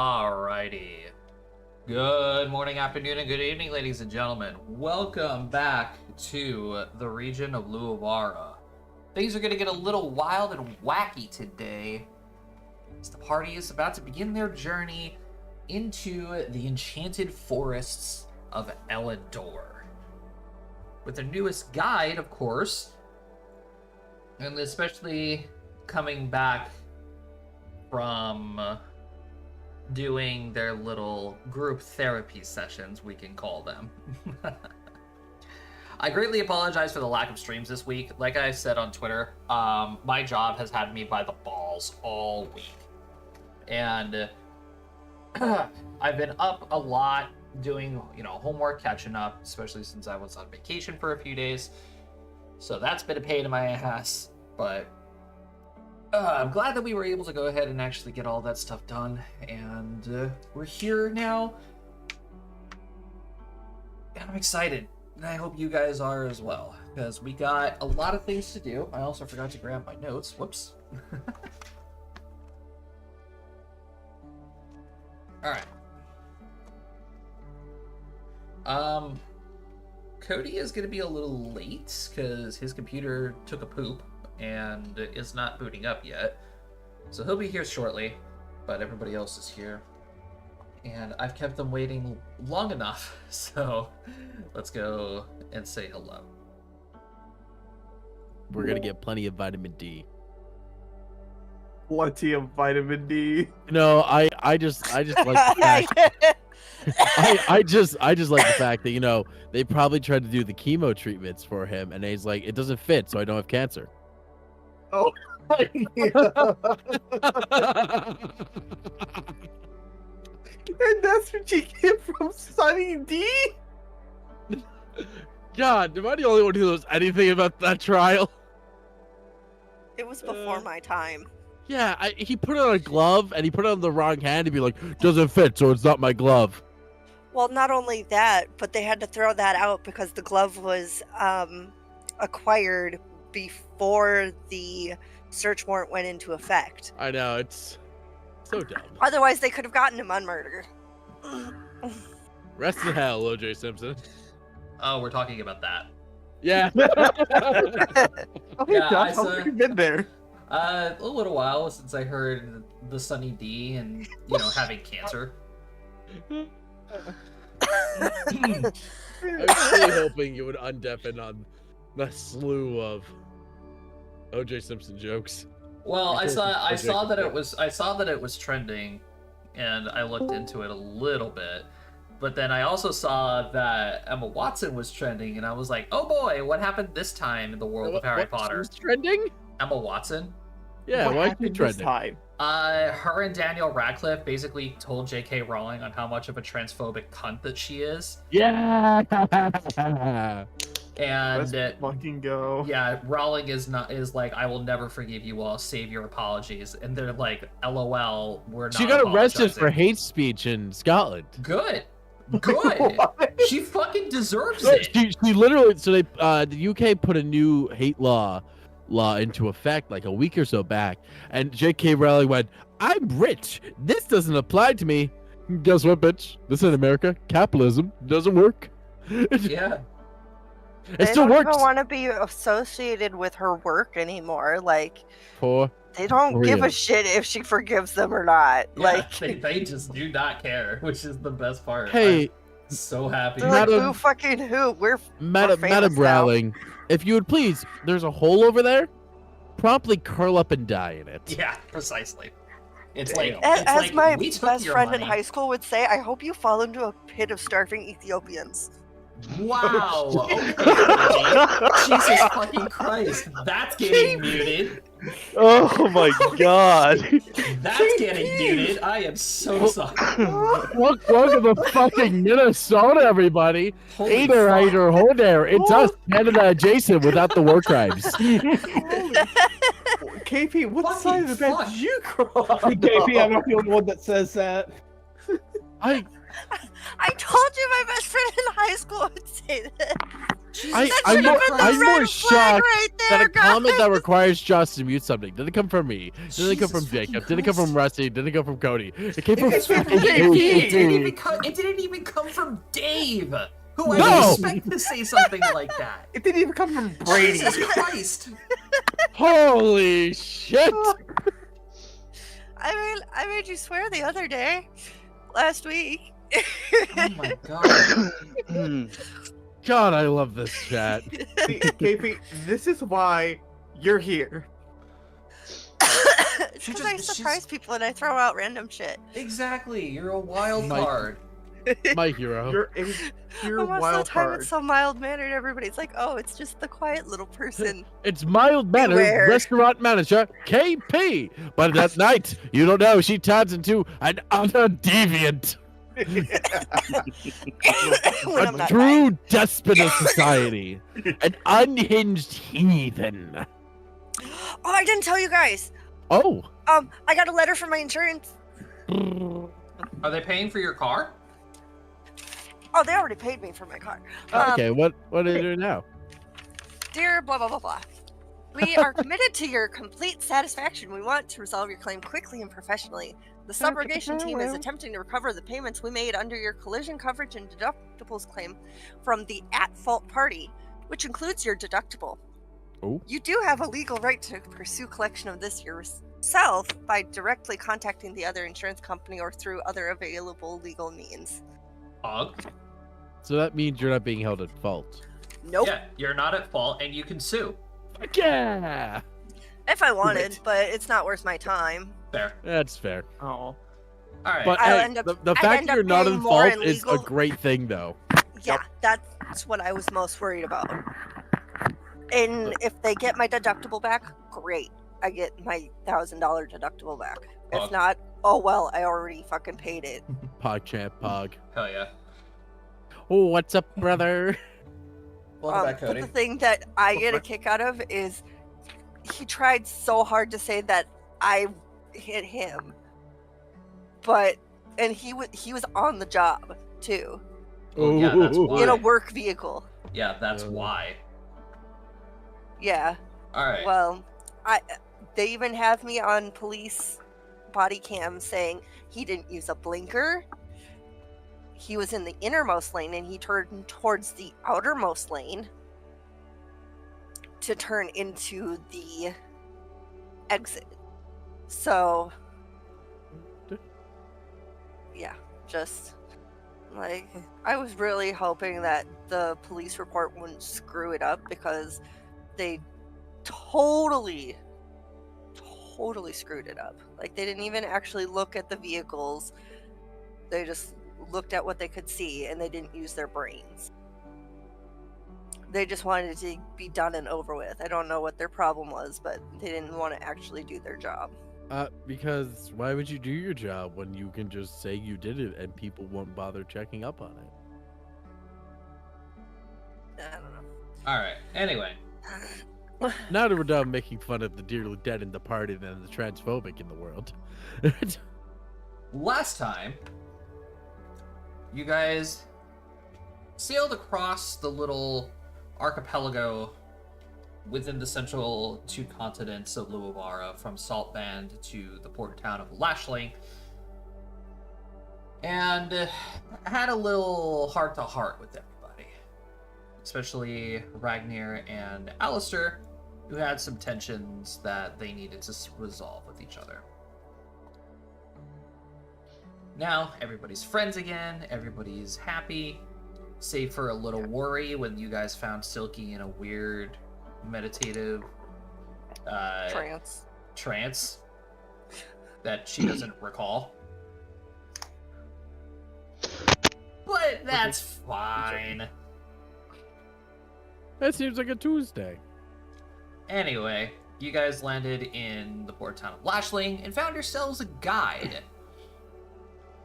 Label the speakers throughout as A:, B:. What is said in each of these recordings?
A: Alrighty. Good morning, afternoon, and good evening, ladies and gentlemen. Welcome back to the region of Luavara. Things are going to get a little wild and wacky today, as the party is about to begin their journey into the enchanted forests of Elador. With their newest guide, of course, and especially coming back from doing their little group therapy sessions, we can call them. I greatly apologize for the lack of streams this week. Like I said on Twitter, my job has had me by the balls all week. And I've been up a lot doing, homework, catching up, especially since I was on vacation for a few days. So that's been a pain in my ass, but I'm glad that we were able to go ahead and actually get all that stuff done, and we're here now, and I'm excited, and I hope you guys are as well, because we got a lot of things to do. I also forgot to grab my notes. Whoops. Alright. Cody is going to be a little late, because his computer took a poop and is not booting up yet. So he'll be here shortly, but everybody else is here. And I've kept them waiting long enough, so let's go and say hello.
B: We're gonna get plenty of vitamin D.
C: Plenty of vitamin D.
B: I just like the fact I just like the fact that, they probably tried to do the chemo treatments for him and he's like, it doesn't fit, so I don't have cancer.
C: Oh, and that's what you get from Sunny D?
B: God, am I the only one who knows anything about that trial?
D: It was before my time.
B: Yeah, he put on a glove and he put it on the wrong hand to be like, doesn't fit, so it's not my glove.
D: Well, not only that, but they had to throw that out because the glove was acquired before the search warrant went into effect.
B: I know, it's so dumb.
D: Otherwise, they could have gotten him on murder.
B: Rest in hell, O.J. Simpson.
A: Oh, we're talking about that.
B: Yeah.
C: Oh, hey,
A: Yeah,
C: Josh, how long have you been there?
A: A little while since I heard the Sunny D and, having cancer.
B: I was really hoping you would undeafen on the slew of O.J. Simpson jokes.
A: Well, I saw that it was trending, and I looked into it a little bit. But then I also saw that Emma Watson was trending, and I was like, oh boy, what happened this time in the world of Harry Potter?
B: Was trending?
A: Emma Watson?
B: Yeah,
C: What
B: why is she
C: happened this
B: trending?
C: time?
A: Her and Daniel Radcliffe basically told J.K. Rowling on how much of a transphobic cunt that she is.
B: Yeah.
A: And
C: Let's fucking go.
A: yeah, Rowling is like, I will never forgive you. I'll save your apologies. And they're like, LOL, we're not.
B: She got arrested for
A: apologizing.
B: hate speech in Scotland.
A: Good. Good. She fucking deserves
B: So
A: it.
B: she literally, so they the UK put a new hate law into effect like a week or so back, and J.K. Rowling went, I'm rich, this doesn't apply to me. Guess what, bitch? This ain't America. Capitalism doesn't work.
A: Yeah.
D: They
B: It still
D: don't
B: works
D: even want to be associated with her work anymore. Like,
B: for
D: they don't give
B: real.
D: a shit if she forgives them or not.
A: Yeah,
D: Like,
A: they just do not care, which is the best part.
B: Hey,
A: I'm so happy.
D: they're like,
B: Madam-
D: who fucking who? We're
B: Madam
D: famous now.
B: Rowling, if you would please, there's a hole over there. Promptly curl up and die in it.
A: Yeah, precisely. It's
C: Damn.
A: like,
D: As,
A: it's
D: as
A: like,
D: my
A: we took
D: best
A: your
D: friend in
A: money.
D: high school would say, I hope you fall into a pit of starving Ethiopians.
A: Wow. Okay. Jesus fucking Christ. That's getting muted.
C: Oh my god.
A: That's getting muted. I am so sorry.
B: Welcome to fucking Minnesota, everybody.
A: Holy
B: Hater,
A: fuck.
B: hater, ho there. It's us, Canada adjacent, without the war crimes.
C: KP, what
A: Fucking
C: side of the bed
A: fuck.
C: did you crawl?
E: KP, I'm not the only one that says that.
B: I
D: I told you my best friend in high school would say that.
A: Jesus
D: That
B: I'm
D: should have
B: more-
D: been the
B: I'm
D: red
B: more
D: flag
B: shocked
D: right
B: that
D: there,
B: a comment that
D: guys.
B: requires Josh to mute something didn't come from me. Didn't come from
A: Jesus
B: Jacob.
A: fucking
B: Didn't come from
A: Christ.
B: Rusty. Didn't come from Cody. It came from
C: It came from
B: fucking
C: JP.
A: It didn't even
B: me.
A: come. It didn't even come from Dave, who I
B: No!
A: would expect to say something like that.
C: It didn't even come from Brady.
A: Jesus Christ!
B: Holy shit!
D: I mean, I made you swear the other day, last week.
A: Oh my god!
B: God, I love this chat.
C: See, KP, this is why you're here.
D: It's
A: She
D: because I
A: just-
D: surprise people and I throw out random shit.
A: Exactly, you're a wild
B: Mike.
A: card.
B: My hero.
C: You're a pure
D: Most of the
C: wild
D: time
C: card.
D: it's so mild mannered. Everybody's like, "Oh, it's just the quiet little person."
B: It's mild mannered
D: Beware.
B: restaurant manager KP. But at night, you don't know, she turns into an utter deviant.
D: When I'm
B: A
D: not
B: true despot of society. An unhinged heathen.
D: crying. Oh, I didn't tell you guys.
B: Oh.
D: I got a letter from my insurance.
A: Are they paying for your car?
D: Oh, they already paid me for my car.
B: Okay, what are they doing now?
D: Dear blah blah blah blah. We are committed to your complete satisfaction. We want to resolve your claim quickly and professionally. The subrogation team is attempting to recover the payments we made under your collision coverage and deductibles claim from the at-fault party, which includes your deductible.
B: Oh.
D: You do have a legal right to pursue collection of this yourself by directly contacting the other insurance company or through other available legal means.
B: So that means you're not being held at fault.
D: Nope.
A: Yeah, you're not at fault and you can sue.
B: Fuck yeah!
D: If I wanted,
C: Right.
D: but it's not worth my time.
A: Fair.
B: That's fair.
C: Oh.
A: Alright.
B: But
D: I'll
B: hey,
D: end up-
B: the
D: I'd
B: fact
D: end
B: that
D: up
B: you're not
D: paying
B: at
D: more
B: fault
D: in
B: is a
D: legal-
B: great thing, though.
D: Yeah, that's what I was most worried about. And if they get my deductible back, great. I get my $1,000 deductible back.
A: Pog.
D: If not, oh well, I already fucking paid it.
B: Pog champ, pog.
A: Hell yeah.
B: Oh, what's up, brother?
A: Welcome back,
D: But
A: Cody.
D: the thing that I get a kick out of is he tried so hard to say that I hit him, and he was on the job too
A: Oh, yeah, that's why.
D: in a work vehicle.
A: Yeah, that's
B: Oh.
A: why.
D: Yeah.
A: Alright.
D: Well, they even have me on police body cam saying he didn't use a blinker. He was in the innermost lane and he turned towards the outermost lane to turn into the exit. So, yeah, just like I was really hoping that the police report wouldn't screw it up because they totally screwed it up. Like they didn't even actually look at the vehicles. They just looked at what they could see and they didn't use their brains. They just wanted it to be done and over with. I don't know what their problem was, but they didn't want to actually do their job.
B: Because why would you do your job when you can just say you did it and people won't bother checking up on it?
D: I don't know.
A: Alright. Anyway.
B: Now that we're done making fun of the dearly dead and departed and the transphobic in the world.
A: Last time, you guys sailed across the little archipelago within the central two continents of Luavara, from Saltband to the port town of Lashling, and had a little heart-to-heart with everybody, especially Ragnar and Alistair, who had some tensions that they needed to resolve with each other. Now, everybody's friends again, everybody's happy, save for a little worry when you guys found Silky in a weird meditative trance that she doesn't recall. But that's fine.
B: That seems like a Tuesday.
A: Anyway, you guys landed in the port town of Lashling and found yourselves a guide.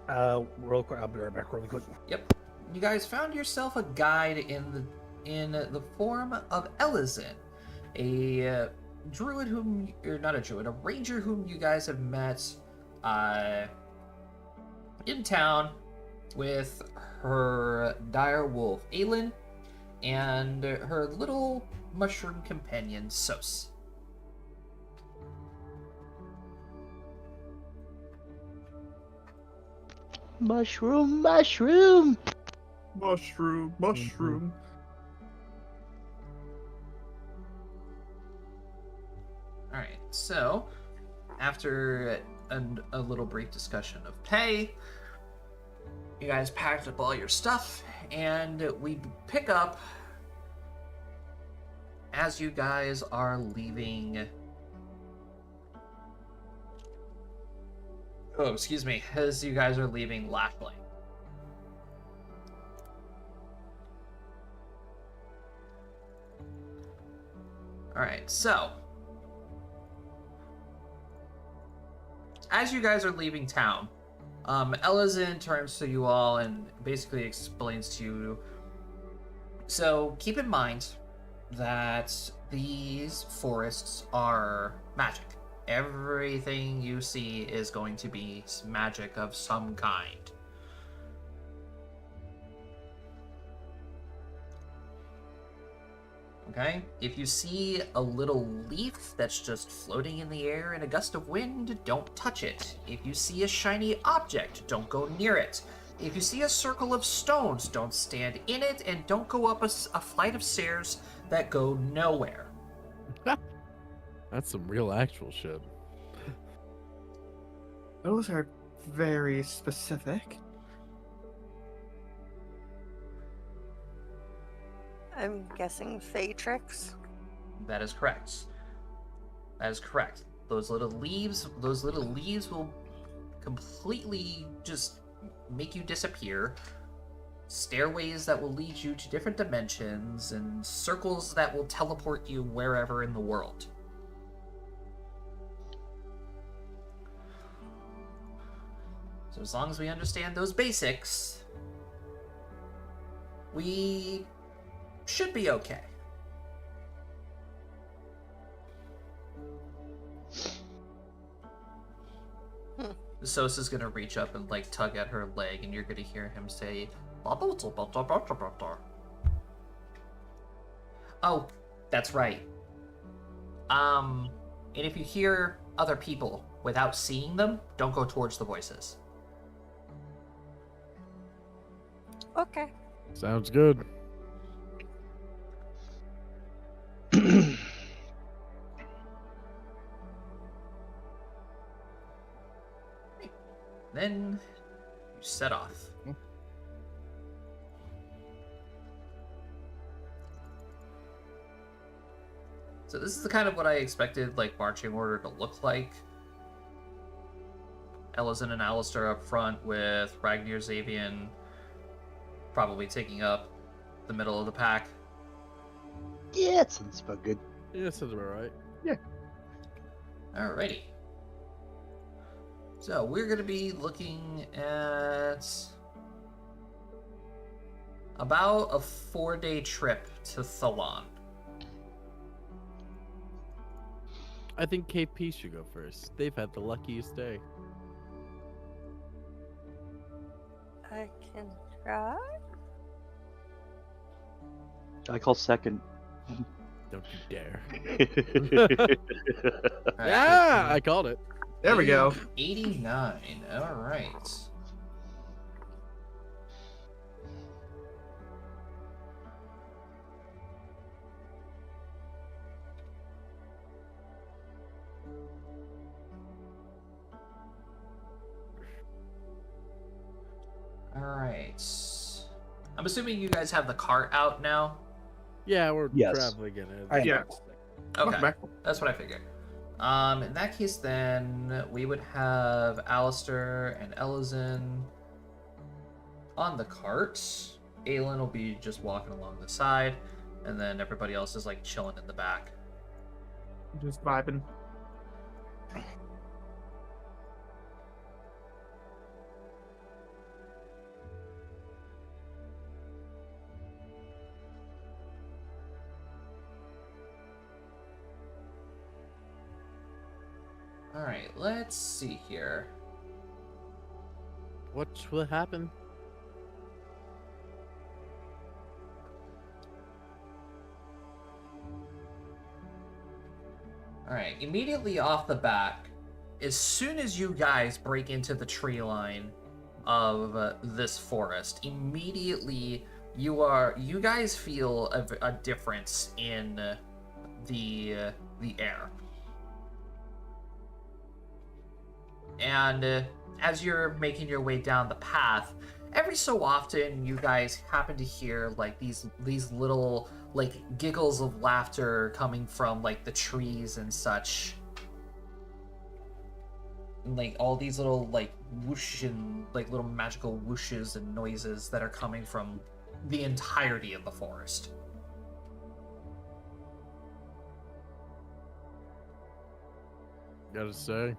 E: Real quick, I'll be right back really quick.
A: Yep. You guys found yourself a guide in the form of Elizin, a druid whom, or not a druid, a ranger whom you guys have met in town with her dire wolf, Aelin, and her little mushroom companion, Sos.
F: Mushroom, mushroom.
C: Mushroom, mushroom.
A: Alright, so after a little brief discussion of pay, you guys packed up all your stuff, and we pick up as you guys are leaving. Oh, excuse me, as you guys are leaving Lackling. Alright, so as you guys are leaving town, Elizin turns to you all and basically explains to you, so keep in mind that these forests are magic. Everything you see is going to be magic of some kind. Okay? If you see a little leaf that's just floating in the air in a gust of wind, don't touch it. If you see a shiny object, don't go near it. If you see a circle of stones, don't stand in it, and don't go up a flight of stairs that go nowhere.
B: That's some real actual shit.
C: Those are very specific.
D: I'm guessing Fatrix.
A: That is correct. That is correct. Those little leaves will completely just make you disappear. Stairways that will lead you to different dimensions, and circles that will teleport you wherever in the world. So as long as we understand those basics, we should be okay. Sosa's gonna reach up and like tug at her leg, and you're gonna hear him say, "Oh, that's right. And if you hear other people without seeing them, don't go towards the voices."
D: Okay.
B: Sounds good.
A: Then you set off. So this is the kind of what I expected, like, marching order to look like. Ellison and Alistair up front, with Ragnar Xavian probably taking up the middle of the pack.
F: Yeah, it sounds about good.
B: Yeah, sounds about right.
A: Alrighty. So we're going to be looking at about a 4-day trip to Thalon.
B: I think KP should go first. They've had the luckiest day.
D: I can try.
F: I call second.
B: Don't you dare.
A: Alright,
B: Yeah, I called it.
C: There we go.
A: 89. Alright. Alright. I'm assuming you guys have the cart out now?
B: Yeah, we're
F: Yes.
B: traveling in it.
E: I am.
C: Yeah.
A: Okay.
C: Back.
A: That's what I figured. In that case, then, we would have Alistair and Ellison on the cart. Aelin will be just walking along the side, and then everybody else is, like, chilling in the back.
C: Just vibing.
A: Alright, let's see here.
B: What will happen?
A: All right, immediately off the back, as soon as you guys break into the tree line of this forest, immediately you guys feel a difference in the air. And as you're making your way down the path, every so often you guys happen to hear like these little like giggles of laughter coming from like the trees and such. And, like all these little like whoosh and like little magical whooshes and noises that are coming from the entirety of the forest.
B: Gotta say,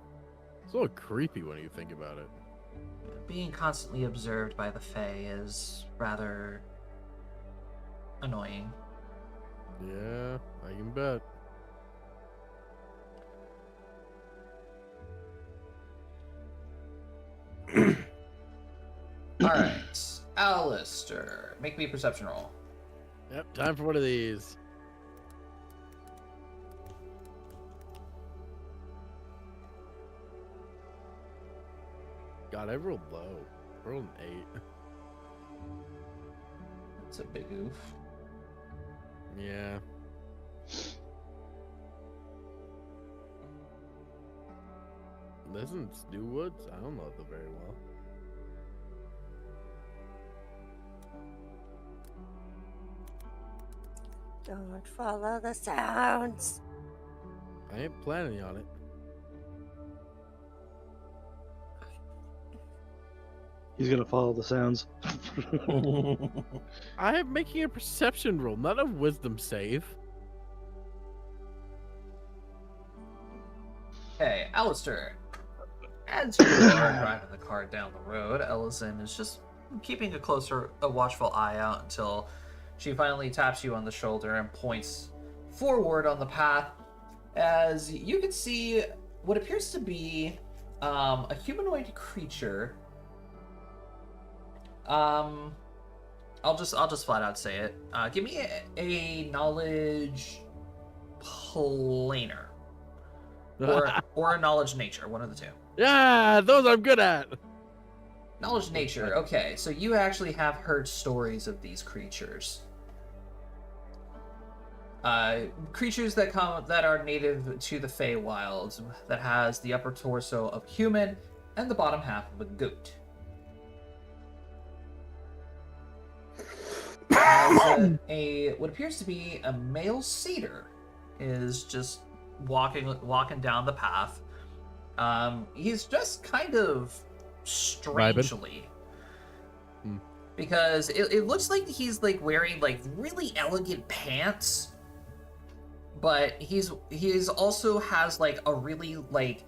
B: it's a little creepy when you think about it.
A: Being constantly observed by the Fae is rather annoying.
B: Yeah, I can bet.
A: Alright, Alistair, make me a perception roll.
B: Yep, time for one of these. God, I rolled low. I rolled an 8.
A: That's a big oof.
B: Yeah. Listen, Stu Woods, I don't know them very well.
D: Don't follow the sounds.
B: I ain't planning on it.
F: He's gonna follow the sounds.
B: I am making a perception roll, not a wisdom save.
A: Hey, Alistair. As you are driving the car down the road, Ellison is just keeping a watchful eye out until she finally taps you on the shoulder and points forward on the path. As you can see what appears to be a humanoid creature. I'll just flat out say it. Give me a knowledge planar. Or a knowledge nature, one of the two.
B: Yeah, those I'm good at.
A: Knowledge nature. Okay, so you actually have heard stories of these creatures. Creatures that are native to the Feywilds, that has the upper torso of a human and the bottom half of a goat. As what appears to be a male cedar is just walking down the path. He's just kind of strangely, because it looks like he's like wearing like really elegant pants, but he's also has like a really like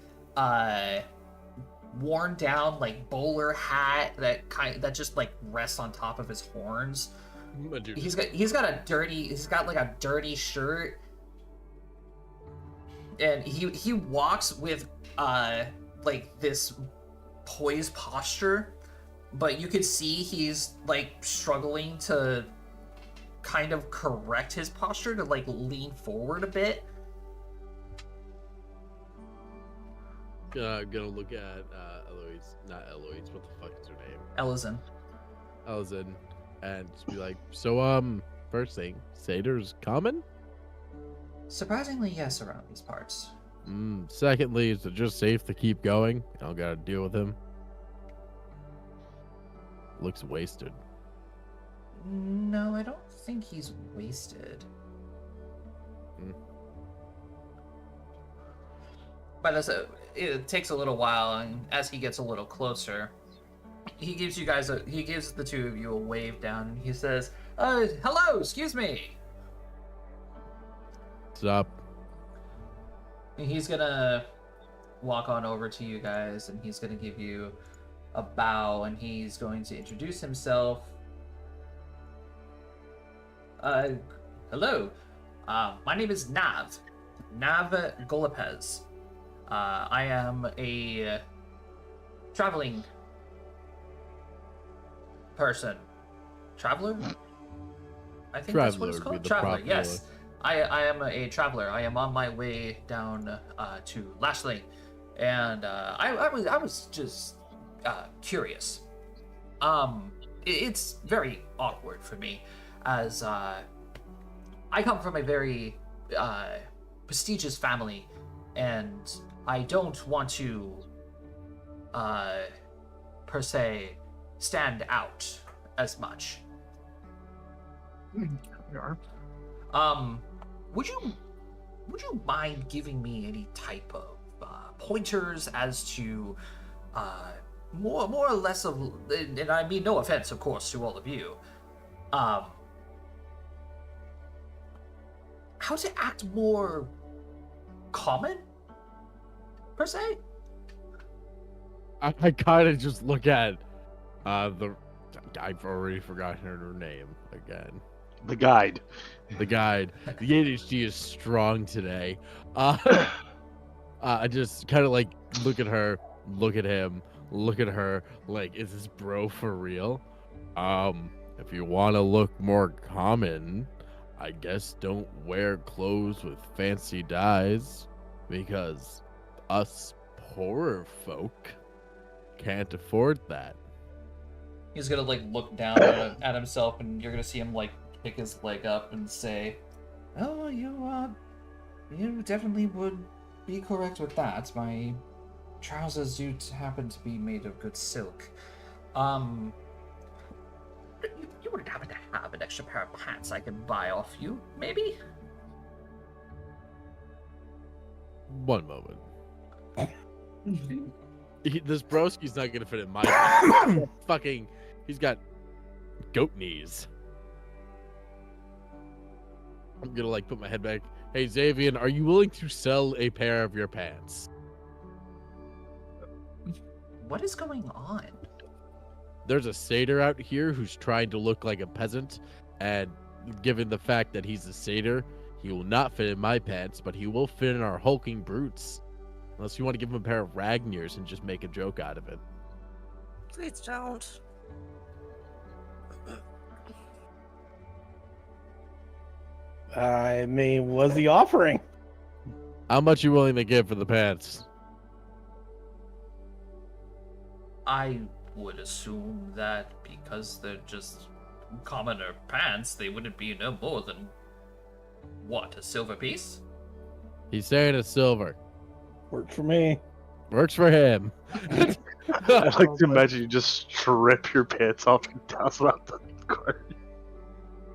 A: worn down like bowler hat that just like rests on top of his horns. He's got like a dirty shirt, and he walks with like this poised posture, but you could see he's like struggling to kind of correct his posture to like lean forward a bit.
B: I'm gonna look at Eloise, not Eloise, what the fuck is her name?
A: Ellison.
B: Ellison, and just be like, so first thing, satyrs common?
A: Surprisingly, yes, around these parts.
B: Secondly, is it just safe to keep going? I don't gotta deal with him. Looks wasted.
A: No, I don't think he's wasted. But it takes a little while, and as he gets a little closer, he gives the two of you a wave down, and he says, hello, excuse me.
B: What's up?
A: And he's gonna walk on over to you guys, and he's gonna give you a bow, and he's going to introduce himself. Hello. My name is Nav Golopez. I am a traveling person. Traveler? I think that's what it's called. Traveler, yes. I am a traveler. I am on my way down to Lashling, and I was just curious. It's very awkward for me, as I come from a very prestigious family, and I don't want to per se stand out as much. Would you mind giving me any type of pointers as to more or less of, and I mean no offense, of course, to all of you, how to act more common, per se?
B: I kind of just look at I've already forgotten her name again.
F: The guide.
B: The guide. The ADHD is strong today. I just kind of like look at her, look at him, look at her. Like, is this bro for real? If you want to look more common, I guess don't wear clothes with fancy dyes, because us poorer folk can't afford that.
A: He's gonna like look down at himself, and you're gonna see him like pick his leg up and say, "Oh, you definitely would be correct with that. My trousers do happen to be made of good silk. You wouldn't happen to have an extra pair of pants I could buy off you, maybe?"
B: One moment. This broski's not gonna fit in my fucking. He's got goat knees. I'm gonna like put my head back. Hey Xavian, are you willing to sell a pair of your pants?
A: What is going on?
B: There's a satyr out here who's trying to look like a peasant, and given the fact that he's a satyr, he will not fit in my pants, but he will fit in our hulking brutes. Unless you want to give him a pair of Ragnars and just make a joke out of it.
D: Please don't.
E: I mean, what's the offering?
B: How much you willing to give for the pants?
A: I would assume that because they're just commoner pants, they wouldn't be no more than, what, a silver piece?
B: He's saying it's silver.
E: Works for me.
B: Works for him.
F: I'd like to imagine you just strip your pants off and toss them out the car.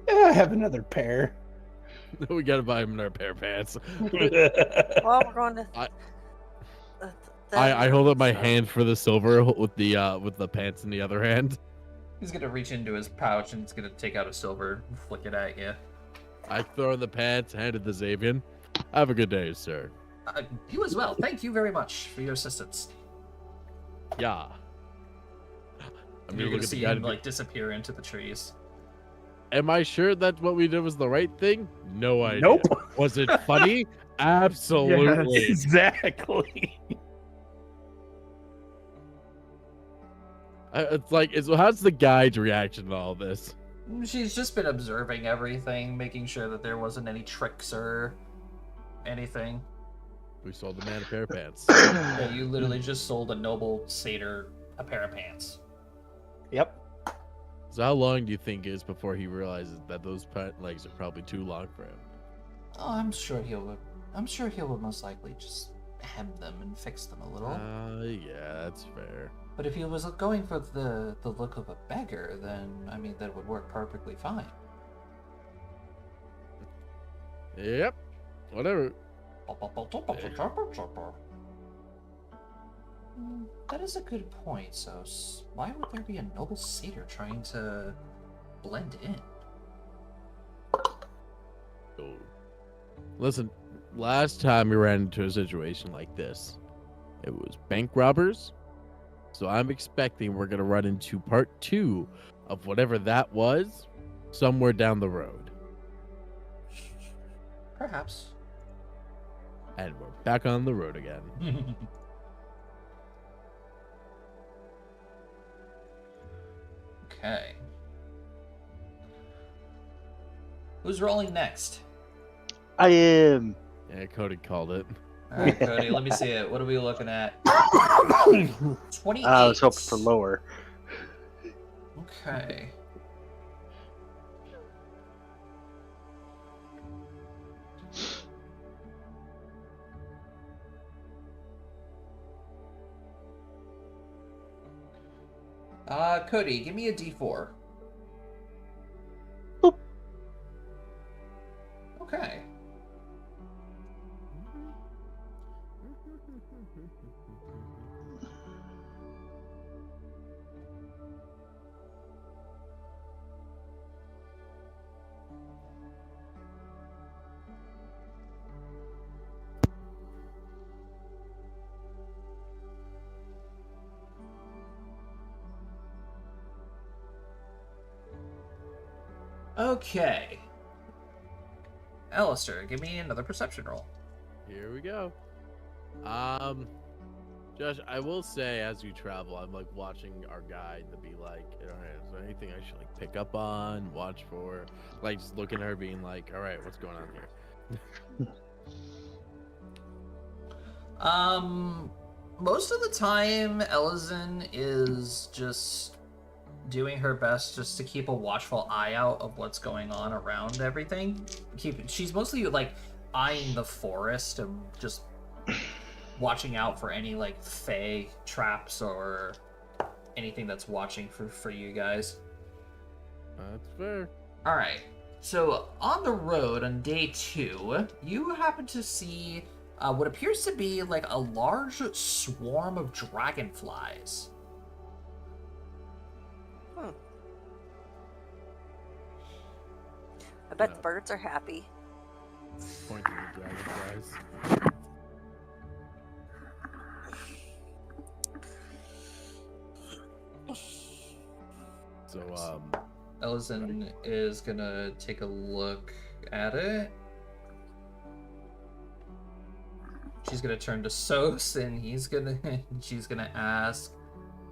E: Yeah, I have another pair.
B: We gotta buy him another pair of pants.
D: Well, we're going to.
B: I hold up my hand for the silver with the pants in the other hand.
A: He's gonna reach into his pouch and he's gonna take out a silver and flick it at you.
B: I throw in the pants, hand it to Xavian. Have a good day, sir.
A: You as well. Thank you very much for your assistance.
B: Yeah. I'm
A: You're
B: gonna
A: gonna
B: look at the
A: see
B: guy.
A: him like disappear into the trees.
B: Am I sure that what we did was the right thing? No idea.
E: Nope.
B: Was it funny? Absolutely.
E: Exactly.
B: It's like, how's the guide's reaction to all this?
A: She's just been observing everything, making sure that there wasn't any tricks or anything.
B: We sold the man a pair of pants.
A: Yeah, you literally just sold a noble satyr a pair of pants.
E: Yep.
B: So how long do you think is before he realizes that those pant legs are probably too long for him?
A: Oh, I'm sure he'll most likely just hem them and fix them a little.
B: Yeah, that's fair.
A: But if he was going for the look of a beggar, then I mean that would work perfectly fine.
B: Yep. Whatever.
A: That is a good point. So why would there be a noble satyr trying to blend in?
B: Oh. Listen, last time we ran into a situation like this, it was bank robbers. So I'm expecting we're gonna run into part 2 of whatever that was somewhere down the road.
A: Perhaps.
B: And we're back on the road again.
A: Okay. Who's rolling next?
F: I am.
B: Yeah, Cody called it.
A: All right, Cody, let me see it. What are we looking at? 28.
F: I was hoping for lower.
A: Okay. Cody, give me a D4.
F: Boop.
A: Okay. Okay. Alistair, give me another perception roll.
B: Here we go. Josh, I will say as we travel, I'm like watching our guide to be like, all right, is there anything I should like pick up on, watch for? Like just looking at her being like, all right, what's going on here?
A: Most of the time, Ellison is just doing her best just to keep a watchful eye out of what's going on around everything. She's mostly like eyeing the forest and just watching out for any like fae traps or anything that's watching for you guys.
B: That's fair.
A: All right. So on the road on day 2, you happen to see what appears to be like a large swarm of dragonflies.
D: I bet the birds are happy.
B: Point to the dragonflies. So,
A: Ellison is gonna take a look at it. She's gonna turn to Sos and she's gonna ask,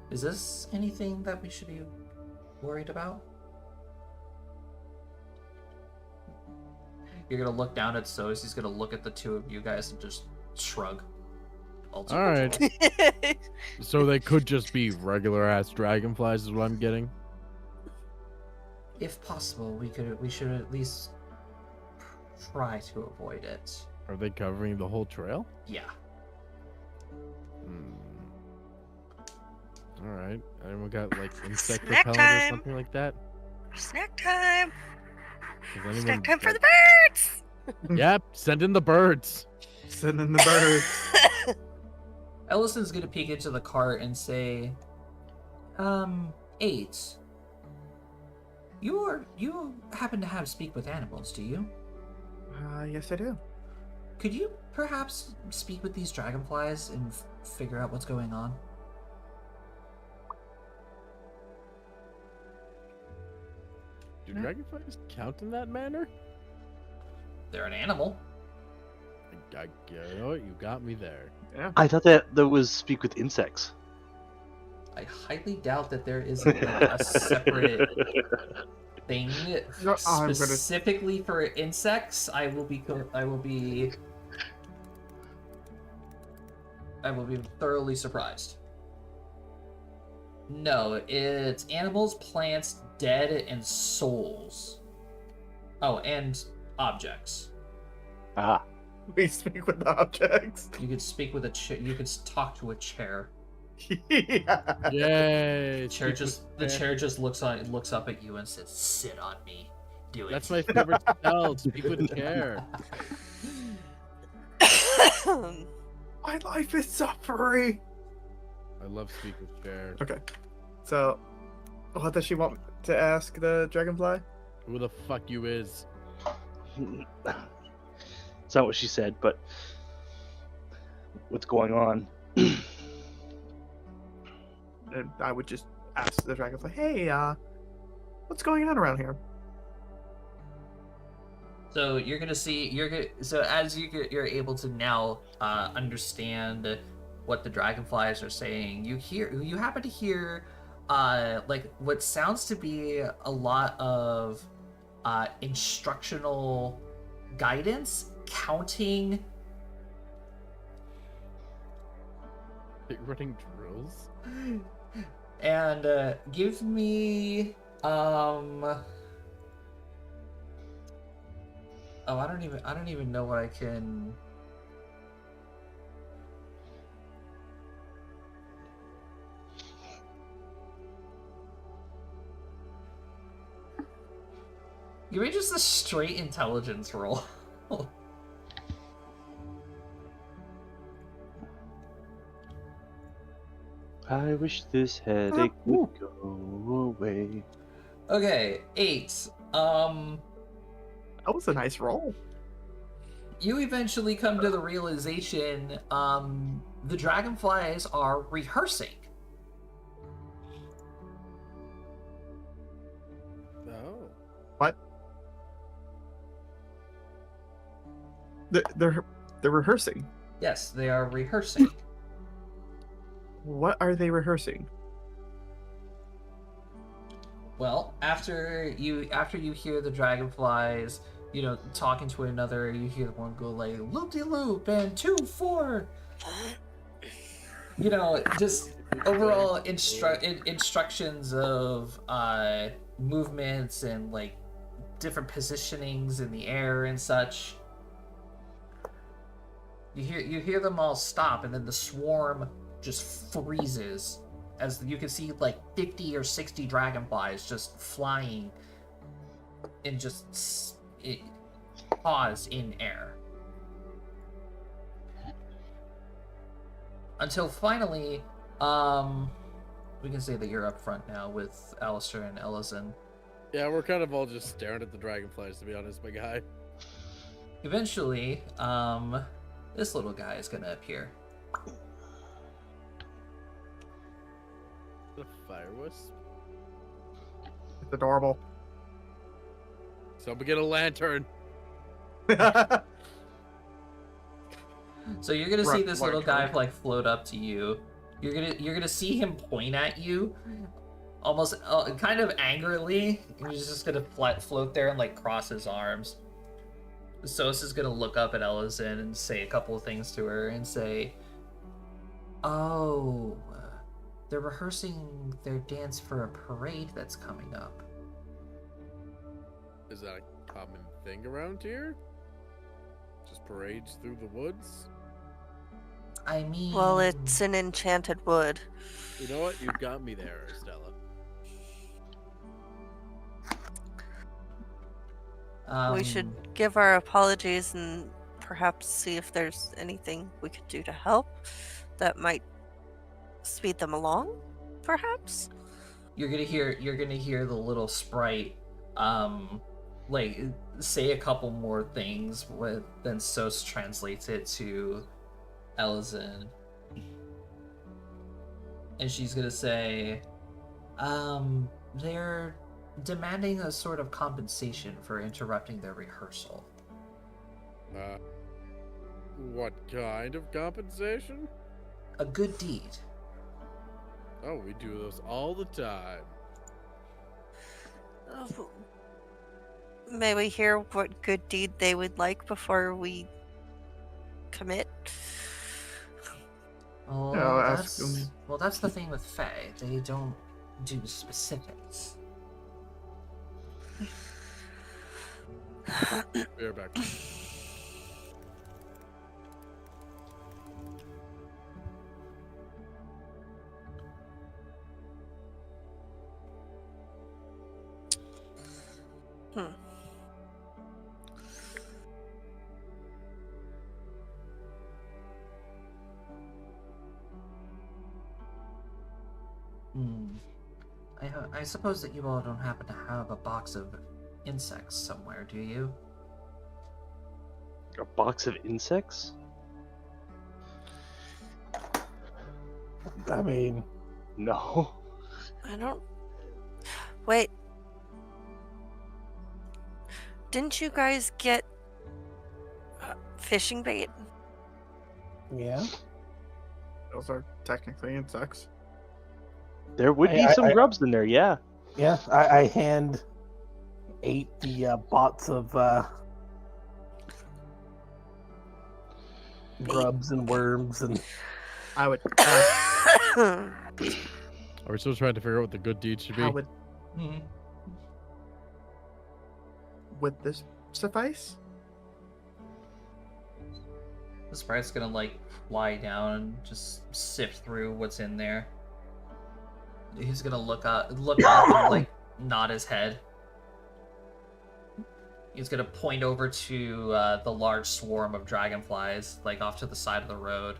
A: is this anything that we should be worried about? You're gonna look down at Sos, he's gonna look at the two of you guys and just shrug.
B: all right. So they could just be regular ass dragonflies, is what I'm getting.
A: If possible, we should at least try to avoid it.
B: Are they covering the whole trail?
A: Yeah.
B: All right. Anyone got like insect
D: Snack
B: repellent or
D: time.
B: something like that?
D: Snack time!
B: Does anyone
D: Snack time for
B: got-
D: the birds!
B: Yep, send in the birds.
C: Send in the birds.
A: Ellison's gonna peek into the cart and say, 8. You happen to speak with animals, do you?
C: Yes, I do.
A: Could you perhaps speak with these dragonflies and figure out what's going on?
B: Do dragonflies count in that manner?
A: They're an animal.
B: You know what? You got me there.
C: Yeah.
F: I thought that was speak with insects.
A: I highly doubt that there is a separate thing
C: No, I'm gonna-
A: specifically for insects. I will be thoroughly surprised. No, it's animals, plants, dead, and souls. Oh, and objects.
F: Ah,
C: We speak with objects.
A: You could speak with a chair. You could talk to a chair.
C: Yeah.
B: Yay!
A: The chair just looks up at you and says, "Sit on me. Do it."
B: That's my favorite spell. Speak with a chair.
C: My life is suffering.
B: I love speak with chair.
C: Okay. So, what does she want to ask the dragonfly?
B: Who the fuck you is?
F: it's not what she said, but what's going on?
C: And I would just ask the dragonfly, "Hey, what's going on around here?"
A: So you're gonna see so as you're able to now understand what the dragonflies are saying. You happen to hear like what sounds to be a lot of instructional guidance counting.
B: Running drills.
A: And give me oh, I don't even know what I can. Give me just a straight intelligence roll.
F: I wish this headache would go away.
A: Okay, 8.
C: That was a nice roll.
A: You eventually come to the realization the dragonflies are rehearsing.
B: Oh.
C: What? They're rehearsing.
A: Yes, they are rehearsing.
C: What are they rehearsing?
A: Well, after you hear the dragonflies, talking to another, you hear one go like loop-de-loop and 2-4. Just overall instructions of movements and like different positionings in the air and such. You hear them all stop, and then the swarm just freezes as you can see like 50 or 60 dragonflies just flying and just pause in air. Until finally, we can say that you're up front now with Alistair and Ellison.
B: Yeah, we're kind of all just staring at the dragonflies, to be honest, my guy.
A: Eventually, this little guy is gonna appear.
B: The fire wisp.
C: It's adorable.
B: Someone get a lantern.
A: So you're gonna see this little guy
C: Lantern.
A: like float up to you. You're gonna see him point at you, almost kind of angrily. And he's just gonna float there and like cross his arms. Sos is gonna look up at Ellison and say a couple of things to her and say, "Oh, they're rehearsing their dance for a parade that's coming up."
B: Is that a common thing around here? Just parades through the woods?
A: I mean,
D: Well, it's an enchanted wood.
B: You know what? You've got me there, Estella.
D: We should give our apologies and perhaps see if there's anything we could do to help that might speed them along, perhaps.
A: You're gonna hear the little sprite like say a couple more things then Sos translates it to Ellison. And she's gonna say, they're demanding a sort of compensation for interrupting their rehearsal.
B: What kind of compensation?
A: A good deed.
B: Oh, we do those all the time.
D: May we hear what good deed they would like before we commit?
A: Well,
C: Yeah, I'll ask them.
A: that's the thing with Fae. They don't do specifics.
B: Be right back.
A: I suppose that you all don't happen to have a box of insects somewhere, do you?
F: A box of insects?
E: I mean,
F: No.
D: I don't. Wait. Didn't you guys get fishing bait?
E: yeah.
C: Those are technically insects.
F: There would be some grubs in there, yeah.
E: Yeah, I hand ate the bots of grubs and worms and
C: I would ask,
B: Are we still trying to figure out what the good deed should be?
C: how would this suffice?
A: The sprite's gonna like lie down and just sift through what's in there. He's gonna look up and like nod his head. He's gonna point over to the large swarm of dragonflies, like off to the side of the road.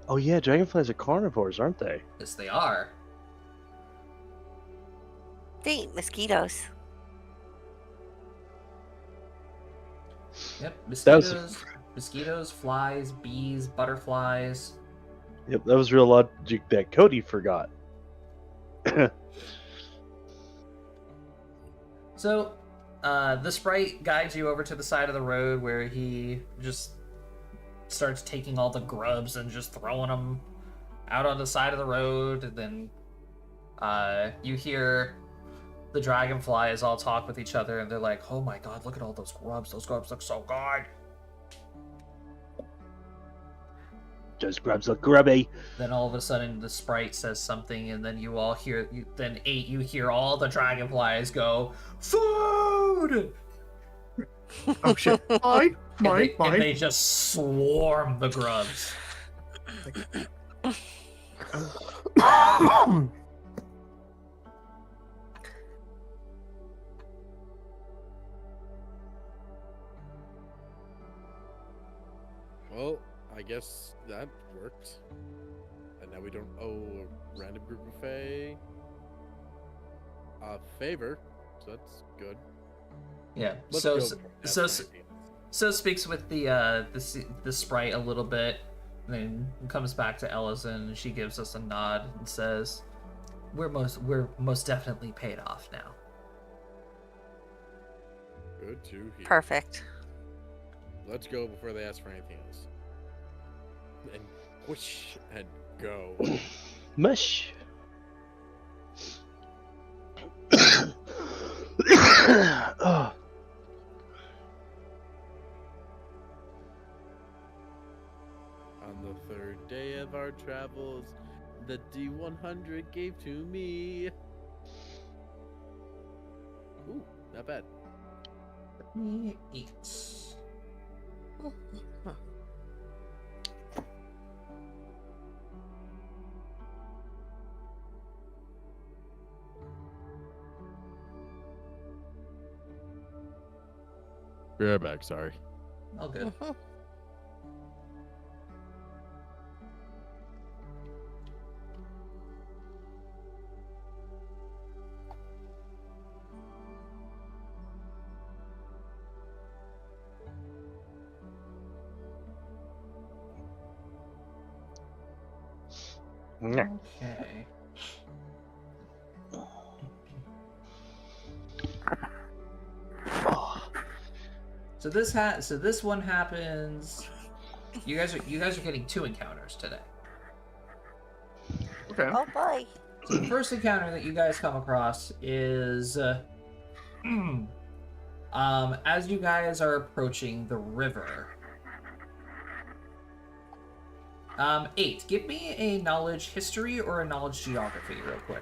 F: Oh yeah, dragonflies are carnivores, aren't they?
A: Yes, they are.
D: They eat mosquitoes.
A: Yep,
F: That was-
A: mosquitoes, flies, bees, butterflies.
F: Yep, that was real logic that Cody forgot.
A: So, the sprite guides you over to the side of the road where he just starts taking all the grubs and just throwing them out on the side of the road. And then you hear the dragonflies all talk with each other, and they're like, "Oh my god, look at all those grubs! Those grubs look so good."
F: Those grubs look grubby.
A: Then all of a sudden, the sprite says something, and then you all hear. Then you hear all the dragonflies go, "Food!"
C: Oh shit! Mine,
A: And they just swarm the grubs.
B: Well, I guess that worked. And now we don't owe a random group of Fae a favor, so that's good.
A: Yeah.
B: Let's
A: So
B: go
A: so
B: for it. That's
A: so,
B: my idea.
A: so speaks with the sprite a little bit, and then comes back to Ellison, and she gives us a nod and says, we're most definitely paid off now."
B: Good to hear.
D: Perfect.
B: Let's go before they ask for anything else. And whoosh and go.
F: Mush. Oh.
B: On the third day of our travels, the D100 gave to me. Ooh, not bad.
A: Me eat.
B: Be right back, sorry.
A: All good.
D: Mhm.
F: Yeah.
A: Okay. So this one happens. You guys are getting 2 encounters today.
C: Okay.
D: Oh boy.
A: So the first encounter that you guys come across is as you guys are approaching the river. 8. Give me a knowledge history or a knowledge geography real quick.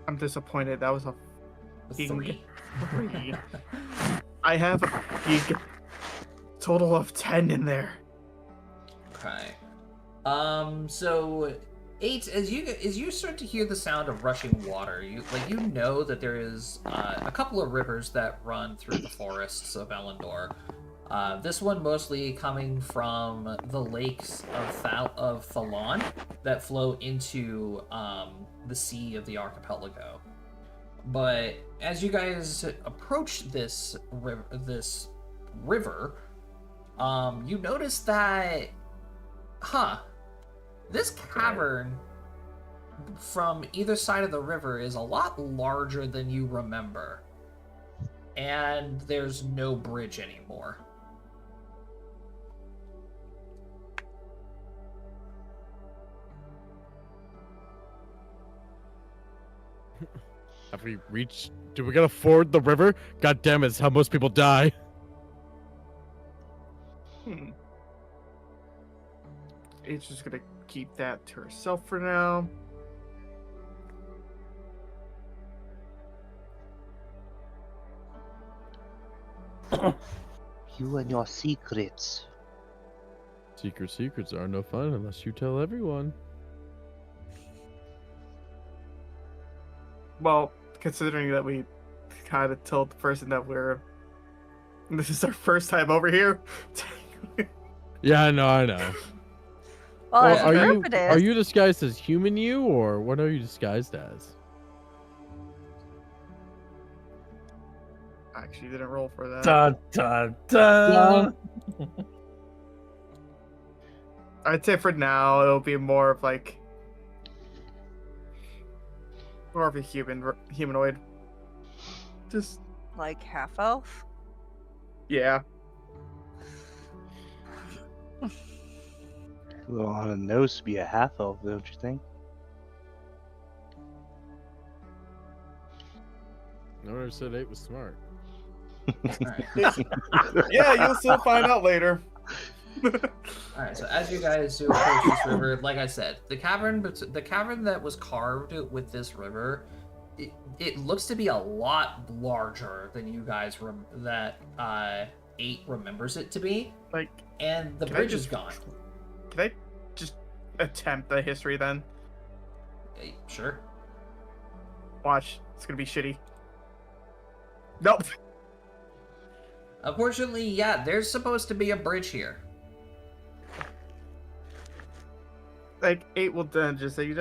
C: I'm disappointed. That was a
A: A
C: He-
A: 3.
C: 3. I have a big total of 10 in there.
A: Okay. So 8, as you start to hear the sound of rushing water, you know that there is a couple of rivers that run through the forests of Elendor. This one mostly coming from the lakes of Thalon that flow into the sea of the archipelago. But as you guys approach this river, you notice that, this cavern from either side of the river is a lot larger than you remember. And there's no bridge anymore.
B: Have we reached? Do we gotta ford the river? God damn it! It's how most people die.
C: Hmm. It's just gonna keep that to herself for now.
F: You and your secrets.
B: Secrets are no fun unless you tell everyone.
C: Well, considering that we kind of told the person that this is our first time over here.
B: Yeah, I know.
D: Well,
B: Well,
D: as
B: are
D: a
B: you
D: group it is.
B: are you disguised as human you, or what are you disguised as?
C: I actually didn't roll for that.
E: Dun, dun, dun.
C: I'd say for now it'll be more of like more of a humanoid. Just
D: Like half elf?
C: yeah.
F: Well, on a nose to be a half elf, don't you think?
B: No one ever said 8 was smart.
C: Yeah, you'll still find out later.
A: Alright, so as you guys do approach this river, like I said, the cavern that was carved with this river, it looks to be a lot larger than you guys that 8 remembers it to be,
C: Like,
A: and the
C: Can I
A: bridge is
C: just-
A: gone.
C: can I just attempt the history then?
A: Sure.
C: Watch, it's gonna be shitty. Nope.
A: Unfortunately, yeah, there's supposed to be a bridge here.
C: Like 8 will then just say,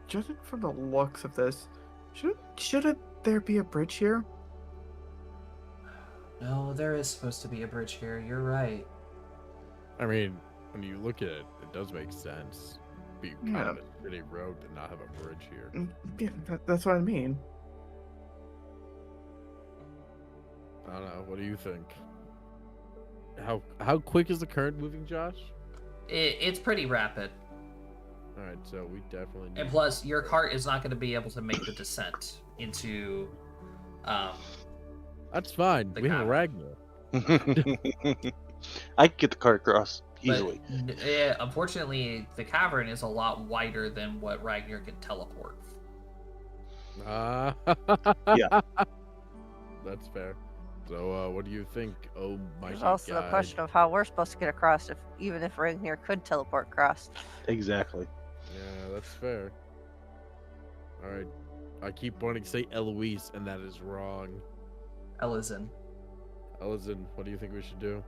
C: judging from the looks of this, shouldn't there be a bridge here?
A: No, there is supposed to be a bridge here. You're right.
B: I mean, when you look at it, it does make sense. Be kind
C: Yeah.
B: of a shitty road to not have a bridge here.
C: Yeah, that's what I mean.
B: I don't know. What do you think? How quick is the current moving, Josh?
A: It's pretty rapid.
B: All right, so we definitely need.
A: And plus, your cart is not going to be able to make the descent into.
B: That's fine.
A: the
B: We have a
A: cavern.
B: Ragnar.
F: I can get the cart across
A: But,
F: easily.
A: unfortunately, the cavern is a lot wider than what Ragnar can teleport.
B: Yeah.
F: Yeah.
B: That's fair. So, what do you think? Oh, mighty
D: There's also the
B: guide?
D: question of how we're supposed to get across, even if Ragnir could teleport across.
F: Exactly.
B: Yeah, that's fair. All right. I keep wanting to say Eloise, and that is wrong.
A: Elizin.
B: Elizin, what do you think we should do?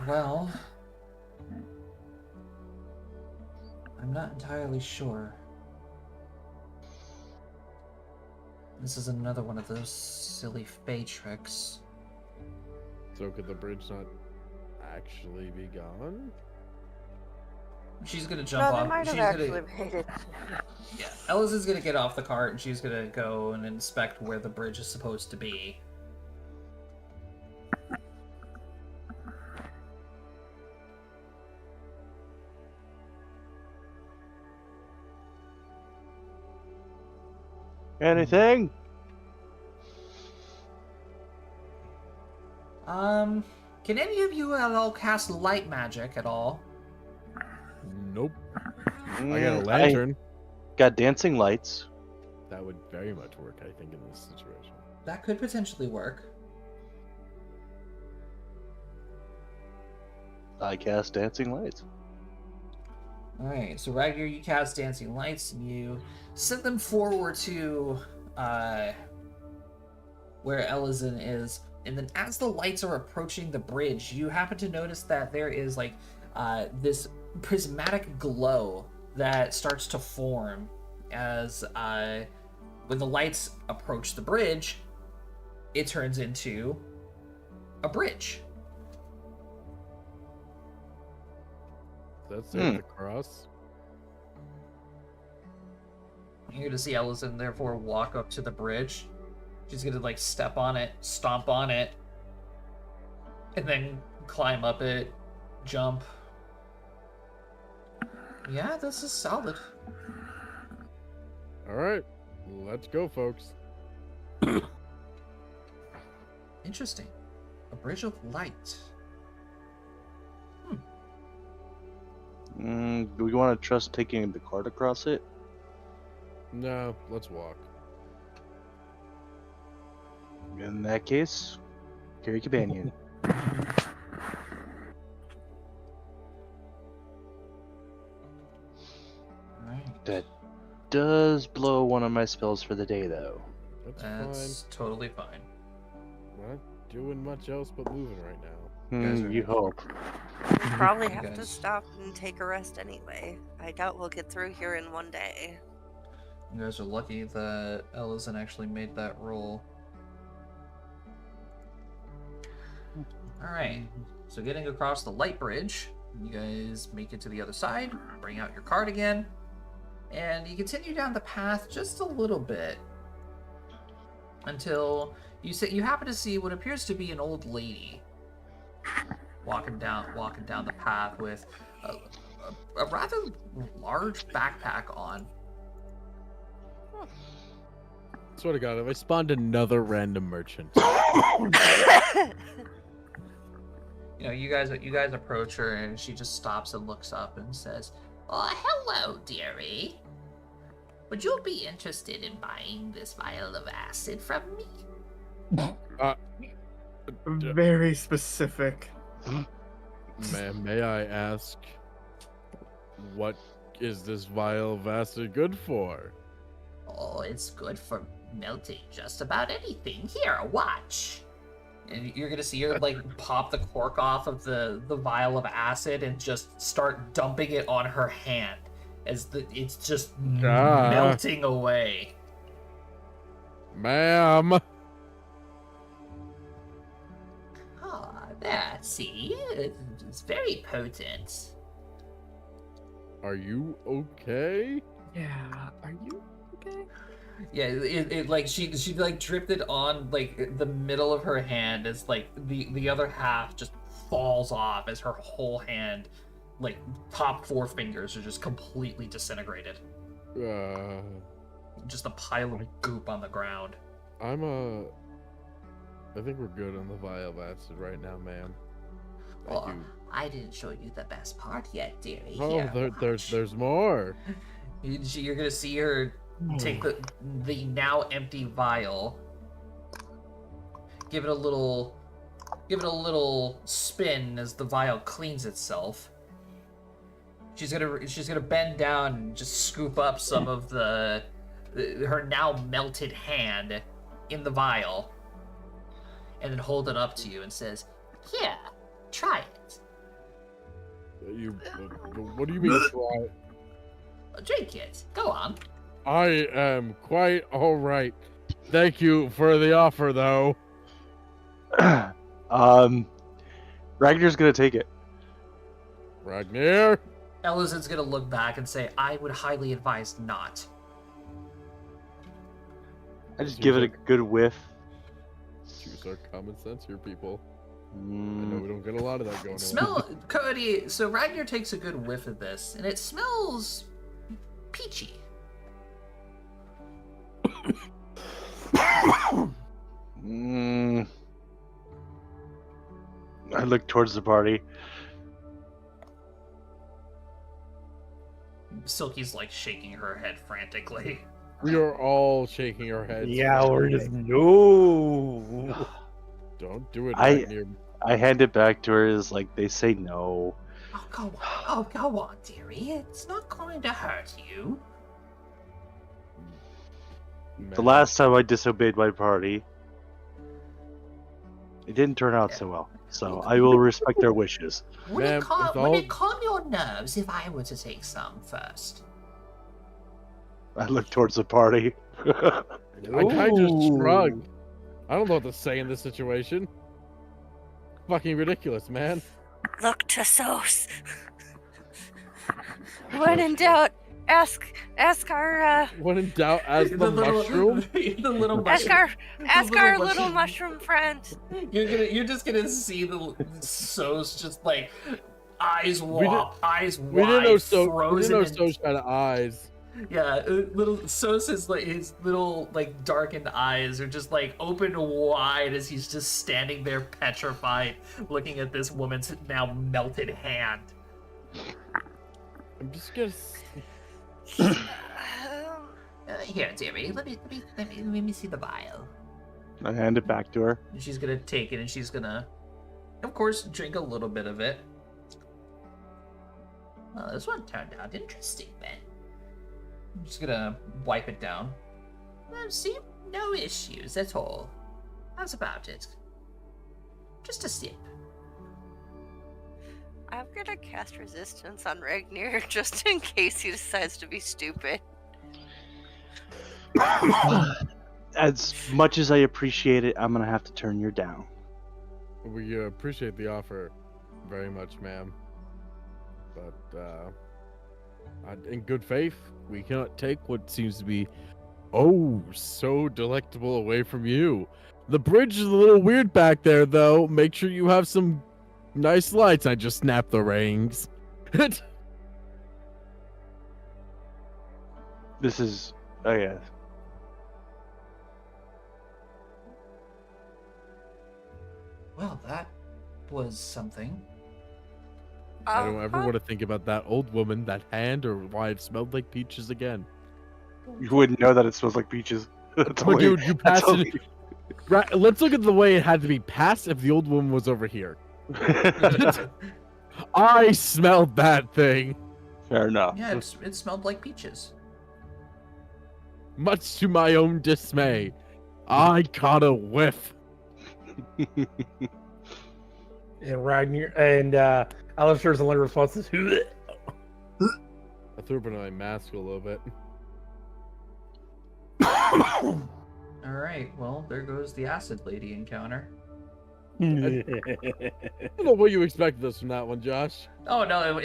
A: Well, I'm not entirely sure. This is another one of those silly Fey tricks.
B: So, could the bridge not actually be gone?
A: She's gonna jump
D: No, they
A: off.
D: might
A: She's
D: have
A: gonna,
D: actually made it.
A: yeah. Eliza's gonna get off the cart and she's gonna go and inspect where the bridge is supposed to be.
F: Anything?
A: Can any of you at all cast light magic at all?
B: Nope. I got a
F: Mm,
B: lantern.
F: got dancing lights.
B: That would very much work, I think, in this situation.
A: That could potentially work.
F: I cast dancing lights.
A: Alright, so Ragnar, you cast dancing lights and you send them forward to where Elizin is. And then as the lights are approaching the bridge, you happen to notice that there is like this prismatic glow that starts to form as when the lights approach the bridge, it turns into a bridge.
B: That's it, the cross.
A: You're gonna see Ellison therefore walk up to the bridge. She's gonna like step on it, stomp on it, and then climb up it, jump. Yeah, this is solid.
B: All right, let's go, folks.
A: Interesting. A bridge of light.
F: Do we want to trust taking the cart across it?
B: No, let's walk.
F: In that case, carry companion.
A: Alright.
F: That does blow one of my spells for the day, though.
B: That's
A: That's totally fine.
B: fine. Not doing much else but moving right now.
A: guys are-
F: You hope.
D: We probably
A: You
D: have to
A: guys-
D: stop and take a rest anyway. I doubt we'll get through here in one day.
A: You guys are lucky that Ellison actually made that roll. Alright, so getting across the light bridge, you guys make it to the other side, bring out your card again, and you continue down the path just a little bit until you happen to see what appears to be an old lady walking down the path with a rather large backpack on.
B: Swear to God, if I spawned another random merchant.
A: You know, you guys approach her, and she just stops and looks up and says, "Oh, hello, dearie. Would you be interested in buying this vial of acid from me?"
C: Very specific.
B: May I ask, what is this vial of acid good for?
A: "Oh, it's good for melting just about anything. Here, watch." And you're gonna see her like pop the cork off of the vial of acid and just start dumping it on her hand as it's just melting away.
B: Ma'am!
A: Oh, there, see? It's very potent.
B: Are you okay?
C: Yeah, are you okay?
A: Yeah, it like she like dripped it on like the middle of her hand as like the other half just falls off as her whole hand, like top 4 fingers are just completely disintegrated. Just a pile of goop on the ground.
B: I think we're good on the vial of acid right now, ma'am. Thank
A: Oh,
B: you.
A: I didn't show you the best part yet, dearie.
B: Oh,
A: Here, watch.
B: there's more.
A: You're gonna see her take the now empty vial, give it a little spin as the vial cleans itself. She's gonna bend down and just scoop up some of her now melted hand in the vial, and then hold it up to you and says, "Here, try it.
B: What do you mean try?
A: Drink it. Go on."
B: I am quite all right. Thank you for the offer, though.
F: Ragnar's gonna take it.
B: Ragnar?
A: Ellison's gonna look back and say, "I would highly advise not."
F: I just give it a good whiff.
B: Choose our common sense here, people. I know we don't get a lot of that going on.
A: Cody, so Ragnar takes a good whiff of this, and it smells peachy.
F: I look towards the party.
A: Silky's like shaking her head frantically.
B: We are all shaking our heads.
E: Yeah, we're just no.
B: Don't do it,
F: I-
B: Ragnar.
F: I hand it back to her as like they say no.
A: Oh, go on, dearie. It's not going to hurt you.
F: The last time I disobeyed my party, it didn't turn out so well. So I will respect their wishes.
A: Would
B: Ma'am,
A: it calm your nerves if I were to take some first?
F: I look towards the party.
B: I kind of
E: Ooh.
B: shrugged. I don't know what to say in this situation. Fucking ridiculous, man.
D: Look to Sos. When in doubt, ask our
B: When in doubt, as the mushroom.
A: the little
D: ask
A: mushroom.
D: our little mushroom friend.
A: You're just gonna see the Sos just like eyes eyes
B: We
A: wide,
B: didn't know
A: frozen.
B: So's had eyes.
A: Yeah, little Sosa's like his little like darkened eyes are just like open wide as he's just standing there petrified, looking at this woman's now melted hand.
B: I'm just gonna.
A: Here, dearie, let me see the vial.
F: I hand it back to her.
A: And she's gonna take it and she's gonna, of course, drink a little bit of it. Well, this one turned out interesting, then. I'm just gonna wipe it down. See, no issues at all. How's about it? Just a sip.
D: I'm gonna cast resistance on Ragnir just in case he decides to be stupid.
F: As much as I appreciate it, I'm gonna have to turn you down.
B: We appreciate the offer very much, ma'am. But in good faith, we cannot take what seems to be so delectable away from you. The bridge is a little weird back there, though. Make sure you have some nice lights. I just snapped the rings.
F: This is, oh yeah.
A: Well, that was something.
B: I don't ever want to think about that old woman, that hand, or why it smelled like peaches again.
F: You wouldn't know that it smells like peaches. That's
B: But
F: only-
B: dude, you
F: that's
B: passed it. Right, let's look at the way it had to be passed if the old woman was over here. I smelled that thing,
F: Fair enough.
A: Yeah, it smelled like peaches.
B: much to my own dismay. I caught a whiff.
E: And Ragnar and Alistair's only response is
B: I threw up in my mask a little bit.
A: All right, well, there goes the acid lady encounter.
B: I don't know what you expected us from that one, Josh.
A: Oh no,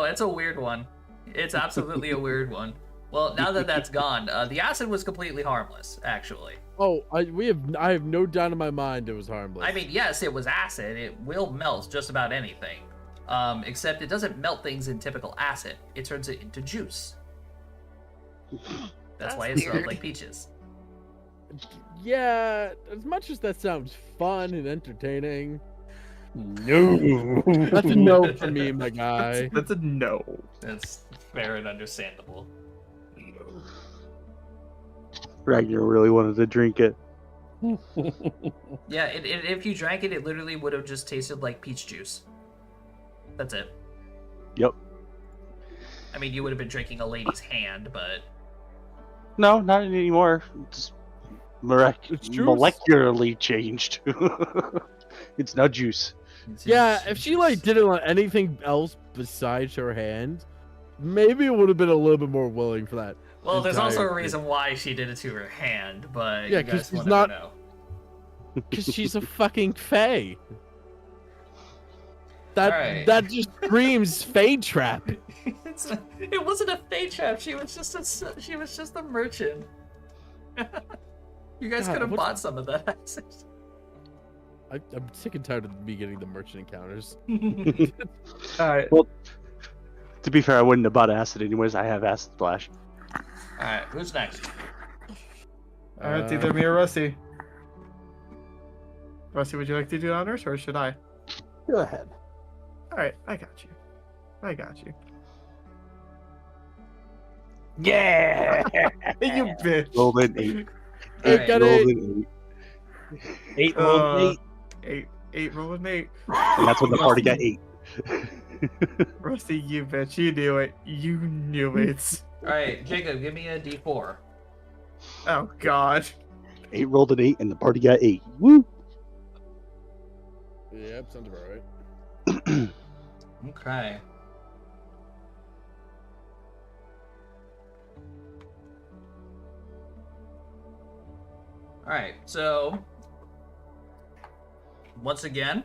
A: it's a weird one. It's absolutely a weird one. Well, now that that's gone, the acid was completely harmless, actually.
B: Oh, I have no doubt in my mind it was harmless.
A: I mean, yes, it was acid. It will melt just about anything. Except it doesn't melt things in typical acid. It turns it into juice. That's why it
D: That's
A: smelled
D: weird.
A: like peaches.
B: yeah, as much as that sounds fun and entertaining,
E: no.
B: that's a no for me, my guy.
C: That's a no.
A: That's fair and understandable.
F: Ragnar really wanted to drink it.
A: Yeah, if you drank it, it literally would have just tasted like peach juice. That's it.
F: Yep.
A: I mean, you would have been drinking a lady's hand, but
F: No, not anymore. It's
B: It's juice.
F: molecularly changed. It's now juice.
B: Yeah, if she like did it on anything else besides her hand, maybe it would have been a little bit more willing for that.
A: Well, there's also a
B: entire-
A: reason why she did it to her hand, but
B: Yeah,
A: you
B: 'cause
A: guys
B: she's
A: will
B: not-
A: never know.
B: Because she's a fucking fae. That
A: Alright.
B: that just screams fade trap.
A: It wasn't a fate trap. She was just a merchant. You guys
B: God,
A: could have
B: what-
A: bought some of that acid.
B: I'm sick and tired of me getting the merchant encounters.
C: All right.
F: To be fair, I wouldn't have bought acid anyways. I have acid splash.
A: All right, who's next?
C: All right. It's either me or Rusty. Rusty, would you like to do honors, or should I?
E: Go ahead.
C: All right. I got you. I got you.
E: Yeah.
C: You bitch.
F: Rolled an 8.
B: Hey,
A: Alright.
B: got
F: Rolled
B: it.
F: an
E: 8 rolled 8.
C: Eight rolling 8.
F: 8. And that's when the party got 8.
C: Rusty, you bitch. You knew it. You knew it.
A: All right, Jacob, give me a D4.
C: Oh God.
F: 8 rolled an 8, and the party got 8. Woo!
B: Yep, sounds about right.
A: Okay. All right, so once again,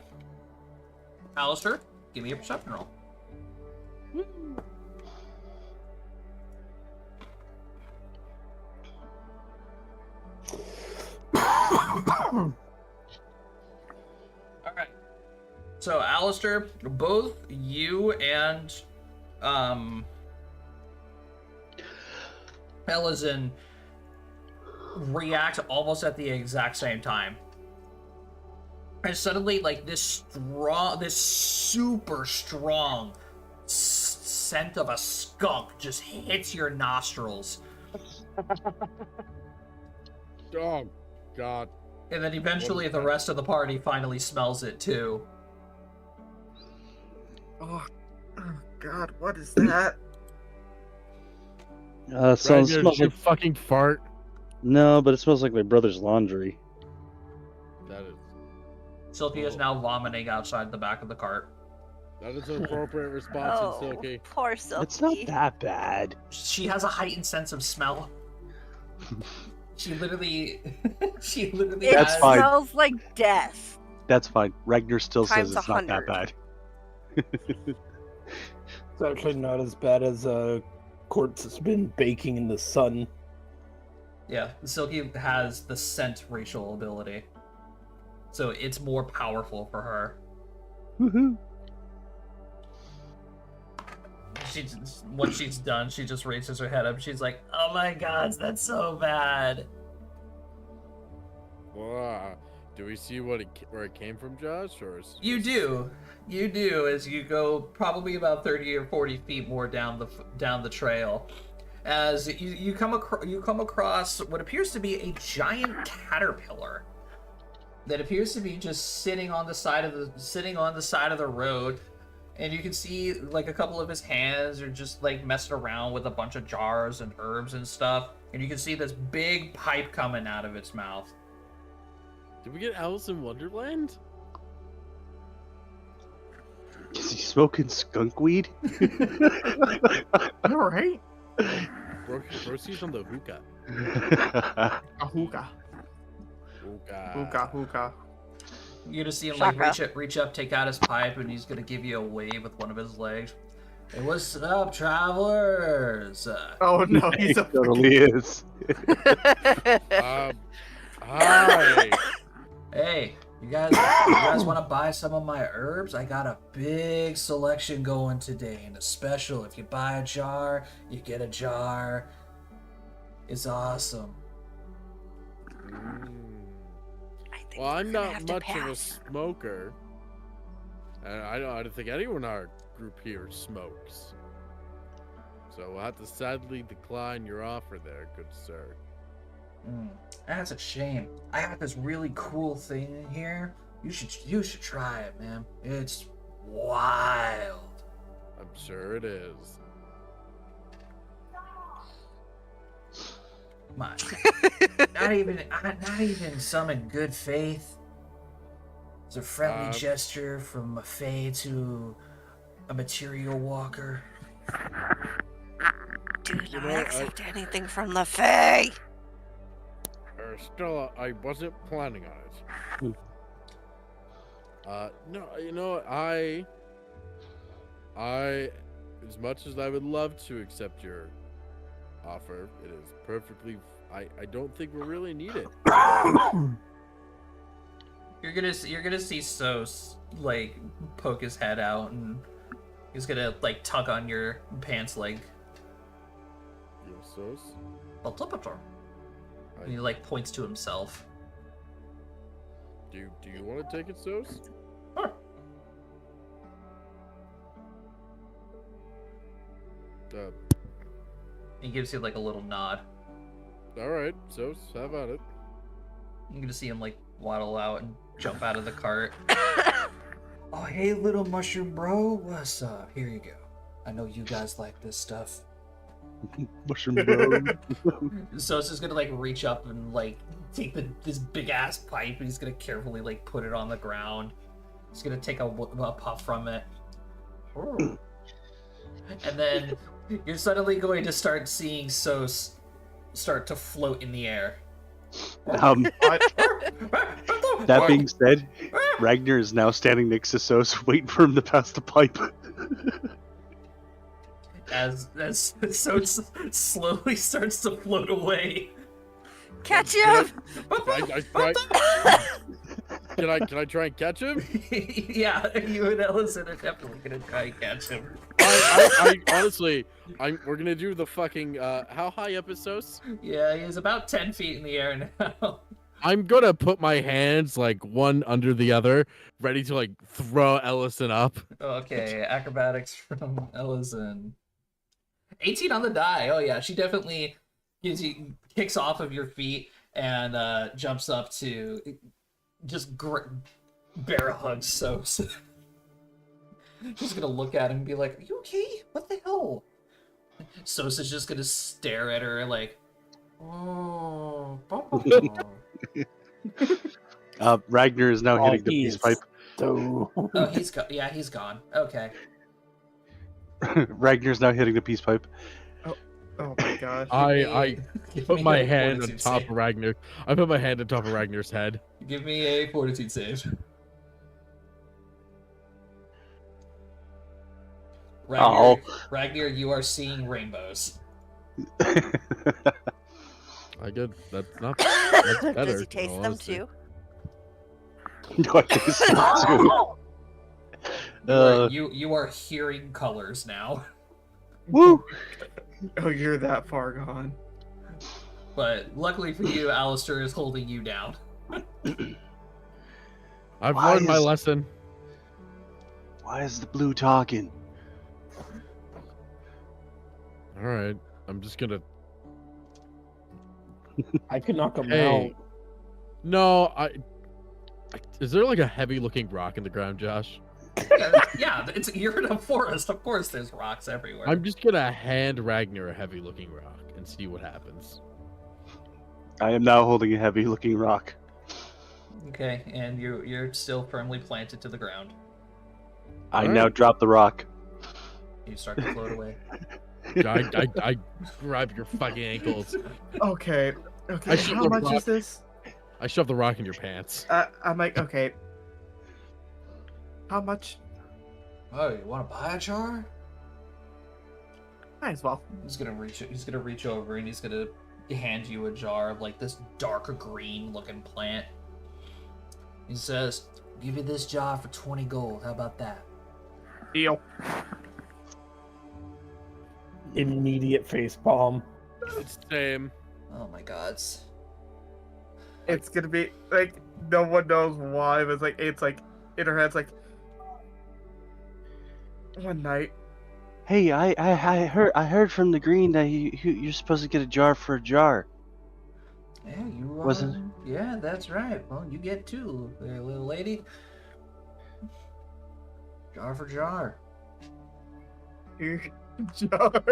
A: Alistair, give me a perception roll. All right. So, Alistair, both you and Elizin react almost at the exact same time. And suddenly, like, this super strong scent of a skunk just hits your nostrils.
B: Oh, God.
A: And then eventually the rest of the party finally smells it too.
C: Oh, God, what is that?
F: So it
B: Ragnar,
F: smells
B: did you
F: like
B: fucking fart?
F: no, but it smells like my brother's laundry.
B: That is
A: Silky is now vomiting outside the back of the cart.
B: an appropriate response,
D: Oh,
B: Silky.
D: poor Silky.
F: It's not that bad.
A: She has a heightened sense of smell. She literally
D: It
F: That's
A: has...
F: fine.
D: smells like death.
F: That's fine. Ragnar still
D: Times
F: says it's not that
D: 100.
F: bad.
E: It's actually not as bad as quartz has been baking in the sun.
A: Yeah, Silky has the scent racial ability. So it's more powerful for her.
F: Woohoo!
A: Once she's done, she just raises her head up. She's like, "Oh my God, that's so bad."
B: Do we see where it came from, Josh? Or
A: You do, as you go probably about 30 or 40 feet more down the trail, as you come across what appears to be a giant caterpillar that appears to be just sitting on the side of the road. And you can see, like, a couple of his hands are just, like, messing around with a bunch of jars and herbs and stuff. And you can see this big pipe coming out of its mouth.
B: Did we get Alice in Wonderland?
F: Is he smoking skunk weed?
C: All right.
B: Proceeds on the hookah.
C: A hookah. Hookah, hookah.
A: You're gonna see him,
D: Shaka.
A: like, reach up, take out his pipe, and he's gonna give you a wave with one of his legs. Hey, what's up, travelers?
C: Oh no,
F: He
C: he's a
F: totally is.
B: Hi.
A: Hey, you guys want to buy some of my herbs? I got a big selection going today, and a special. If you buy a jar, you get a jar. It's awesome.
D: I think
B: Well,
D: we're
B: I'm
D: gonna
B: not
D: have to
B: much of a
D: pass.
B: smoker, and I don't think anyone in our group here smokes. So we'll have to sadly decline your offer there, good sir.
A: That's a shame. I got this really cool thing in here. You should try it, man. It's wild.
B: I'm sure it is.
A: My, not even some in good faith. It's a friendly gesture from a fae to a material walker.
D: Do
B: You
D: not
B: know,
D: accept anything from the Fae.
B: Still, I wasn't planning on it. No, you know, I, as much as I would love to accept your offer, it is perfectly. I don't think we really need it.
A: You're gonna see Sos like poke his head out, and he's gonna like tug on your pants leg.
B: Your sauce?
A: And he like points to himself.
B: Do you want to take it, Sos?
A: Huh. He gives you like a little nod.
B: All right, Sos, have at it.
A: You're gonna see him like waddle out and jump out of the cart. Oh, hey, little mushroom bro, what's up? Here you go. I know you guys like this stuff.
F: Mushroom bro.
A: So it's just gonna like reach up and like take this big ass pipe, and he's gonna carefully like put it on the ground. He's gonna take a puff from it, and then you're suddenly going to start seeing Sos start to float in the air.
F: That being said, Ragnar is now standing next to Sos, waiting for him to pass the pipe.
A: As Sos slowly starts to float away.
D: Catch him!
B: I Can I try and catch him?
A: Yeah, you and Ellison are definitely gonna try and catch him.
B: I honestly, we're gonna do the fucking. How high up is Sos?
A: Yeah, he's about 10 feet in the air now.
B: I'm gonna put my hands like one under the other, ready to like throw Ellison up.
A: Okay, acrobatics from Ellison. 18 on the die. Oh yeah, she definitely kicks off of your feet and jumps up to just bear hugs Sos. She's gonna look at him and be like, "Are you okay? What the hell?" Sos is just gonna stare at her like, "Oh."
F: Ragnar is now hitting the peace pipe.
E: So
A: Oh, he's gone. Yeah, he's gone. Okay.
F: Ragnar's now hitting the peace pipe.
C: Oh my gosh.
B: I
A: Give
B: put
A: me
B: my
A: a
B: hand on
A: fortitude
B: top
A: save.
B: of Ragnar. I put my hand on top of Ragnar's head.
A: Give me a fortitude save. Ragnar, you are seeing rainbows.
B: I get that's not. That's better.
D: Does he
B: in
D: taste
B: all
D: them
B: honesty.
D: too?
F: No, I taste it too.
A: You are hearing colors now.
F: Woo!
C: Oh, you're that far gone.
A: But luckily for you, Alistair is holding you down.
B: I've
F: Why
B: learned my
F: is-
B: lesson.
F: Why is the blue talking?
B: All right, I'm just gonna.
E: I could knock him
B: Hey.
E: out.
B: No, is there like a heavy-looking rock in the ground, Josh?
A: Yeah, you're in a forest. Of course, there's rocks everywhere.
B: I'm just gonna hand Ragnar a heavy-looking rock and see what happens.
F: I am now holding a heavy-looking rock.
A: Okay, and you're still firmly planted to the ground.
F: I
B: Alright.
F: now drop the rock.
A: You start to float away.
B: I grab your fucking ankles.
C: Okay.
B: I
C: Okay.
B: should
C: How
B: look
C: much
B: rock.
C: is this?
B: I shove the rock in your pants.
C: I'm like, okay. How much?
A: Oh, you want to buy a jar?
C: Might as well.
A: He's gonna reach over and he's gonna hand you a jar of like this dark green looking plant. He says, "I'll give you this jar for 20 gold. How about that?"
C: Deal.
E: Immediate face palm.
B: It's same.
A: Oh my god.
C: It's gonna be like no one knows why, but it's like in her head. It's like one night.
F: Hey, I heard from the green that you're supposed to get a jar for a jar.
A: Yeah, you are.
F: Wasn't-
A: Yeah, that's right. Well, you get two, there, little lady. Jar for jar.
C: Jar.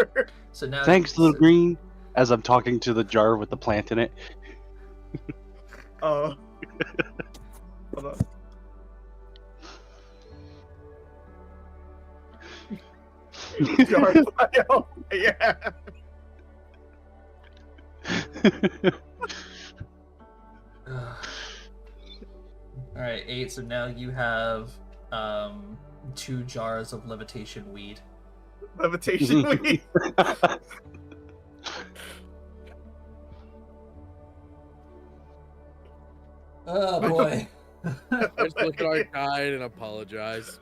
A: So now.
F: Thanks, little green. As I'm talking to the jar with the plant in it.
C: Oh. Hold on. Jar file. Yeah.
A: All right, 8. So now you have 2 jars of levitation weed.
C: Levitation weed.
A: Oh boy.
B: I just look at our guide and apologize.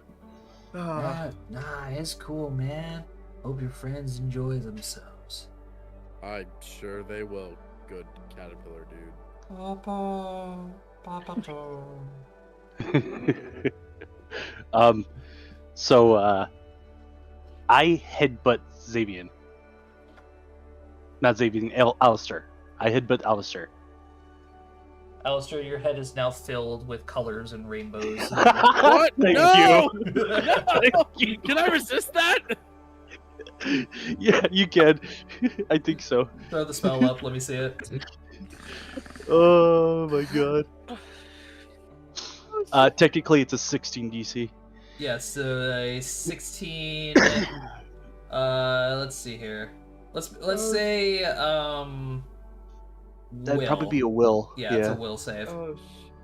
C: Ah,
A: Nah, it's cool, man. Hope your friends enjoy themselves.
B: I'm sure they will. Good caterpillar dude.
F: So I headbutt Xavier. Not Xavier, Alistair. I headbutt Alistair.
A: Alistair, your head is now filled with colors and rainbows.
B: What?
F: Thank
B: No!
F: you.
B: No! Can I resist that?
F: Yeah, you can. I think so.
A: Throw the spell up. Let me see it.
F: Oh my god. Technically, it's a 16 DC.
A: Yeah, so a 16. Let's see here. Let's say
F: That'd probably
A: will.
F: be a will.
A: Yeah, it's a will save.
C: oh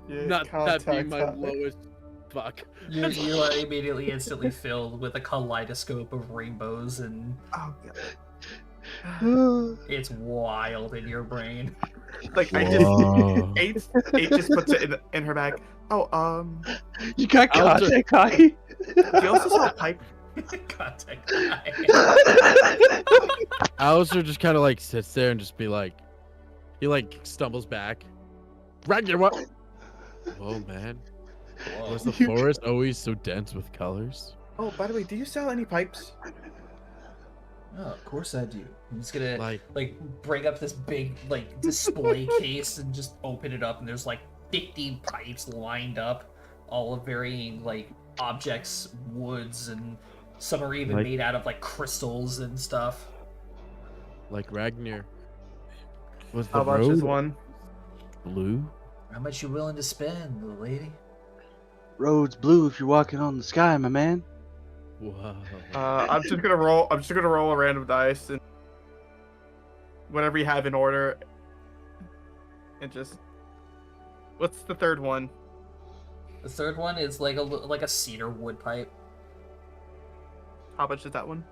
C: shit.
B: Not that be
C: Contact
B: my
C: high.
B: lowest. Fuck.
A: You are immediately instantly filled with a kaleidoscope of rainbows, and
C: Oh god.
A: it's wild in your brain.
C: Like I
B: Whoa.
C: just eight just puts it in her bag. Oh,
F: You got
B: Alistair-
F: contact high?
C: do you also sell pipe?
A: Contact guy.
B: Alistair just kind of like sits there and just be like, he like stumbles back. Ragnar, what? Whoa, man.
A: Whoa.
B: Was the forest always so dense with colors?
C: Oh, by the way, do you sell any pipes?
A: Oh, of course I do. I'm just gonna
B: Like,
A: bring up this big like display case and just open it up, and there's like 50 pipes lined up, all of varying like objects, woods, and some are even
B: Like-
A: made out of like crystals and stuff.
B: like Ragnar. Was the
C: How much is
B: road
C: one?
B: blue?
A: How much you willing to spend, little lady?
F: Road's blue if you're walking on the sky, my man.
B: Whoa.
C: I'm just gonna roll. I'm just gonna roll a random dice and whatever you have in order, and just. What's the third one?
A: The third one is like a cedar wood pipe.
C: How much is that one?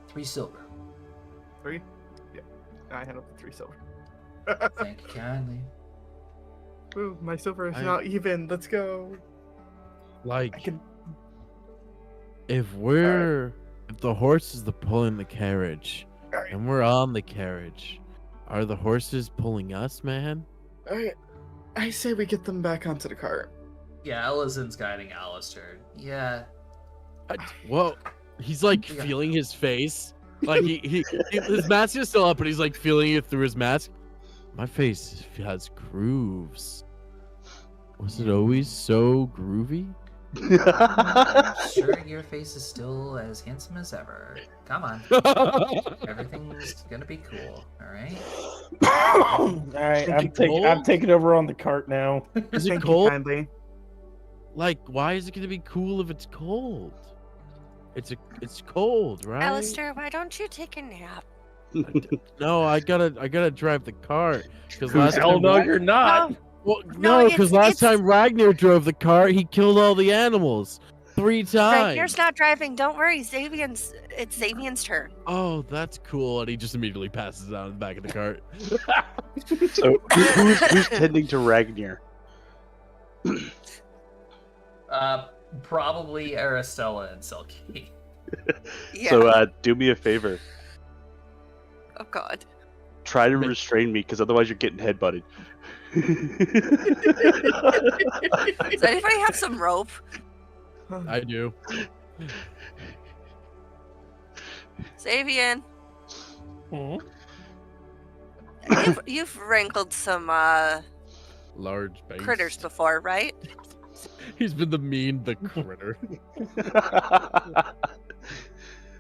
A: 3 silver.
C: 3. Yeah, I handled the 3 silver.
A: Thank you kindly.
C: Ooh, my silver is
B: I-
C: not even. Let's go. I
B: Like,
C: can.
B: if the horse is the pulling the carriage,
C: Alright.
B: and we're on the carriage, are the horses pulling us, man?
C: Alright. I say we get them back onto the cart.
A: Yeah, Ellison guiding Alistair. Yeah.
B: Well, he's like
A: Yeah.
B: feeling his face. Like his mask is still up, but he's like feeling it through his mask. My face has grooves. Was it always so groovy?
A: Sure, your face is still as handsome as ever. Come on. Everything's gonna be cool, alright?
E: All right, I'm
B: cold?
E: taking over on the cart now.
B: Is it
C: Thank you
B: cold?
C: kindly.
B: Like, why is it gonna be cool if it's cold? It's cold, right?
D: Alistair, why don't you take a nap?
B: No, I gotta drive the cart because
F: Who's
B: last
E: Hell
B: time.
E: no, you're not.
D: No,
B: Well,
D: No,
B: no, because last
D: it's-
B: time Ragnar drove the cart, he killed all the animals 3 times.
D: Ragnar's not driving. Don't worry, it's Xavian's turn.
B: Oh, that's cool. And he just immediately passes out in the back of the cart.
F: So who's tending to Ragnar?
A: Probably Aristella and Selkie.
D: Yeah.
F: So do me a favor.
D: Oh God.
F: Try to restrain me, because otherwise you're getting headbutted.
D: Does anybody have some rope?
B: I do.
D: Xavian,
E: Mhm.
D: you've wrangled some
B: Large base.
D: critters before, right?
B: He's been the critter.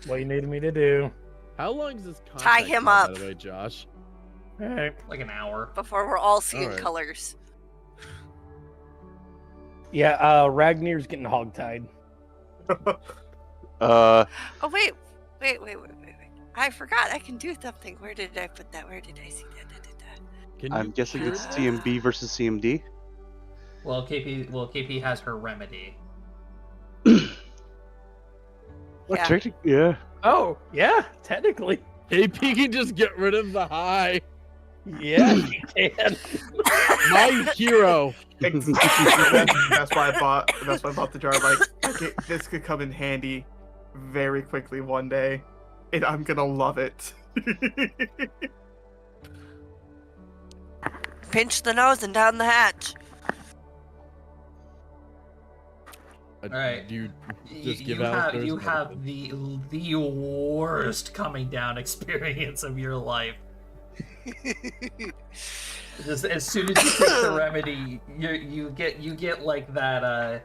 E: What you needed me to do?
B: How long is this
D: Tie
B: contact
D: him
B: time,
D: up.
B: By the way, Josh.
E: All right.
A: Like an hour.
D: Before we're all seeing
B: Alright.
D: colors.
E: Yeah, Ragnar's getting hogtied.
F: uh,
D: Oh wait. I forgot I can do something. Where did I put that? Where did I see that?
B: Can
F: I'm
B: you
F: guessing
B: cure
F: it's
B: that?
F: CMB versus CMD.
A: Well, KP has her remedy.
D: Yeah.
F: Yeah.
E: Oh, yeah, technically.
B: KP can just get rid of the high.
E: Yeah, he can.
B: My hero.
C: that's why I bought. That's why I bought the jar. Like, okay, this could come in handy very quickly one day, and I'm gonna love it.
D: Pinch the nose and down the hatch.
A: Alright.
B: You
A: You,
B: just give
A: you
B: out.
A: have you have the worst coming down experience of your life. Just as soon as you take the remedy, you get like that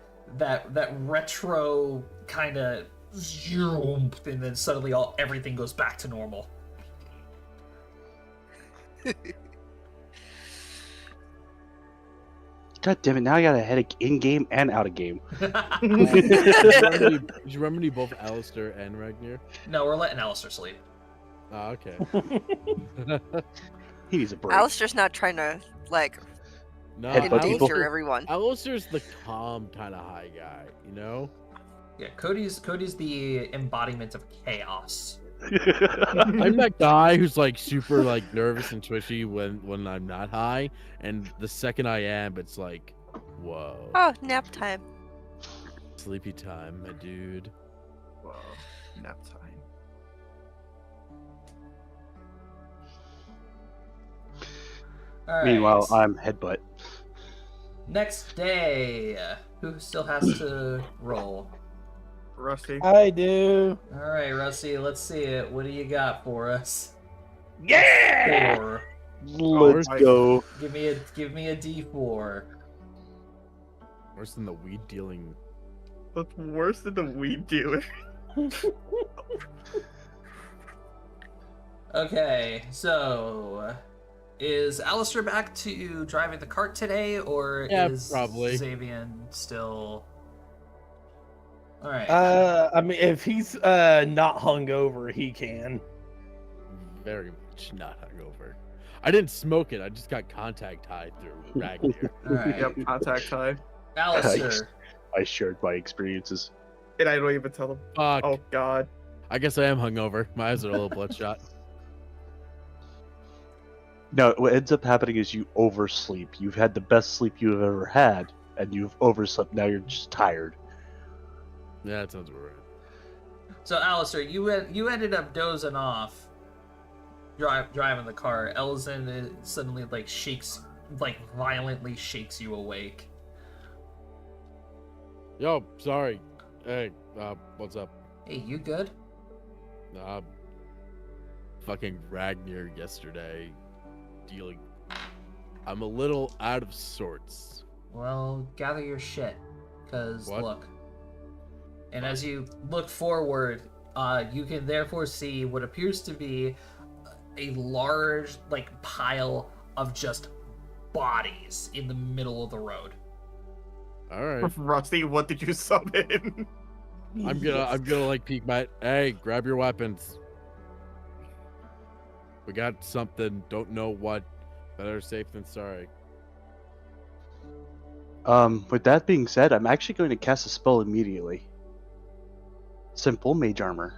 A: retro kind of, and then suddenly everything goes back to normal.
F: God damn it! Now I got a headache in game and out of game.
B: Did you remedy both Alistair and Ragnar?
A: No, we're letting Alistair sleep.
B: Oh, okay.
F: He needs a break.
D: Alistair's not trying to like
B: No,
F: Headbutt people.
D: endanger everyone.
B: Alistair's the calm kind of high guy, you know?
A: Yeah, Cody's the embodiment of chaos.
B: I'm that guy who's like super like nervous and twitchy when I'm not high, and the second I am, it's like, whoa,
D: Oh, nap time.
B: sleepy time, my dude.
C: Whoa, nap time.
A: All right.
F: Meanwhile, I'm headbutt.
A: Next day. Who still has to roll?
C: Rusty.
E: I do.
A: All right, Rusty. Let's see it. What do you got for us?
E: Yeah.
A: 4.
F: Let's
C: my-
F: go.
A: Give me a D4.
B: Worse than the weed dealing.
C: That's worse than the weed dealer.
A: Okay, so is Alistair back to driving the cart today, or
B: Yeah,
A: is
B: probably.
A: Xavian still? All right.
E: I mean, if he's not hungover, he can.
B: Very much not hungover. I didn't smoke it. I just got contact high through Ragnar.
A: All right.
C: Yep, contact high.
A: Alistair.
F: I shared my experiences.
C: And I don't even tell them.
B: Fuck.
C: Oh god.
B: I guess I am hungover. My eyes are a little bloodshot.
F: No, what ends up happening is you oversleep. You've had the best sleep you've ever had, and you've overslept. Now you're just tired.
B: Yeah, that sounds right.
A: So Alistair, you ended up dozing off, driving the car. Elzen suddenly violently shakes you awake.
B: Yo, sorry. Hey, what's up?
A: Hey, you good?
B: Fucking Ragnar yesterday. Dealing. I'm a little out of sorts.
A: Well, gather your shit, cause
B: What?
A: look. And as you look forward, you can therefore see what appears to be a large, pile of just bodies in the middle of the road.
B: All right.
C: Rusty, what did you summon?
B: I'm gonna peek my. Hey, grab your weapons. We got something. Don't know what. Better safe than sorry.
F: With that being said, I'm actually going to cast a spell immediately. Simple mage armor.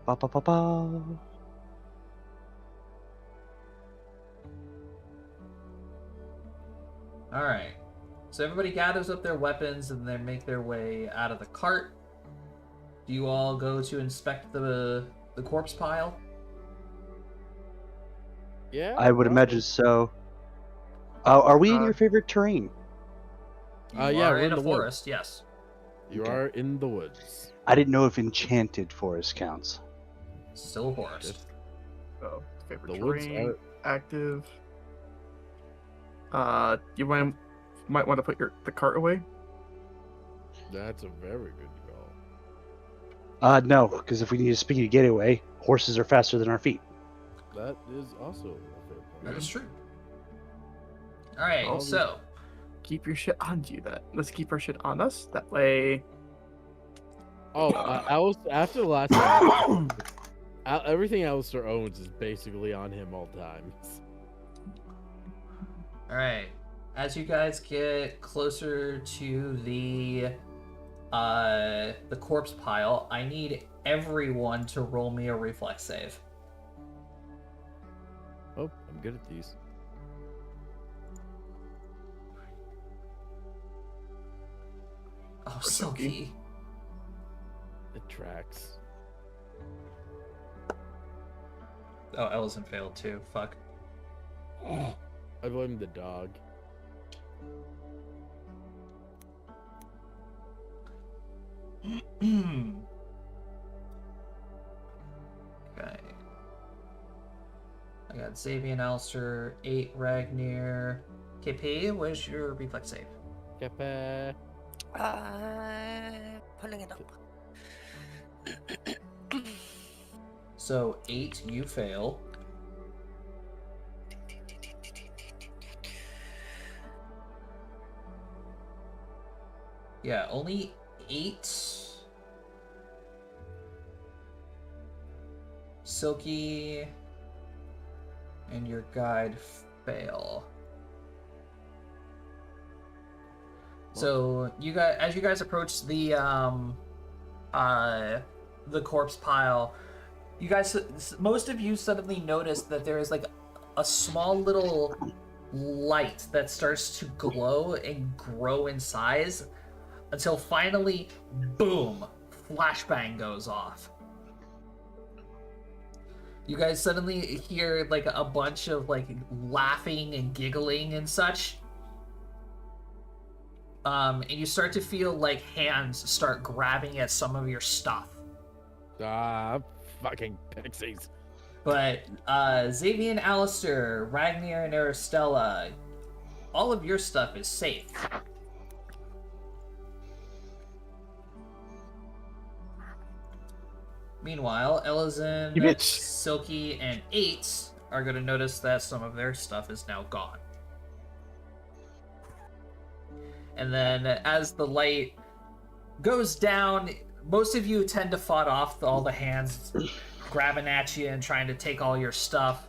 F: Ba ba ba ba.
A: All right. So everybody gathers up their weapons and they make their way out of the cart. Do you all go to inspect the corpse pile?
B: Yeah.
F: I would imagine so. Are we in your favorite terrain?
A: You
B: Yeah,
A: are
B: we're
A: in
B: in
A: a
B: the woods.
A: forest. Yes.
B: You
F: Okay.
B: are in the woods.
F: I didn't know if enchanted forest counts.
A: Still a forest.
B: Just
C: Oh, favorite
B: the woods
C: terrain,
B: are.
C: active. You might want to put the cart away.
B: That's a very good call.
F: No, because if we need a speedy getaway, horses are faster than our feet.
B: That is also a fair point.
A: That is true. All right.
C: Oh.
A: So
C: Keep your shit on you. Let's keep our shit on us. That way.
B: Oh, after the last time, everything Alistair owns is basically on him all times.
A: all right. As you guys get closer to the corpse pile, I need everyone to roll me a reflex save.
B: Oh, I'm good at these.
A: Oh,
C: Silky.
A: Silky.
B: It tracks.
A: Oh, Ellison failed too. Fuck.
B: I blame the dog.
A: Okay. I got Xavian Alistair, 8 Ragnar. KP, where's your reflex save?
B: Kappa.
D: Pulling it up.
A: So 8, you fail. Yeah, only 8. Silky and your guide fail. So you guys, as you guys approach the the corpse pile, you guys, most of you suddenly notice that there is like a small little light that starts to glow and grow in size until finally, boom, flashbang goes off. You guys suddenly hear like a bunch of like laughing and giggling and such. And you start to feel like hands start grabbing at some of your stuff.
B: Fucking pixies.
A: But Xavier, Alistair, Ragnar, and Aristella, all of your stuff is safe. Meanwhile, Elizin,
F: You bitch.
A: Silky, and 8 are going to notice that some of their stuff is now gone. And then as the light goes down, most of you tend to fight off all the hands grabbing at you and trying to take all your stuff.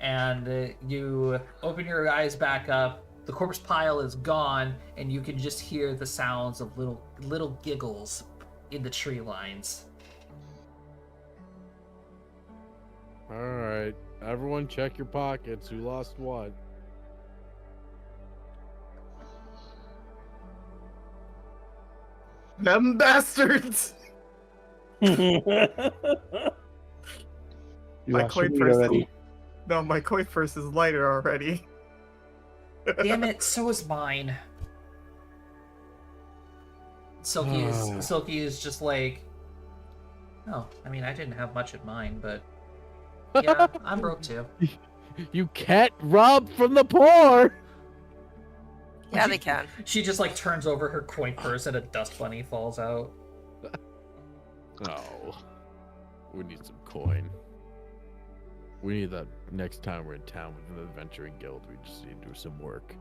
A: And you open your eyes back up. The corpse pile is gone, and you can just hear the sounds of little giggles in the tree lines.
B: All right, everyone, check your pockets. Who lost what?
C: Them bastards!
F: You
C: My
F: lost your
C: coin
F: meat
C: purse.
F: already.
C: No, my coin purse is lighter already.
A: Damn it, so is mine. Silky is just like, oh, I mean, I didn't have much in mine, but yeah, I'm broke too.
B: You can't rob from the poor.
D: Yeah, they can.
A: She just like turns over her coin purse and a dust bunny falls out.
B: Oh, we need some coin. We need that next time we're in town with the adventuring guild. We just need to do some work.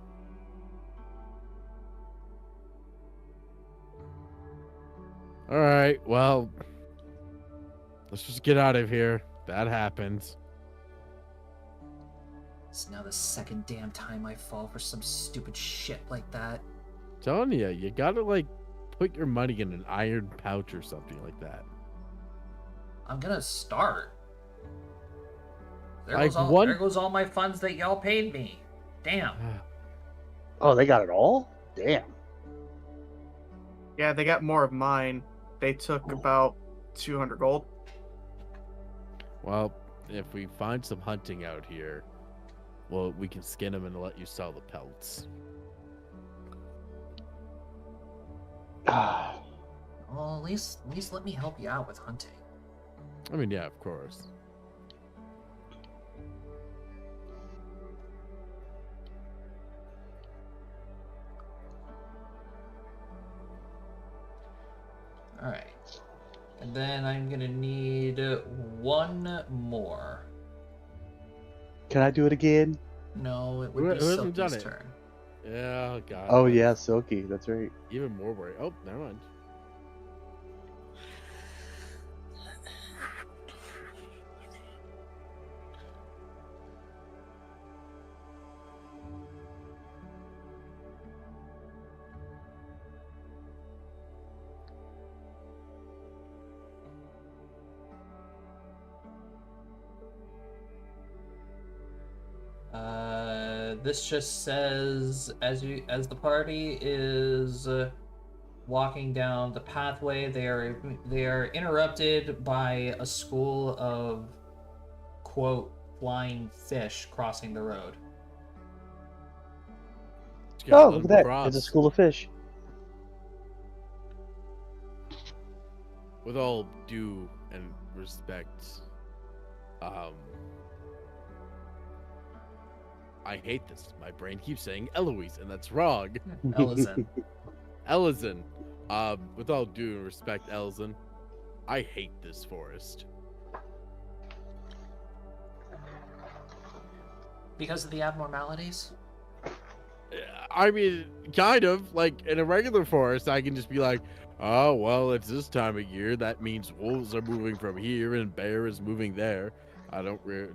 B: All right, well, let's just get out of here. That happens.
A: It's now the second damn time I fall for some stupid shit like that.
B: Telling you, you gotta like put your money in an iron pouch or something like that.
A: I'm gonna start. There,
B: Like
A: there goes all my funds that y'all paid me. Damn.
F: Oh, they got it all? Damn.
C: Yeah, they got more of mine. They took about 200 gold.
B: Well, if we find some hunting out here, well, we can skin them and let you sell the pelts.
F: Ah,
A: Well, at least let me help you out with hunting.
B: I mean, yeah, of course.
A: All right. And then I'm gonna need one more.
F: Can I do it again?
A: No, it
B: Who
A: would be
B: hasn't done
A: Silky's
B: it?
A: turn.
B: Yeah, God.
F: Oh, yeah, Silky. That's right.
B: Even more worry. Oh, never mind.
A: This just says as the party is walking down the pathway, they are interrupted by a school of quote flying fish crossing the road.
B: Just gotta
F: Oh,
B: let
F: look at
B: them
F: that.
B: cross.
F: It's a school of fish.
B: With all due and respect, I hate this. My brain keeps saying Eloise, and that's wrong.
A: Ellison.
B: Elizin. With all due respect, Elizin, I hate this forest.
A: Because of the abnormalities?
B: I mean, kind of. Like, in a regular forest, I can just be like, oh, well, it's this time of year. That means wolves are moving from here and bear is moving there.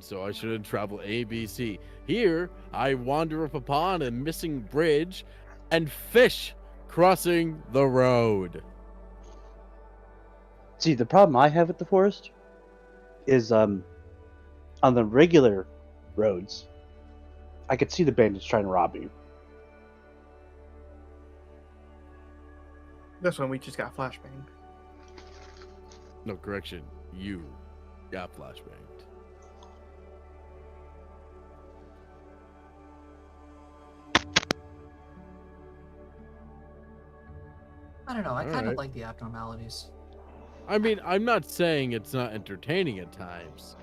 B: So I shouldn't travel A, B, C. Here, I wander up upon a missing bridge and fish crossing the road.
F: See, the problem I have with the forest is on the regular roads, I could see the bandits trying to rob you.
C: This one we just got flashbang.
B: No, correction. You got flashbanged.
A: I don't know. I kind of
B: Alright.
A: like the abnormalities.
B: I mean, I'm not saying it's not entertaining at times,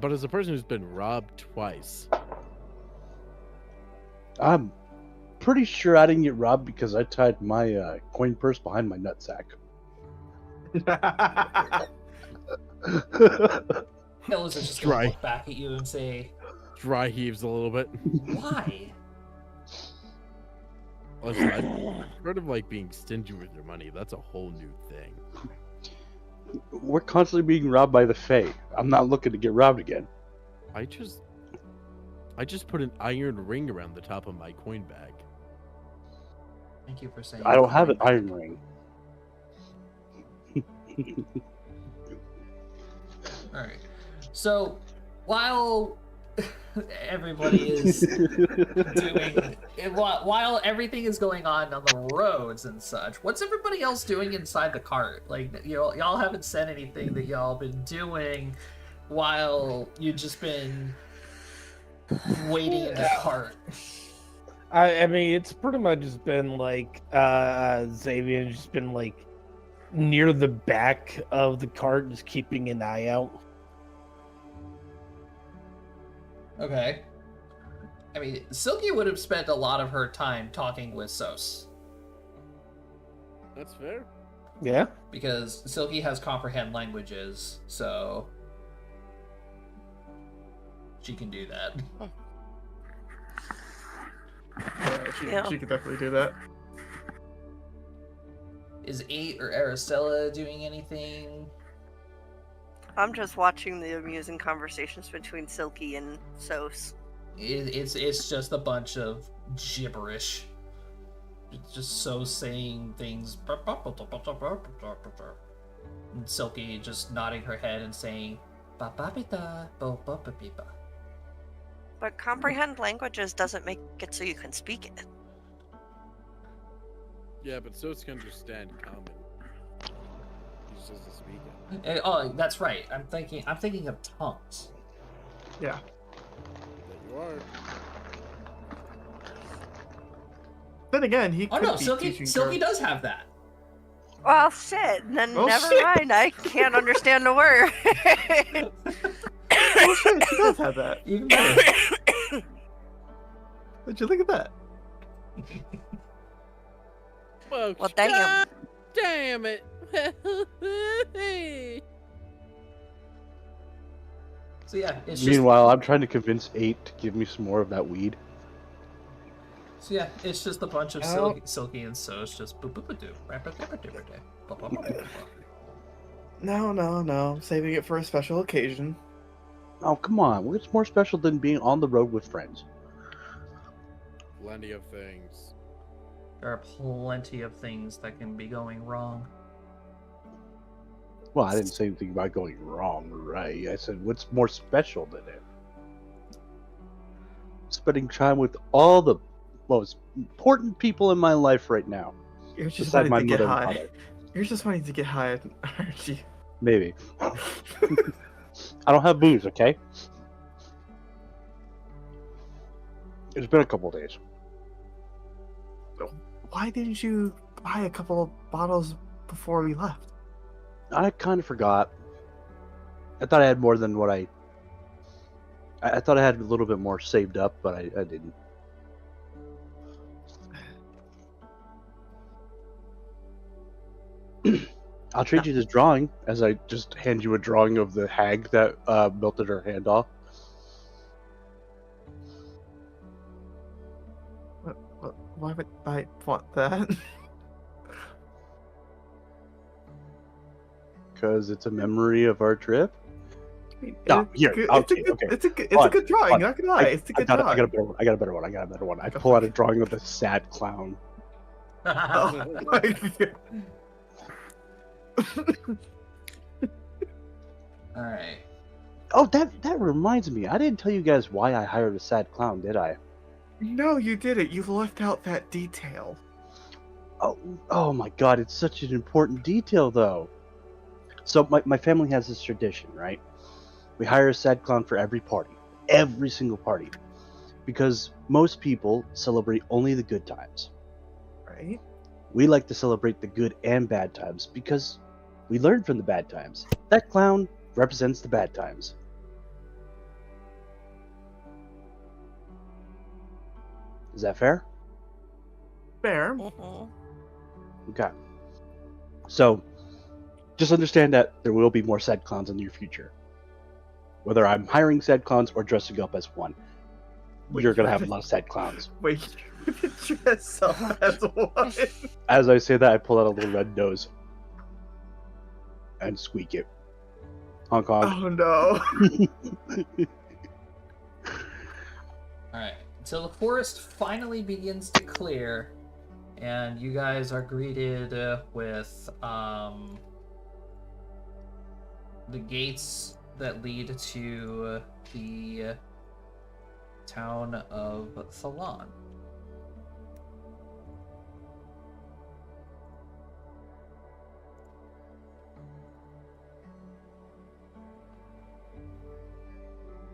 B: but as a person who's been robbed twice,
F: I'm pretty sure I didn't get robbed because I tied my coin purse behind my nutsack.
A: Hills is just gonna
B: Dry.
A: look back at you and say,
B: dry heaves a little bit.
A: "Why?"
B: Listen, I've heard of like being stingy with your money. That's a whole new thing.
F: We're constantly being robbed by the Fae. I'm not looking to get robbed again.
B: I just put an iron ring around the top of my coin bag.
A: Thank you for saying.
F: I don't have an
A: coin.
F: iron ring.
A: All right. So while everybody is doing, while everything is going on the roads and such, what's everybody else doing inside the cart? Like, y'all haven't said anything that y'all been doing while you've just been waiting in the cart.
E: I mean, it's pretty much just been like Xavier's just been like near the back of the cart, just keeping an eye out.
A: Okay. I mean, Silky would have spent a lot of her time talking with Sos
B: That's fair.
E: Yeah.
A: because Silky has comprehend languages, so she can do that.
C: Yeah, she could definitely do that.
A: Is 8 or Aristella doing anything?
D: I'm just watching the amusing conversations between Silky and Sos.
A: It's just a bunch of gibberish. It's just so saying things. And Silky just nodding her head and saying, "Ba ba bi da, bo bo ba bi ba."
D: But comprehend languages doesn't make it so you can speak it.
B: Yeah, but so can understand common. He just doesn't speak it.
A: Oh, that's right. I'm thinking of tongues.
C: Yeah.
B: That you are.
C: Then again, he
A: Oh
C: could
A: no,
C: be
A: Silky
C: teaching
A: Silky
C: her.
A: does have that.
D: Well, shit. Then
C: Oh,
D: never
C: shit.
D: mind. I can't understand a word.
C: Oh shit, he does have that.
A: Even better.
C: Would you look at that?
B: Well,
D: damn.
B: God damn it.
A: So yeah, it's just
F: Meanwhile, I'm trying to convince 8 to give me some more of that weed.
A: it's just a bunch of
E: Oh.
A: Silky and Sos just boop boop boop doo, rap rap rap rap rap rap, ba ba ba ba ba.
C: No, no, no. I'm saving it for a special occasion.
F: Oh, come on. What's more special than being on the road with friends?
B: Plenty of things.
A: There are plenty of things that can be going wrong.
F: Well, I didn't say anything about going wrong, right? I said, what's more special than it? Spending time with all the most important people in my life right now.
C: You're just
F: Beside
C: wanting
F: my
C: to get
F: mother and
C: high.
F: father.
C: You're just wanting to get high, aren't you?
F: Maybe. I don't have booze, okay? It's been a couple days.
C: Why didn't you buy a couple of bottles before we left?
F: I kind of forgot. I thought I had more than what I thought I had a little bit more saved up, but I didn't. I'll trade you this drawing as I just hand you a drawing of the hag that melted her hand off.
C: Why would I want that?
F: Because it's a memory of our trip.
C: I mean,
F: No,
C: it's
F: here,
C: good-
F: okay,
C: it's a good,
F: okay.
C: it's a good, it's
F: Fine,
C: a good drawing.
F: fine.
C: Not gonna lie, it's a good drawing.
F: I got a better one. I got a better one. I pull out a drawing of the sad clown.
C: Oh my God.
A: All right.
F: Oh, that reminds me. I didn't tell you guys why I hired a sad clown, did I?
C: No, you didn't. You left out that detail.
F: Oh my god, it's such an important detail, though. So my family has this tradition, right? We hire a sad clown for every party. Every single party. Because most people celebrate only the good times.
C: Right?
F: We like to celebrate the good and bad times because we learned from the bad times. That clown represents the bad times. Is that fair?
C: Fair.
D: Mhm.
F: Okay. So, just understand that there will be more sad clowns in the near future. Whether I'm hiring sad clowns or dressing up as one,
C: Wait,
F: you're gonna have a lot of sad clowns.
C: Wait, you can dress up as one.
F: As I say that, I pull out a little red nose and squeak it. Honk honk.
C: Oh no.
A: All right. So the forest finally begins to clear, and you guys are greeted with the gates that lead to the town of Thalan.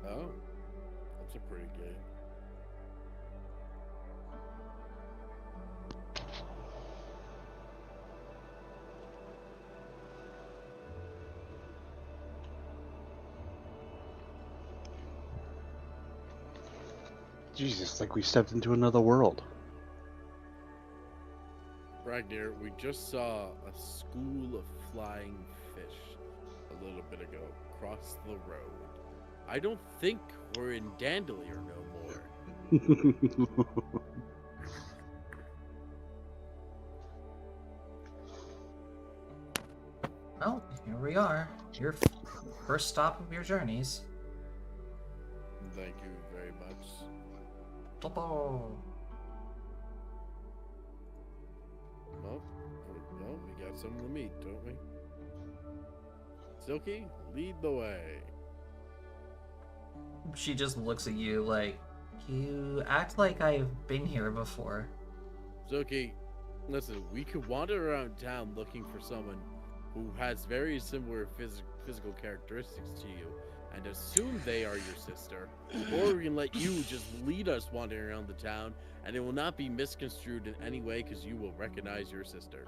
B: Oh, that's a pretty gate.
F: Jesus, like we stepped into another world.
B: Ragnar, we just saw a school of flying fish a little bit ago cross the road. I don't think we're in Dandelier no more.
A: Well, here we are. Your first stop of your journeys.
B: Thank you very much.
A: Topo.
B: Well, we got some of the meat, don't we? Silky, lead the way.
A: She just looks at you like, you act like I've been here before.
B: Silky, listen, we could wander around town looking for someone who has very similar physical characteristics to you and assume they are your sister, or we can let you just lead us wandering around the town and it will not be misconstrued in any way because you will recognize your sister.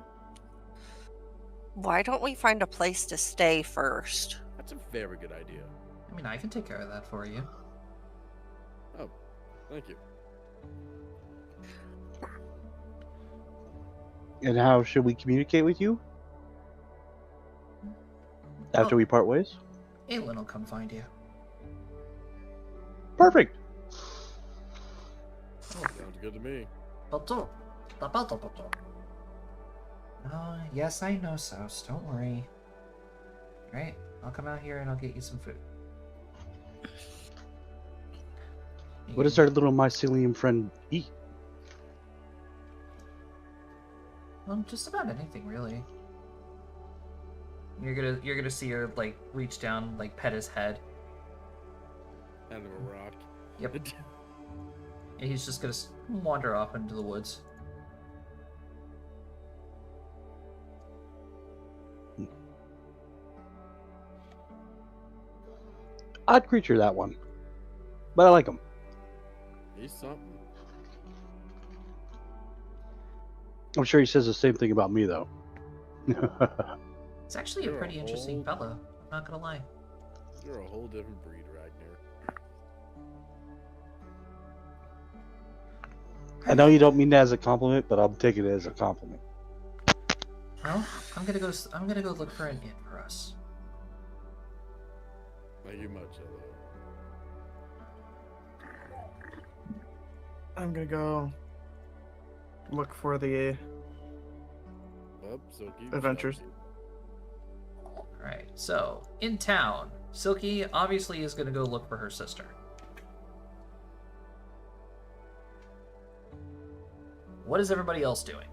D: Why don't we find a place to stay first?
B: That's a very good idea.
A: I mean, I can take care of that for you.
B: Oh, thank you.
F: And how should we communicate with you? After
A: Oh.
F: we part ways?
A: Aelin will come find you.
F: Perfect.
B: Sounds good to me.
A: Oh, yes, I know, Souse. Don't worry. Alright, I'll come out here and I'll get you some food.
F: What does our little mycelium friend eat?
A: Well, just about anything, really. You're gonna see her like reach down, like pet his head.
B: Out of a rock.
A: Yep. And he's just gonna wander off into the woods.
F: Odd creature, that one. But I like him.
B: He's something.
F: I'm sure he says the same thing about me, though.
A: It's actually a
B: You're a
A: pretty interesting
B: whole-
A: fella. I'm not gonna lie.
B: You're a whole different breed, Ragnar.
F: I know you don't mean that as a compliment, but I'm taking it as a compliment.
A: Well, I'm gonna go look for an inn for us.
B: Thank you much, hello.
C: I'm gonna go look for the
B: Up, Silky.
C: Adventures.
A: Alright, so, in town, Silky obviously is gonna go look for her sister. What is everybody else doing?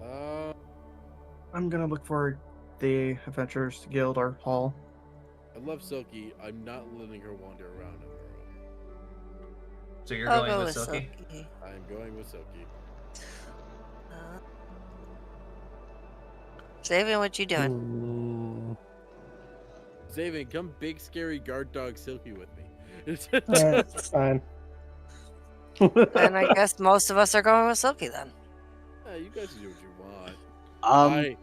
B: Uh,
C: I'm gonna look for the Adventurers Guild or Hall.
B: I love Silky. I'm not letting her wander around on her own.
A: So you're
D: I'll
A: going
D: go
A: with
D: with
A: Silky?
D: Silky.
B: I'm going with Silky.
D: Xavier, what you doing?
B: Zaven, come big scary guard dog Silky with me.
E: That's fine.
D: And I guess most of us are going with Silky then.
B: Yeah, you guys do what you want.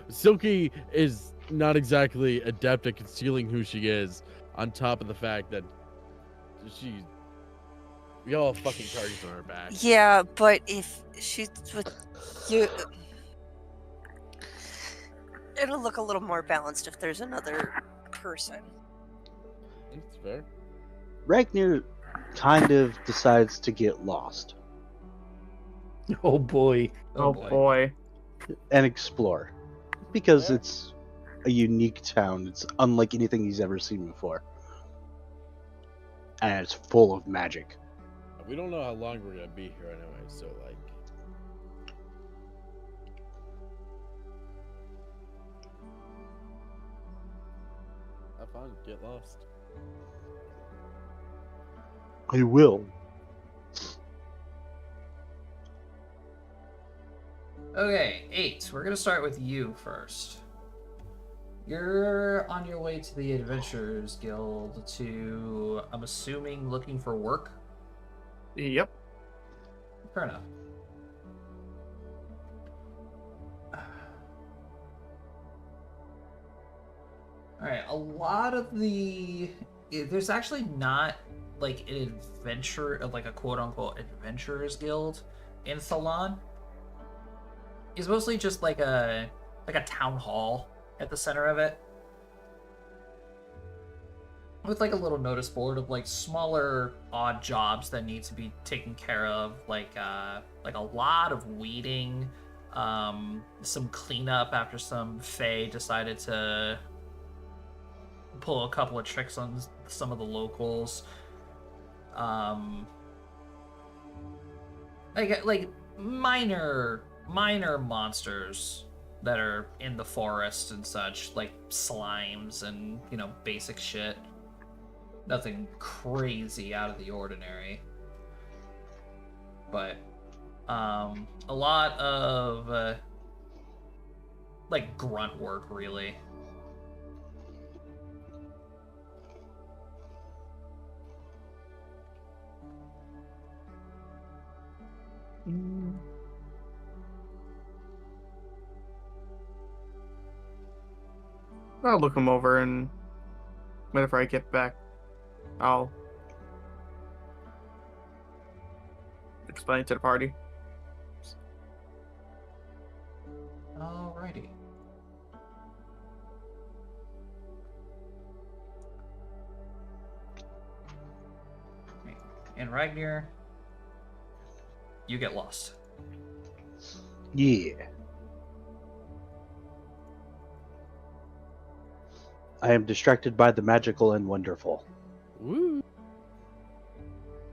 B: Silky is not exactly adept at concealing who she is, on top of the fact that we all have fucking targets on our back.
D: Yeah, but if she's with you, it'll look a little more balanced if there's another person.
B: That's fair.
F: Ragnar kind of decides to get lost
E: Oh boy.
C: Oh boy.
F: and explore because
B: Yeah.
F: it's a unique town. It's unlike anything he's ever seen before, and it's full of magic.
B: We don't know how long we're gonna be here anyway, so like. Have fun, get lost.
F: I will.
A: Okay, 8. We're gonna start with you first. You're on your way to the Adventurers Guild to, I'm assuming, looking for work?
C: Yep.
A: Fair enough. Alright, a lot of the... There's actually not, like, an adventure, like a quote-unquote Adventurers Guild in Salon. It's mostly just like a town hall at the center of it. With like a little notice board of like smaller odd jobs that need to be taken care of, like a lot of weeding, some cleanup after some fae decided to pull a couple of tricks on some of the locals. Like minor monsters that are in the forest and such, like slimes and, you know, basic shit. Nothing crazy out of the ordinary. But a lot of like grunt work, really.
C: I'll look him over, and whenever I get back, I'll explain to the party.
A: Alrighty. And Ragnar, you get lost.
F: Yeah. I am distracted by the magical and wonderful.
B: Woo!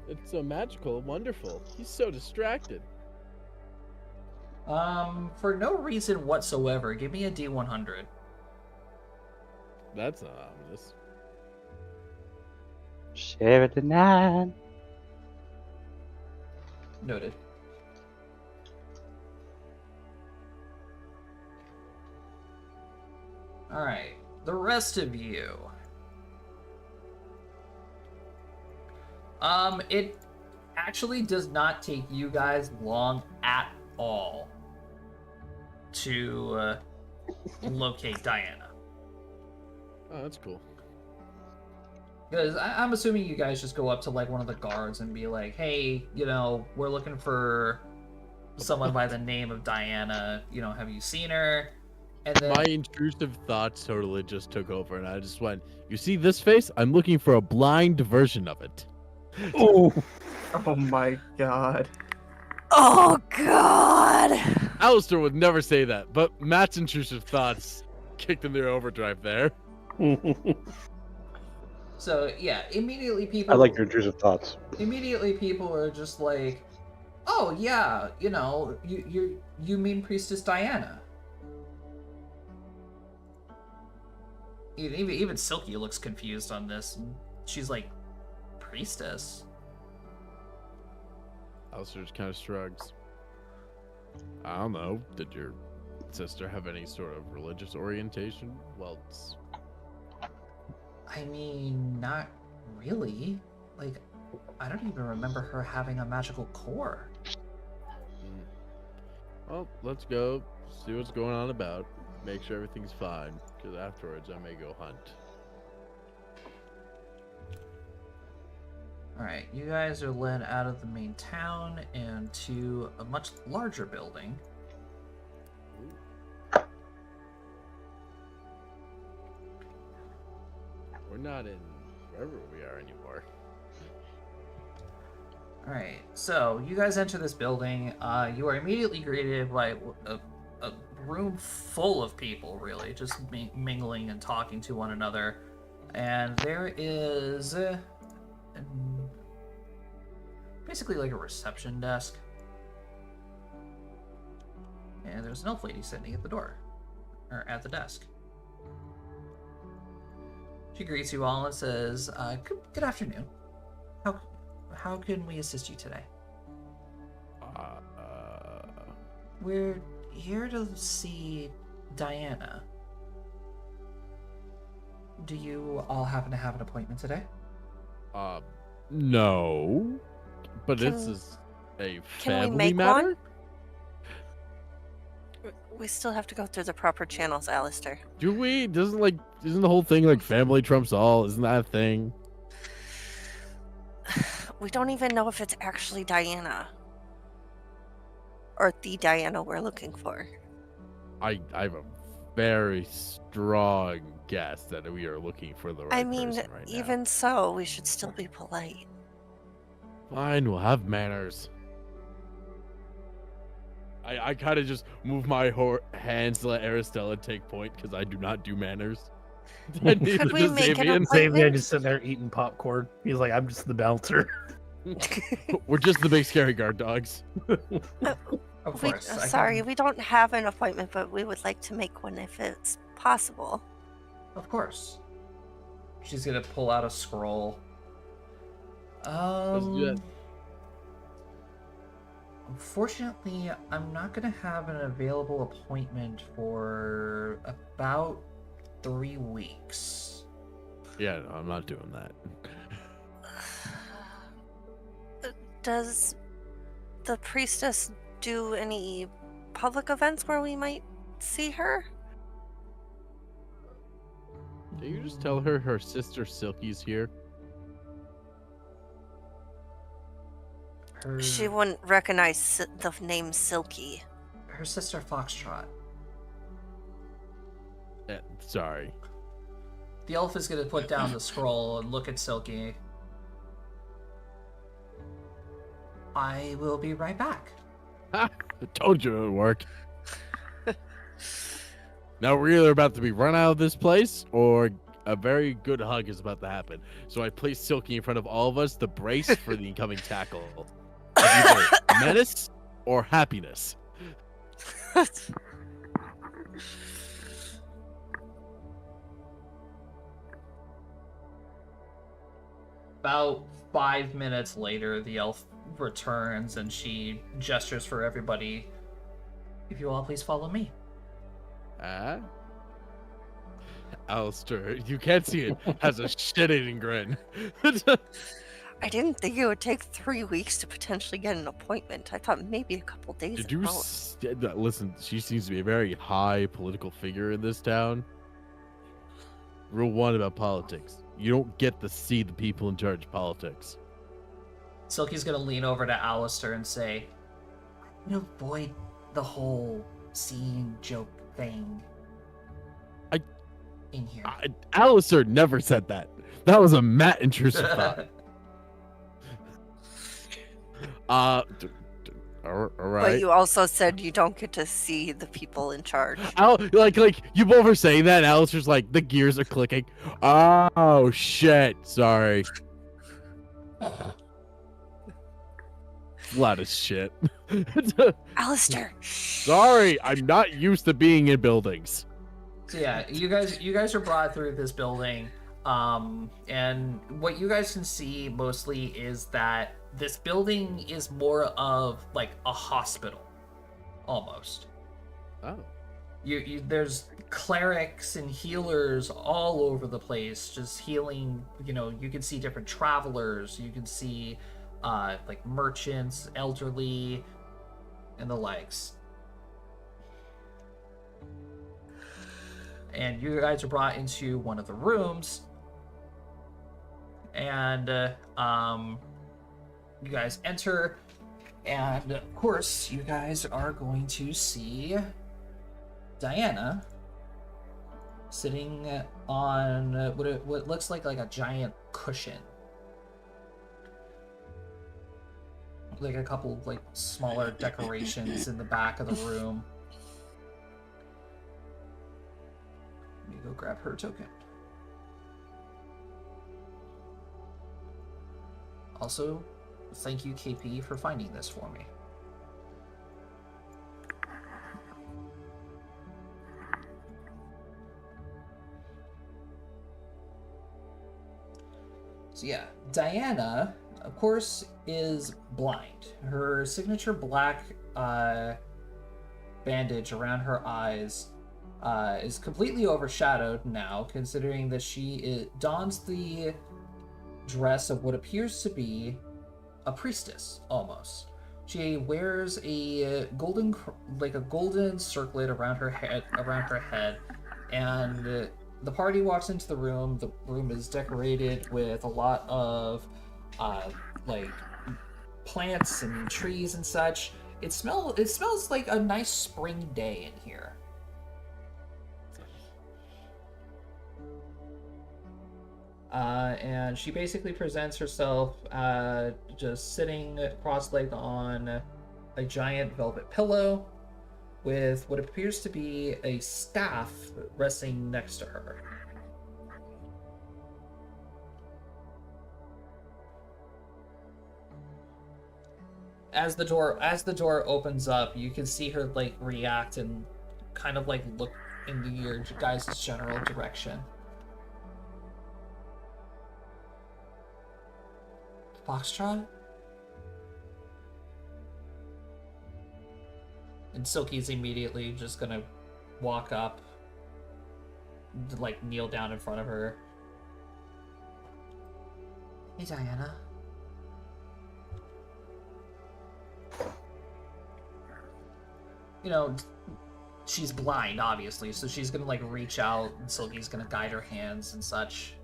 B: It's so magical and wonderful. He's so distracted.
A: For no reason whatsoever, give me a D100.
B: That's not ominous.
F: 79.
A: Noted. Alright, the rest of you. It actually does not take you guys long at all to locate Diana.
B: Oh, that's cool.
A: Because I'm assuming you guys just go up to like one of the guards and be like, hey, you know, we're looking for someone by the name of Diana. You know, have you seen her? And then
B: My intrusive thoughts totally just took over, and I just went, you see this face? I'm looking for a blind version of it.
E: Oh,
C: Oh my god.
D: Oh God!
B: Alistair would never say that, but Matt's intrusive thoughts kicked in their overdrive there.
A: so yeah, immediately people
F: I like your intrusive thoughts.
A: immediately people are just like, oh yeah, you know, you mean Priestess Diana. Even Silky looks confused on this. She's like, priestess?
B: Alistair just kind of shrugs. I don't know. Did your sister have any sort of religious orientation? Well,
A: I mean, not really. Like, I don't even remember her having a magical core.
B: well, let's go see what's going on about. Make sure everything's fine, because afterwards I may go hunt.
A: Alright, you guys are led out of the main town and to a much larger building.
B: We're not in wherever we are anymore.
A: Alright, so you guys enter this building. You are immediately greeted by a room full of people, really, just mingling and talking to one another. And there is basically like a reception desk. And there's an elf lady sitting at the door, or at the desk. She greets you all and says, good afternoon. How can we assist you today? We're here to see Diana. Do you all happen to have an appointment today?
B: No. But this is a
D: Can we
B: family
D: make
B: matter?
D: one? We still have to go through the proper channels, Alistair.
B: Do we? Isn't the whole thing like family trumps all? Isn't that a thing?
D: We don't even know if it's actually Diana. Or the Diana we're looking for.
B: I have a very strong guess that we are looking for the right
D: I mean,
B: person right now.
D: even so, we should still be polite.
B: Fine, we'll have manners. I kind of just move my hands to let Aristella take point because I do not do manners.
D: Could we make an
E: Xavier
D: appointment?
E: just sitting there eating popcorn. He's like, I'm just the bouncer.
B: We're just the big scary guard dogs.
A: Of
D: We,
A: course.
D: sorry, we don't have an appointment, but we would like to make one if it's possible.
A: Of course. She's gonna pull out a scroll.
B: Let's do that.
A: Unfortunately, I'm not gonna have an available appointment for about 3 weeks.
B: Yeah, no, I'm not doing that.
D: Does the priestess do any public events where we might see her?
B: Can you just tell her sister Silky's here?
D: She wouldn't recognize the name Silky.
A: Her sister Foxtrot.
B: Sorry.
A: The elf is gonna put down the scroll and look at Silky. I will be right back.
B: I told you it would work. Now we're either about to be run out of this place or a very good hug is about to happen. So I place Silky in front of all of us to brace for the incoming tackle of either menace or happiness.
A: About 5 minutes later, the elf returns and she gestures for everybody. If you all please follow me.
B: Alistair, you can't see it, has a shit-eating grin.
D: I didn't think it would take 3 weeks to potentially get an appointment. I thought maybe a couple days
B: Did
D: at
B: you
D: most.
B: listen? She seems to be a very high political figure in this town. Rule 1 about politics: you don't get to see the people in charge of politics.
A: Silky's gonna lean over to Alistair and say, "You avoid the whole seeing joke thing. In here."
B: Alistair never said that. That was a Matt intrusive thought. All right.
D: But you also said you don't get to see the people in charge.
B: Like you both are saying that, and Alistair's like, the gears are clicking. Oh shit! Sorry. A lot of shit.
D: Alistair!
B: Sorry, I'm not used to being in buildings.
A: So yeah, you guys are brought through this building, and what you guys can see mostly is that this building is more of like a hospital, almost.
B: Oh.
A: There's clerics and healers all over the place, just healing. You can see different travelers. You can see like merchants, elderly, and the likes. And you guys are brought into one of the rooms, and you guys enter, and of course you guys are going to see Diana sitting on what looks like a giant cushion, like a couple of like smaller decorations in the back of the room. Let me go grab her token. Also, thank you, KP, for finding this for me. So yeah, Diana, of course, is blind. Her signature black bandage around her eyes is completely overshadowed now, considering that she dons the dress of what appears to be a priestess, almost. She wears a golden circlet around her head, and the party walks into the room. The room is decorated with a lot of like plants and trees and such. It smells like a nice spring day in here. And she basically presents herself just sitting cross-legged on a giant velvet pillow with what appears to be a staff resting next to her. As the door opens up, you can see her like react and kind of like look into your guys' general direction. Foxtrot? And Silky's immediately just gonna walk up, like kneel down in front of her. Hey, Diana. She's blind, obviously, so she's gonna like reach out, and Silky's gonna guide her hands and such.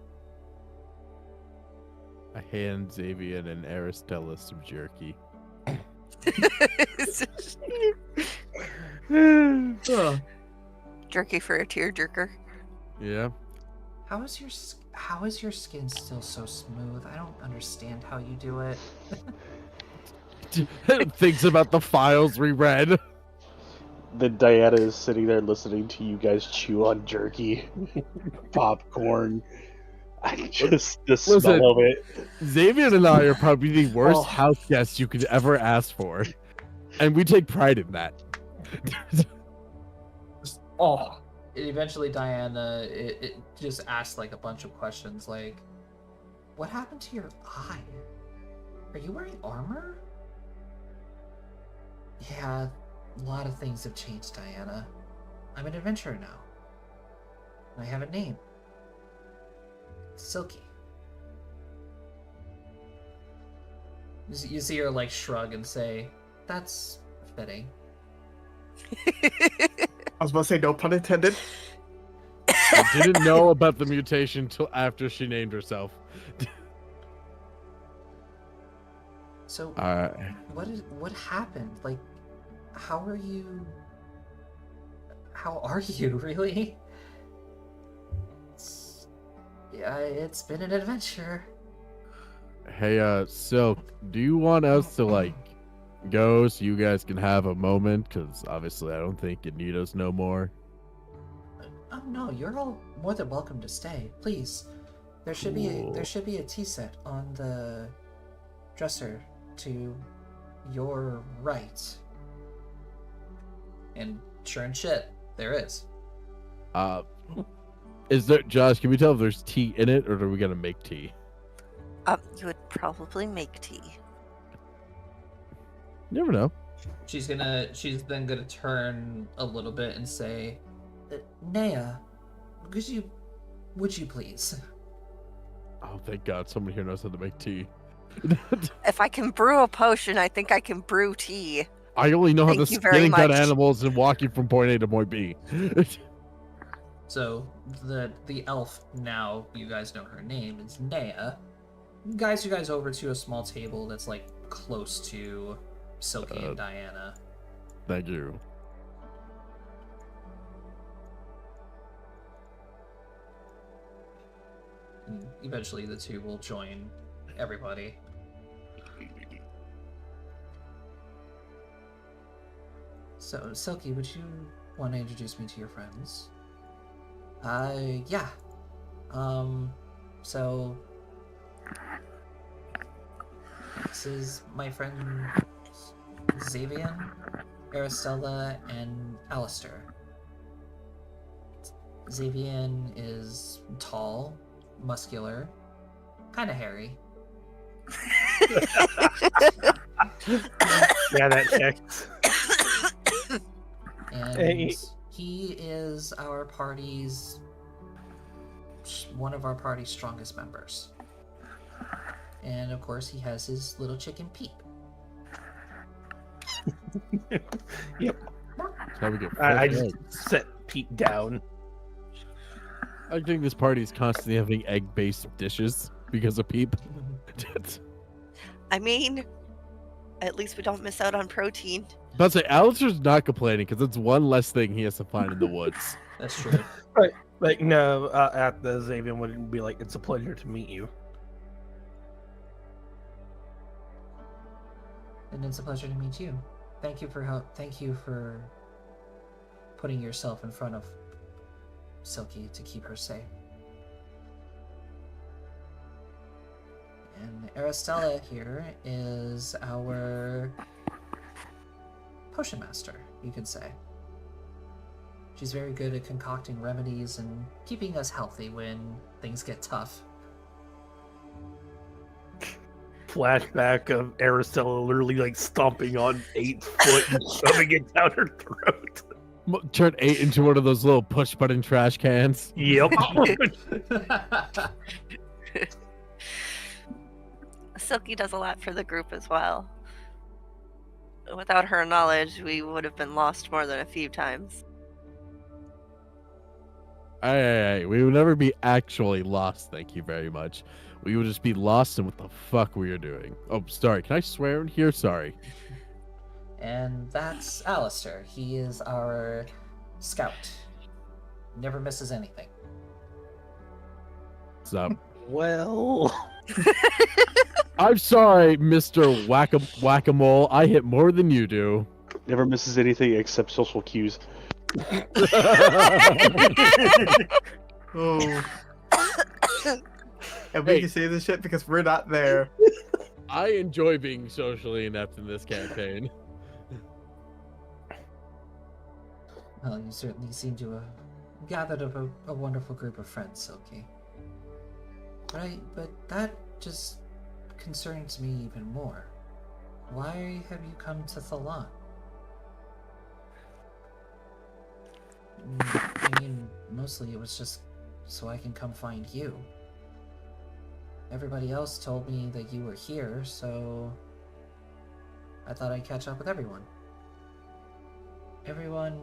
B: I hand Xavier an Aristella some jerky.
D: Jerky for a tearjerker.
B: Yeah.
A: How is your skin still so smooth? I don't understand how you do it.
B: Thinks about the files we read.
F: Then Diana is sitting there listening to you guys chew on jerky, popcorn. Just the smell of it.
B: Xavier and I are probably the worst house guests you could ever ask for, and we take pride in that.
A: Eventually, Diana it just asks like a bunch of questions, like, "What happened to your eye? Are you wearing armor?" Yeah, a lot of things have changed, Diana. I'm an adventurer now, and I have a name. Silky. You see her like shrug and say, "That's fitting."
C: I was about to say no pun intended.
B: I didn't know about the mutation till after she named herself.
A: So, what happened? Like, how are you really? It's been an adventure.
B: Hey, Silk, do you want us to, like, go so you guys can have a moment? Because obviously I don't think you need us no more.
A: Oh no, you're all more than welcome to stay. Please. There should be a tea set on the dresser to your right. And sure and shit, there is.
B: Is there, Josh? Can we tell if there's tea in it, or are we gonna make tea?
D: You would probably make tea.
B: You never know.
A: She's then gonna turn a little bit and say, Naya, would you please?
B: Oh, thank God, someone here knows how to make tea.
D: If I can brew a potion, I think I can brew tea.
B: I only know how
D: Thank
B: to
D: you very
B: skin and cut
D: much.
B: animals and walking from point A to point B.
A: So the elf, now you guys know her name, is Naya. Guides you guys over to a small table that's like close to Silky and Diana.
B: Thank you.
A: And eventually the two will join everybody. So, Silky, would you want to introduce me to your friends? Yeah. So... This is my friend Xavier, Aristella, and Alistair. Xavier is tall, muscular, kind of hairy.
E: Yeah, that checks.
A: And
E: Hey.
A: he is one of our party's strongest members. And of course, he has his little chicken Peep.
E: Yep.
B: How we get
E: I
B: fresh
E: just
B: eggs.
E: set Pete down.
B: I think this party is constantly having egg-based dishes because of Peep.
D: I mean, at least we don't miss out on protein.
B: But say, Alistair's not complaining because it's one less thing he has to find in the woods.
A: That's true.
E: Like, no, at the Xavier would be like, it's a pleasure to meet you.
A: And it's a pleasure to meet you. Thank you for putting yourself in front of Silky to keep her safe. And Aristella here is our potion master, you could say. She's very good at concocting remedies and keeping us healthy when things get tough.
E: Flashback of Aristella literally like stomping on 8 foot and shoving it down her throat.
B: Turn 8 into one of those little push-button trash cans.
E: Yep.
D: Silky does a lot for the group as well. Without her knowledge, we would have been lost more than a few times.
B: Hey, we would never be actually lost, thank you very much. We would just be lost in what the fuck we are doing. Oh, sorry, can I swear in here? Sorry.
A: And that's Alistair. He is our scout. Never misses anything.
B: What's up?
E: Well,
B: I'm sorry, Mr. Whack-a-Mole. I hit more than you do.
F: Never misses anything except social cues.
C: Oh. And we
B: Hey.
C: can say this shit because we're not there.
B: I enjoy being socially inept in this campaign.
A: Well, you certainly seem to have gathered up a wonderful group of friends, Silky. But that just concerns me even more. Why have you come to Thalan? I mean, mostly it was just so I can come find you. Everybody else told me that you were here, so I thought I'd catch up with everyone. Everyone,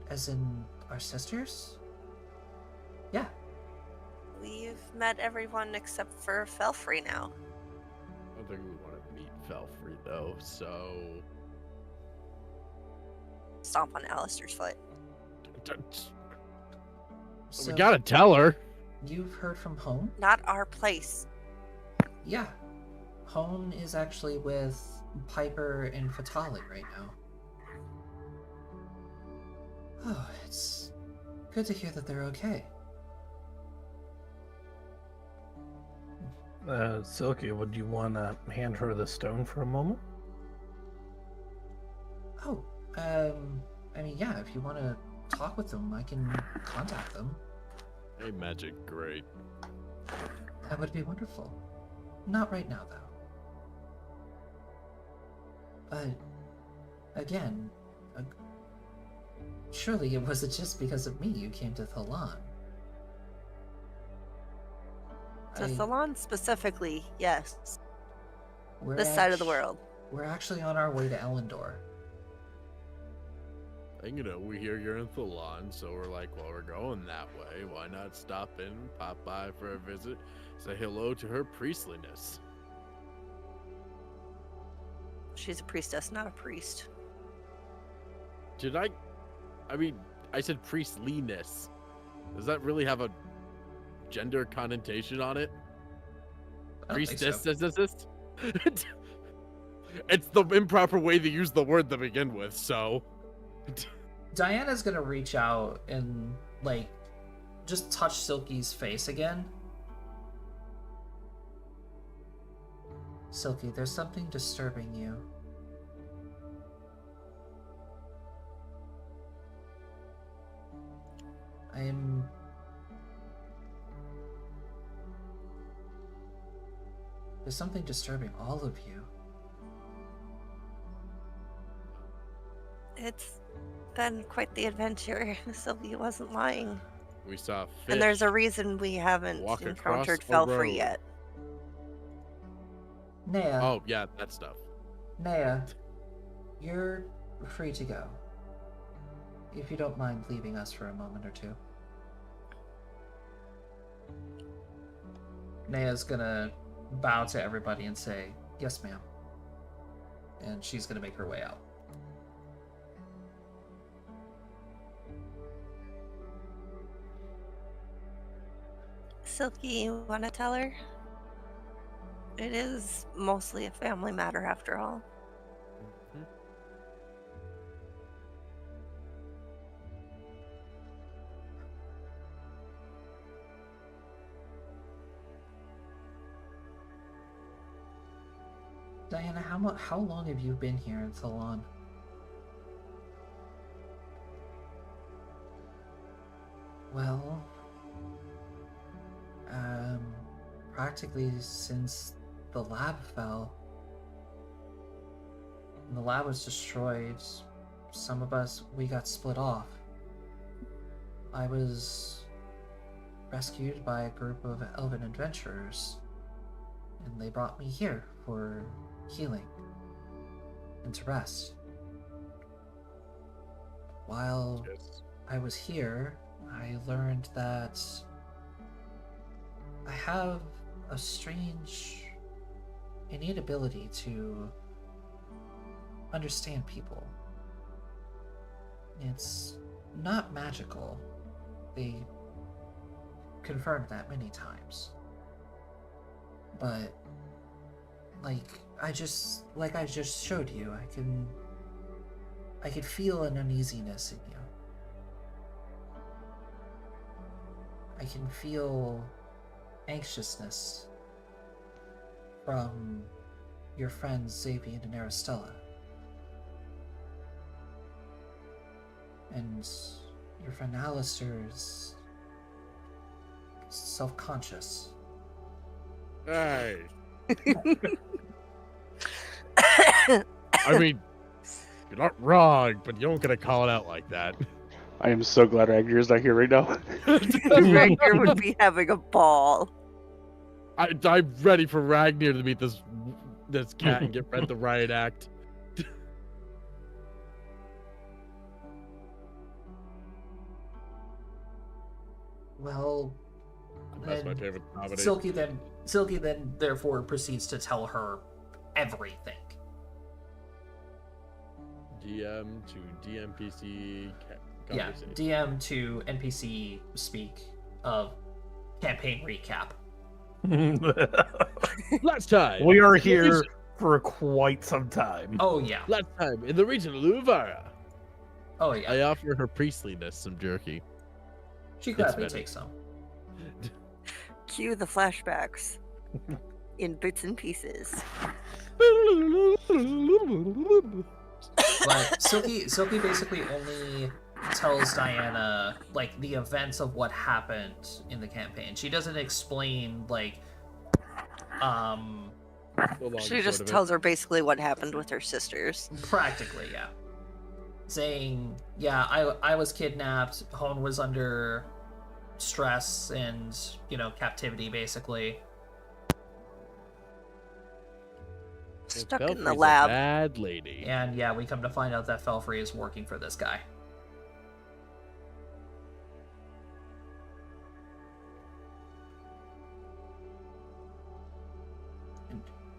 A: as in our sisters? Yeah.
D: We've met everyone except for Felfrey now.
B: I don't think we want to meet Felfrey, though, so...
D: Stomp on Alistair's foot.
A: So
B: We gotta tell her.
A: you've heard from Hone?
D: Not our place.
A: Yeah. Hone is actually with Piper and Fatali right now. Oh, it's good to hear that they're okay.
E: Silky, would you want to hand her the stone for a moment?
A: Oh, I mean, yeah, if you want to talk with them, I can contact them.
B: Hey, magic, great.
A: That would be wonderful. Not right now, though. But, again, surely it wasn't just because of me you came to Thalan.
D: To Salon specifically, yes.
A: We're
D: This side of the world.
A: We're actually on our way to Elendor.
B: And, we hear you're in Thalan, so we're like, well, we're going that way. Why not stop in, pop by for a visit, say hello to her priestliness?
D: She's a priestess, not a priest.
B: Did I mean, I said priestliness. Does that really have a gender connotation on it?
A: I don't think so.
B: Priestess? It's the improper way to use the word to begin with, so.
A: Diana's gonna reach out and, like, just touch Silky's face again. Silky, there's something disturbing you. There's something disturbing all of you.
D: It's been quite the adventure. Sylvia wasn't lying.
B: We saw fish.
D: And there's a reason we haven't
B: walk
D: encountered
B: across a
D: Felfrey
B: road.
D: yet.
A: Nea,
B: Oh, yeah, that stuff.
A: Nea, you're free to go. If you don't mind leaving us for a moment or two. Nea's gonna bow to everybody and say, "Yes, ma'am." And she's gonna make her way out.
D: Silky, you want to tell her? It is mostly a family matter after all.
A: Diana, how long have you been here in Thalan? Well, practically since the lab fell. When the lab was destroyed, some of us, we got split off. I was rescued by a group of elven adventurers, and they brought me here for healing and to rest. While I was here, I learned that I have a strange, innate ability to understand people. It's not magical. They confirmed that many times. But like I just showed you, I could feel an uneasiness in you. I can feel anxiousness from your friends Xavier and Aristella. And your friend Alistair is self-conscious.
B: Hey. I mean, you're not wrong, but you don't get to call it out like that.
F: I am so glad Ragnar's not here right now.
D: Ragnar would be having a ball.
B: I'm ready for Ragnar to meet this cat and get read the riot act.
A: Well,
B: That's my
A: then
B: favorite comedy.
A: Silky then therefore proceeds to tell her everything.
B: DM to DMPC
A: Yeah,
B: conversation.
A: DM to NPC speak of campaign recap.
B: Last time.
E: We are here for quite some time.
A: Oh yeah.
B: Last time in the region of Luavara.
A: Oh yeah.
B: I offer her priestliness some jerky.
A: She gladly
B: better.
A: takes some.
D: Cue the flashbacks in bits and pieces.
A: But Silky basically only tells Diana like the events of what happened in the campaign. She doesn't explain like um
B: The long
D: She
B: and short
D: just
B: of it.
D: tells her basically what happened with her sisters.
A: practically, yeah. Saying, yeah, I was kidnapped, Hone was under stress and, you know, captivity basically.
B: And
D: Stuck in the
B: Belfry's a
D: lab.
B: bad lady.
A: And yeah, we come to find out that Felfrey is working for this guy.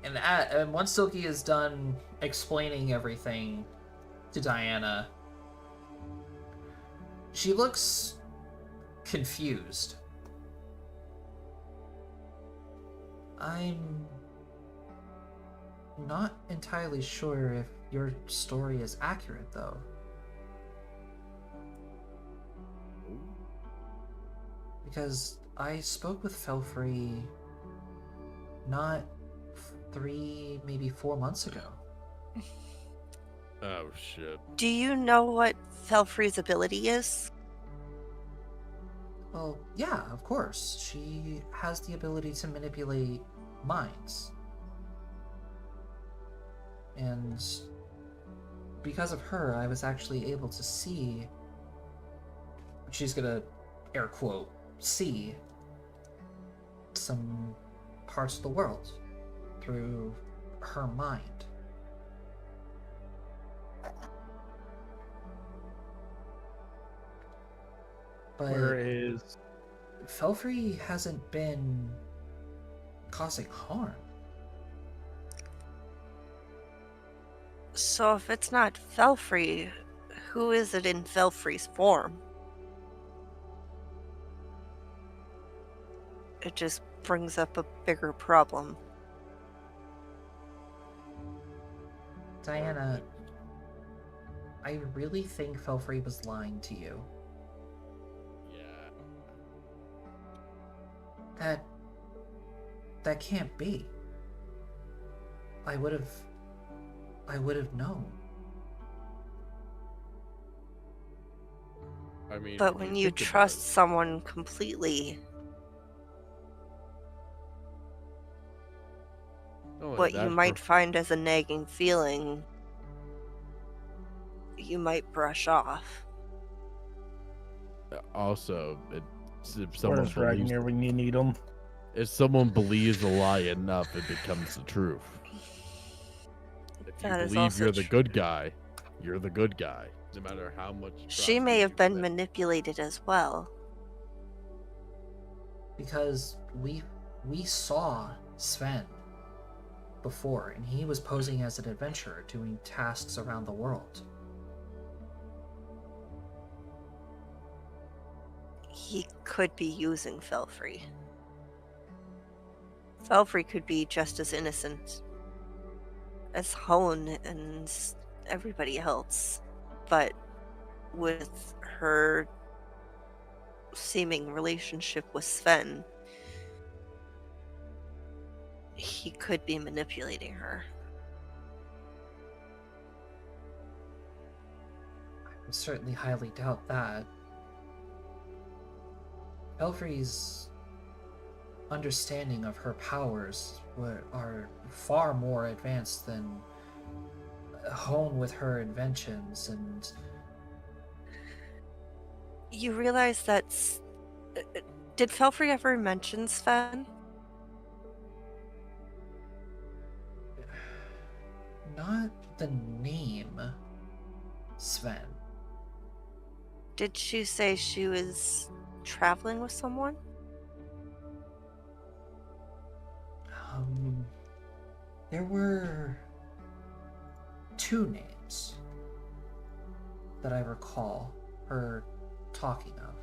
A: And once Silky is done explaining everything to Diana, she looks confused. I'm not entirely sure if your story is accurate, though. Because I spoke with Felfrey not 3, maybe 4 months ago.
B: Oh shit.
D: Do you know what Felfrey's ability is?
A: Well, yeah, of course. She has the ability to manipulate minds. And because of her, I was actually able to see. She's gonna air quote, see some parts of the world through her mind. But
E: Whereas
A: Felfrey hasn't been causing harm.
D: So if it's not Felfrey, who is it in Felfrey's form? It just brings up a bigger problem.
A: Diana, I really think Felfrey was lying to you.
B: Yeah.
A: That can't be. I would have known.
B: I mean,
D: But
B: if
D: when you
B: think about
D: trust
B: it-
D: someone completely,
B: not only
D: what you
B: that,
D: might find as a nagging feeling, you might brush off.
B: also, if someone
E: where's Ragnar
B: believes,
E: when you need him?
B: if someone believes a lie enough, it becomes the truth. If you
D: That is
B: believe
D: also
B: you're the
D: true.
B: good guy, you're the good guy. No matter how much.
D: She may have been manipulated as well.
A: Because we saw Sven before, and he was posing as an adventurer doing tasks around the world.
D: He could be using Felfrey. Felfrey could be just as innocent as Hone and everybody else, but with her seeming relationship with Sven, he could be manipulating her.
A: I would certainly highly doubt that. Belfry's understanding of her powers are far more advanced than Hone with her inventions, and
D: You realize that's. Did Felfrey ever mention Sven?
A: not the name Sven.
D: Did she say she was traveling with someone?
A: There were 2 names that I recall her talking of.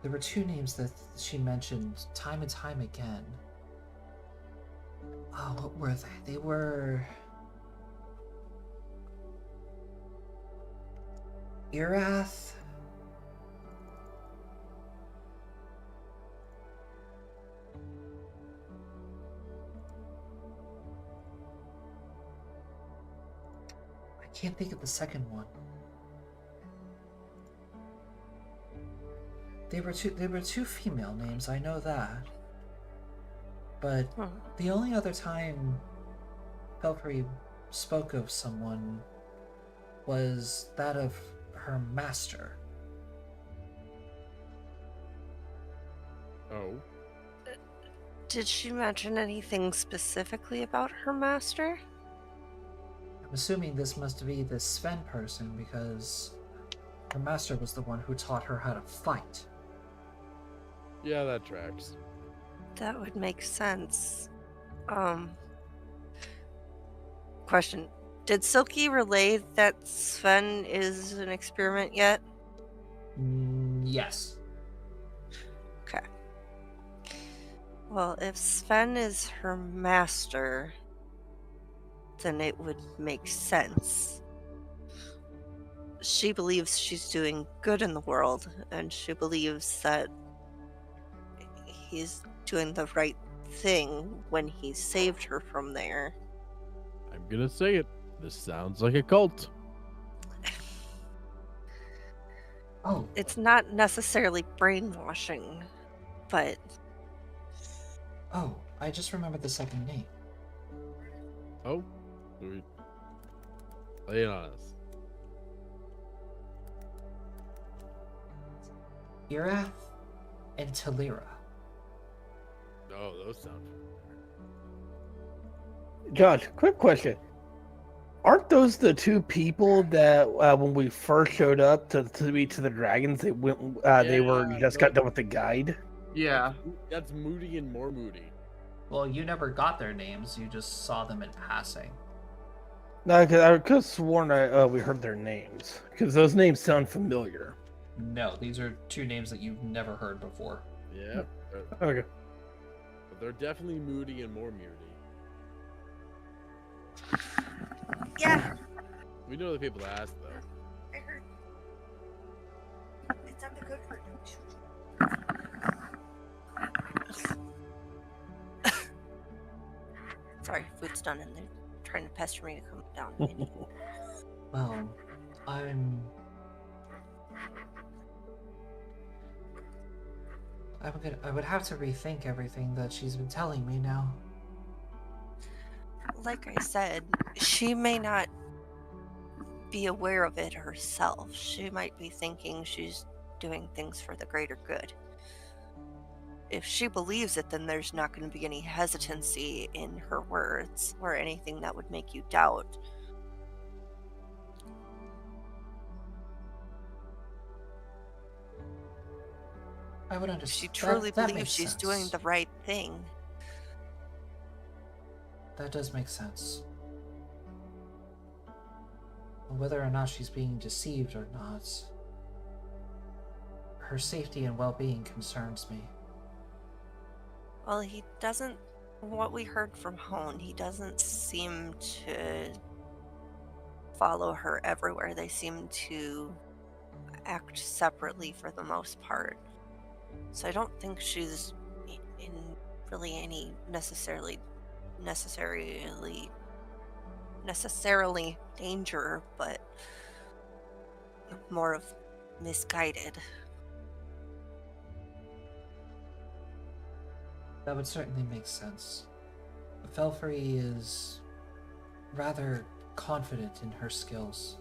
A: There were 2 names that she mentioned time and time again. Oh, what were they? They were Irath. can't think of the second one. They were two female names, I know that. But the only other time Belfry spoke of someone was that of her master.
B: Oh.
D: Did she mention anything specifically about her master?
A: I'm assuming this must be this Sven person because her master was the one who taught her how to fight.
B: Yeah, that tracks.
D: That would make sense. Question. Did Silky relay that Sven is an experiment yet?
A: Yes.
D: Okay. Well, if Sven is her master, then it would make sense. She believes she's doing good in the world, and she believes that he's doing the right thing when he saved her from there.
B: I'm gonna say it. This sounds like a cult.
A: Oh,
D: It's not necessarily brainwashing, but
A: I just remembered the second name.
B: Oh, sweet. Lay it on us.
A: Irath and Talira.
B: Oh, those sound.
E: Josh, quick question. Aren't those the two people that when we first showed up to meet to the dragons, they went they were
B: Yeah,
E: just got done with the guide?
C: Yeah.
B: That's Moody and more Moody.
A: Well, you never got their names, you just saw them in passing.
E: No, because I could have sworn we heard their names because those names sound familiar.
A: No, these are two names that you've never heard before.
B: Yeah.
E: Okay.
B: But they're definitely Moody and more Moody.
D: yeah,
B: We know the people to ask, though.
D: I heard. It's on the good part. Sorry, food's done and they're trying to pester me to come down.
A: Well, I would have to rethink everything that she's been telling me now.
D: Like I said, she may not be aware of it herself. She might be thinking she's doing things for the greater good. If she believes it, then there's not going to be any hesitancy in her words or anything that would make you doubt.
A: I would
D: If
A: understand.
D: she truly
A: that
D: believes
A: makes
D: she's
A: sense.
D: doing the right thing,
A: That does make sense. Whether or not she's being deceived or not, her safety and well-being concerns me.
D: well, he doesn't. What we heard from Hone, he doesn't seem to follow her everywhere. They seem to act separately for the most part. So I don't think she's in really any necessarily danger, but more of misguided.
A: That would certainly make sense. Felfrey is rather confident in her skills.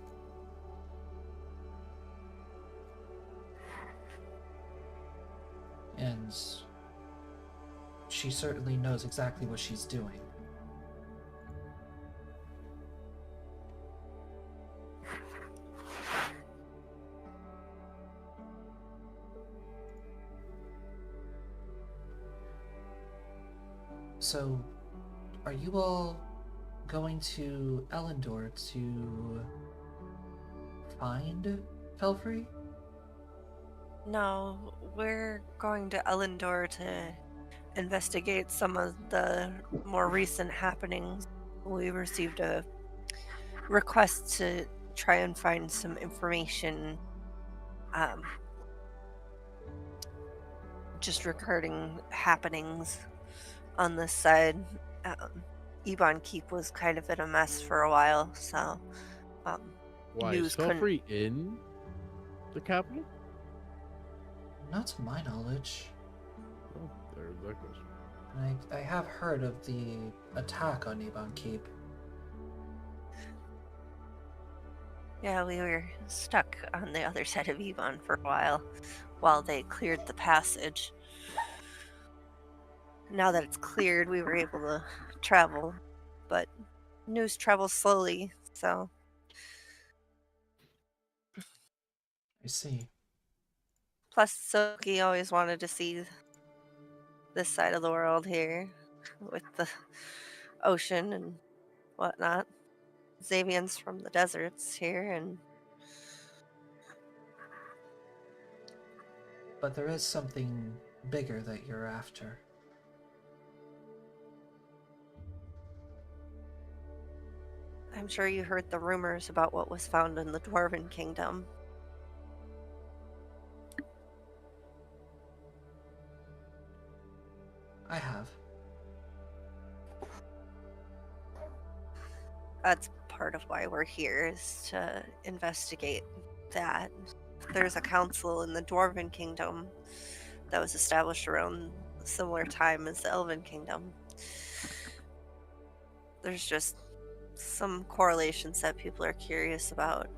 A: And she certainly knows exactly what she's doing. So, are you all going to Ellendor to find Felfrey?
D: No, we're going to Ellendor to investigate some of the more recent happenings. We received a request to try and find some information just regarding happenings on this side. Ebon Keep was kind of in a mess for a while, so
B: Why
D: News
B: is
D: couldn't-
B: Pelfrey in the capital?
A: Not to my knowledge.
B: Oh, there's that question.
A: I have heard of the attack on Ebon Keep.
D: Yeah, we were stuck on the other side of Ebon for a while they cleared the passage. Now that it's cleared, we were able to travel, but news travels slowly, so
A: I see.
D: plus Soki always wanted to see this side of the world here with the ocean and whatnot. Xavian's from the deserts here, and
A: But there is something bigger that you're after.
D: I'm sure you heard the rumors about what was found in the Dwarven Kingdom.
A: I have.
D: That's part of why we're here, is to investigate that. There's a council in the Dwarven Kingdom that was established around a similar time as the Elven Kingdom. There's just some correlations that people are curious about.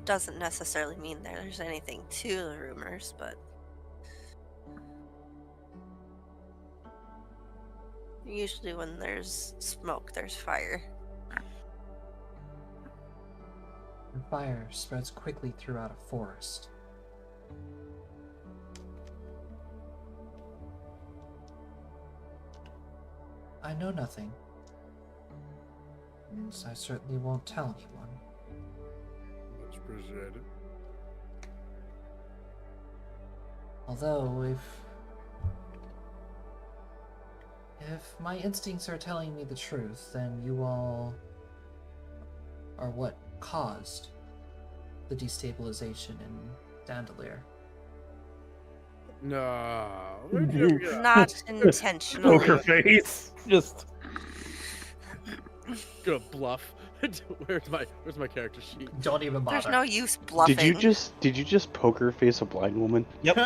D: Doesn't necessarily mean there's anything to the rumors, but usually when there's smoke, there's fire.
A: And fire spreads quickly throughout a forest. I know nothing. And I certainly won't tell anyone.
B: Much appreciated.
A: Although, if my instincts are telling me the truth, then you all are what caused the destabilization in Dandelier.
B: No.
D: Not intentionally.
E: Poker face. Just
B: Gonna bluff. Where's my character sheet?
A: Don't even bother.
D: There's no use bluffing.
F: Did you just poker face a blind woman?
E: yep.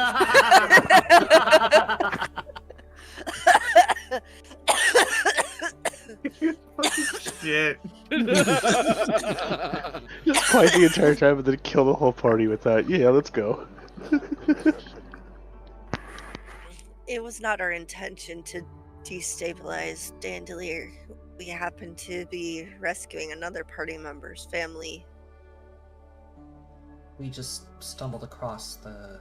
C: Shit.
F: Just quiet the entire time and then kill the whole party with that. Yeah, let's go.
D: It was not our intention to destabilize Dandelier. We happened to be rescuing another party member's family.
A: We just stumbled across the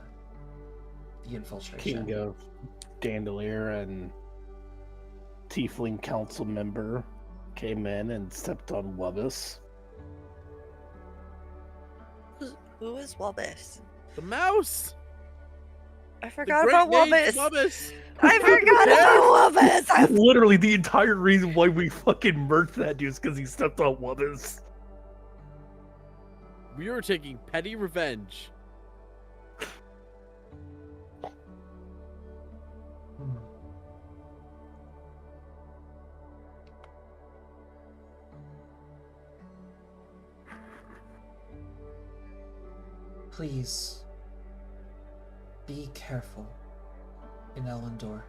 A: infiltration.
E: King of Dandelier and Tiefling Council member came in and stepped on Wubbis.
D: Who is Wubbis?
B: The mouse.
D: I
B: The
D: forgot
B: great
D: about
B: name
D: Wubbis.
B: Wubbis.
D: I forgot about Wubbis.
E: Literally, the entire reason why we fucking murked that dude is because he stepped on Wubbis.
B: We were taking petty revenge.
A: Hmm. Please be careful in Elendor.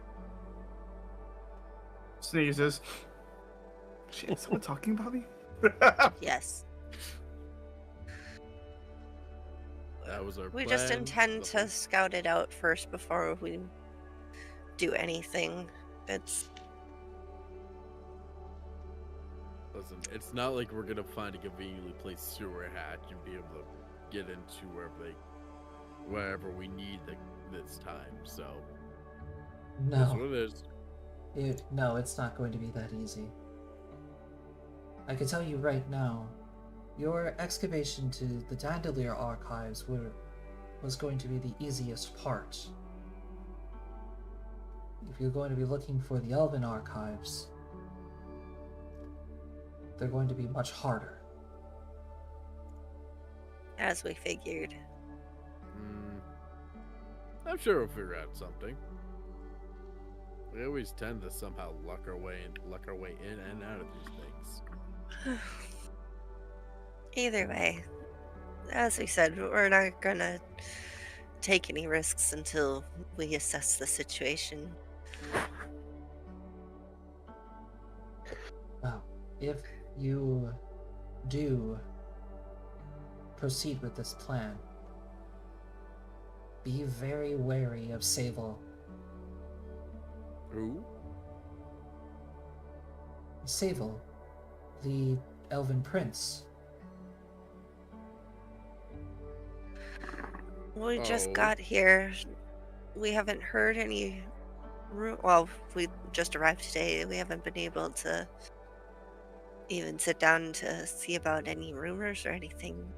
C: Sneezes. Shit, is someone talking about me?
D: Yes.
B: That was our
D: We
B: plan.
D: just intend to scout it out first before we do anything. It's
B: Listen, it's not like we're gonna find a conveniently placed sewer hatch and be able to get into wherever we need this time. So that's what
A: No,
B: it is.
A: no, it's not going to be that easy. I can tell you right now, your excavation to the Dandelier archives was going to be the easiest part. If you're going to be looking for the Elven archives, they're going to be much harder.
D: as we figured.
B: I'm sure we'll figure out something. We always tend to somehow luck our way in and out of these things.
D: Either way, as we said, we're not gonna take any risks until we assess the situation.
A: Well, if you do proceed with this plan, be very wary of Sable.
B: Who?
A: Sable, the elven prince.
D: We just
B: Oh.
D: got here. We haven't heard any. Well, we just arrived today. We haven't been able to even sit down to see about any rumors or anything.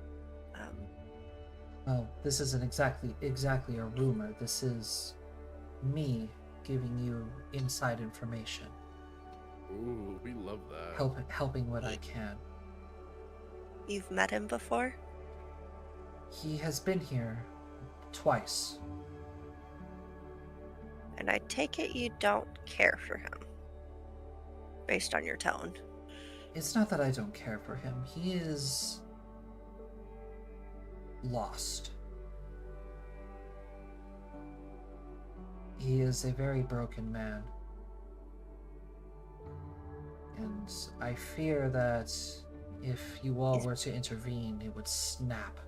A: Well, this isn't exactly a rumor. This is me giving you inside information,
B: Ooh, we love that.
A: helping what I can.
D: You've met him before?
A: He has been here twice.
D: And I take it you don't care for him, based on your tone.
A: It's not that I don't care for him. He is lost. He is a very broken man. And I fear that if you all were to intervene, it would snap.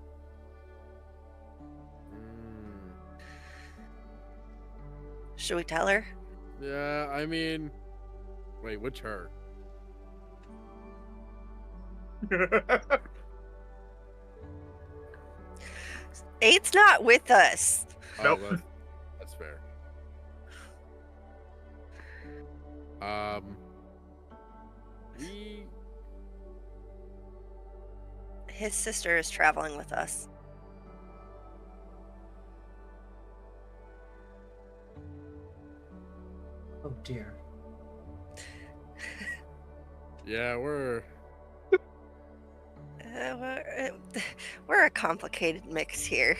D: Should we tell her?
B: Yeah, I mean, wait, which her?
D: Eight's not with us.
C: Nope.
B: Oh, that's fair. We
D: His sister is traveling with us.
A: Oh dear.
B: yeah, we're
D: We're a complicated mix here.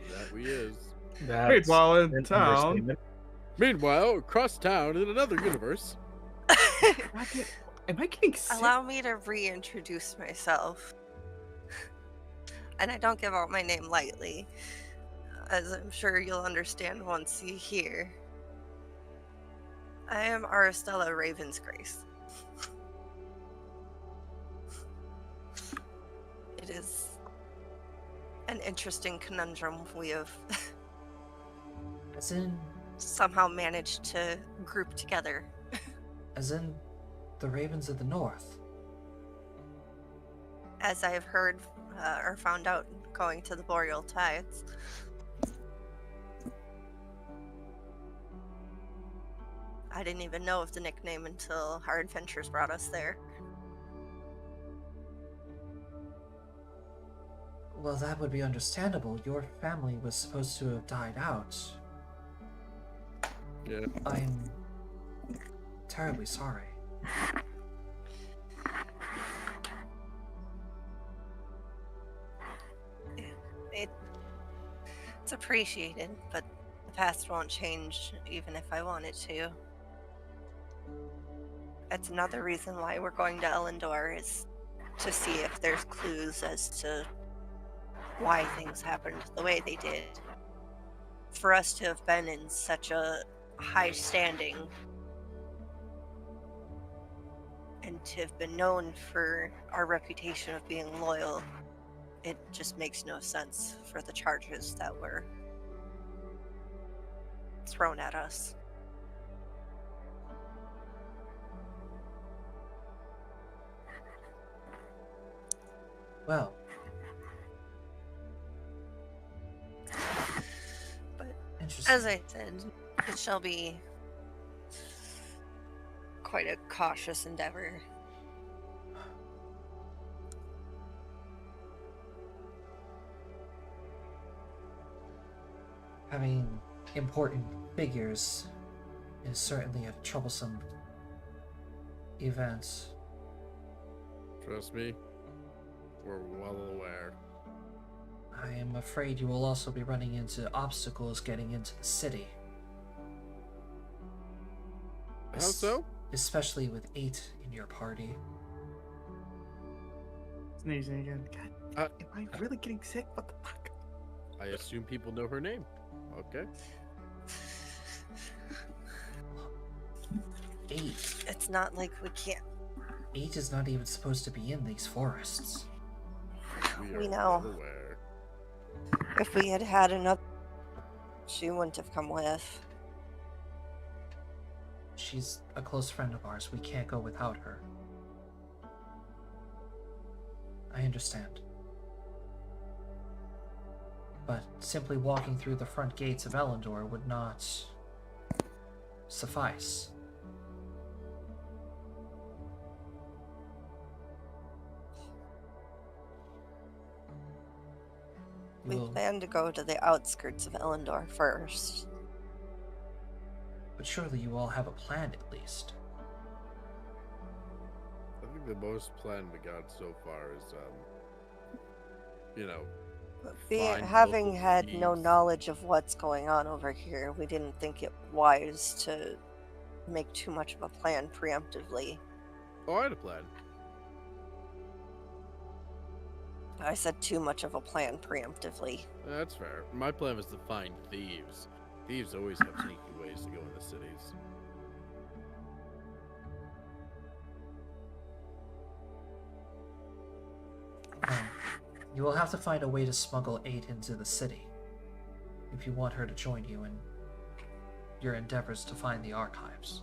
B: that we is.
E: That's
C: while in
E: an
C: town.
E: understatement.
B: Meanwhile, across town in another universe.
C: Am I getting sick?
D: Allow me to reintroduce myself. And I don't give out my name lightly, as I'm sure you'll understand once you hear. I am Aristella Ravensgrace. It is an interesting conundrum we have
A: As in
D: somehow managed to group together.
A: the Ravens of the North.
D: As I have heard or found out going to the Boreal Tides. I didn't even know of the nickname until our adventures brought us there.
A: Well, that would be understandable. Your family was supposed to have died out.
B: Yeah.
A: I'm terribly sorry.
D: It's appreciated, but the past won't change even if I wanted to. That's another reason why we're going to Ellendor, is to see if there's clues as to why things happened the way they did. For us to have been in such a high standing and to have been known for our reputation of being loyal, it just makes no sense for the charges that were thrown at us.
A: Well,
D: But
A: interesting.
D: as I said, it shall be quite a cautious endeavor.
A: Having important figures is certainly a troublesome event.
B: Trust me, we're well aware.
A: I am afraid you will also be running into obstacles getting into the city.
B: How so?
A: Especially with 8 in your party.
C: Sneezing again. God,
B: Uh,
C: am I really getting sick? What the fuck?
B: I assume people know her name. Okay.
A: 8.
D: It's not like we can't.
A: 8 is not even supposed to be in these forests.
D: We
B: are
D: know.
B: well aware.
D: If we had had another, she wouldn't have come with.
A: She's a close friend of ours. We can't go without her. I understand. But simply walking through the front gates of Elendor would not suffice. You
D: We
A: will,
D: plan to go to the outskirts of Elendor first.
A: but surely you all have a plan at least.
B: I think the most plan we got so far is, find
D: Having
B: local
D: had no
B: thieves.
D: knowledge of what's going on over here, we didn't think it wise to make too much of a plan preemptively.
B: Oh, I had a plan.
D: I said too much of a plan preemptively.
B: That's fair. My plan was to find thieves. Thieves always have sneaky ways to go into cities.
A: Well, you will have to find a way to smuggle 8 into the city if you want her to join you in your endeavors to find the archives.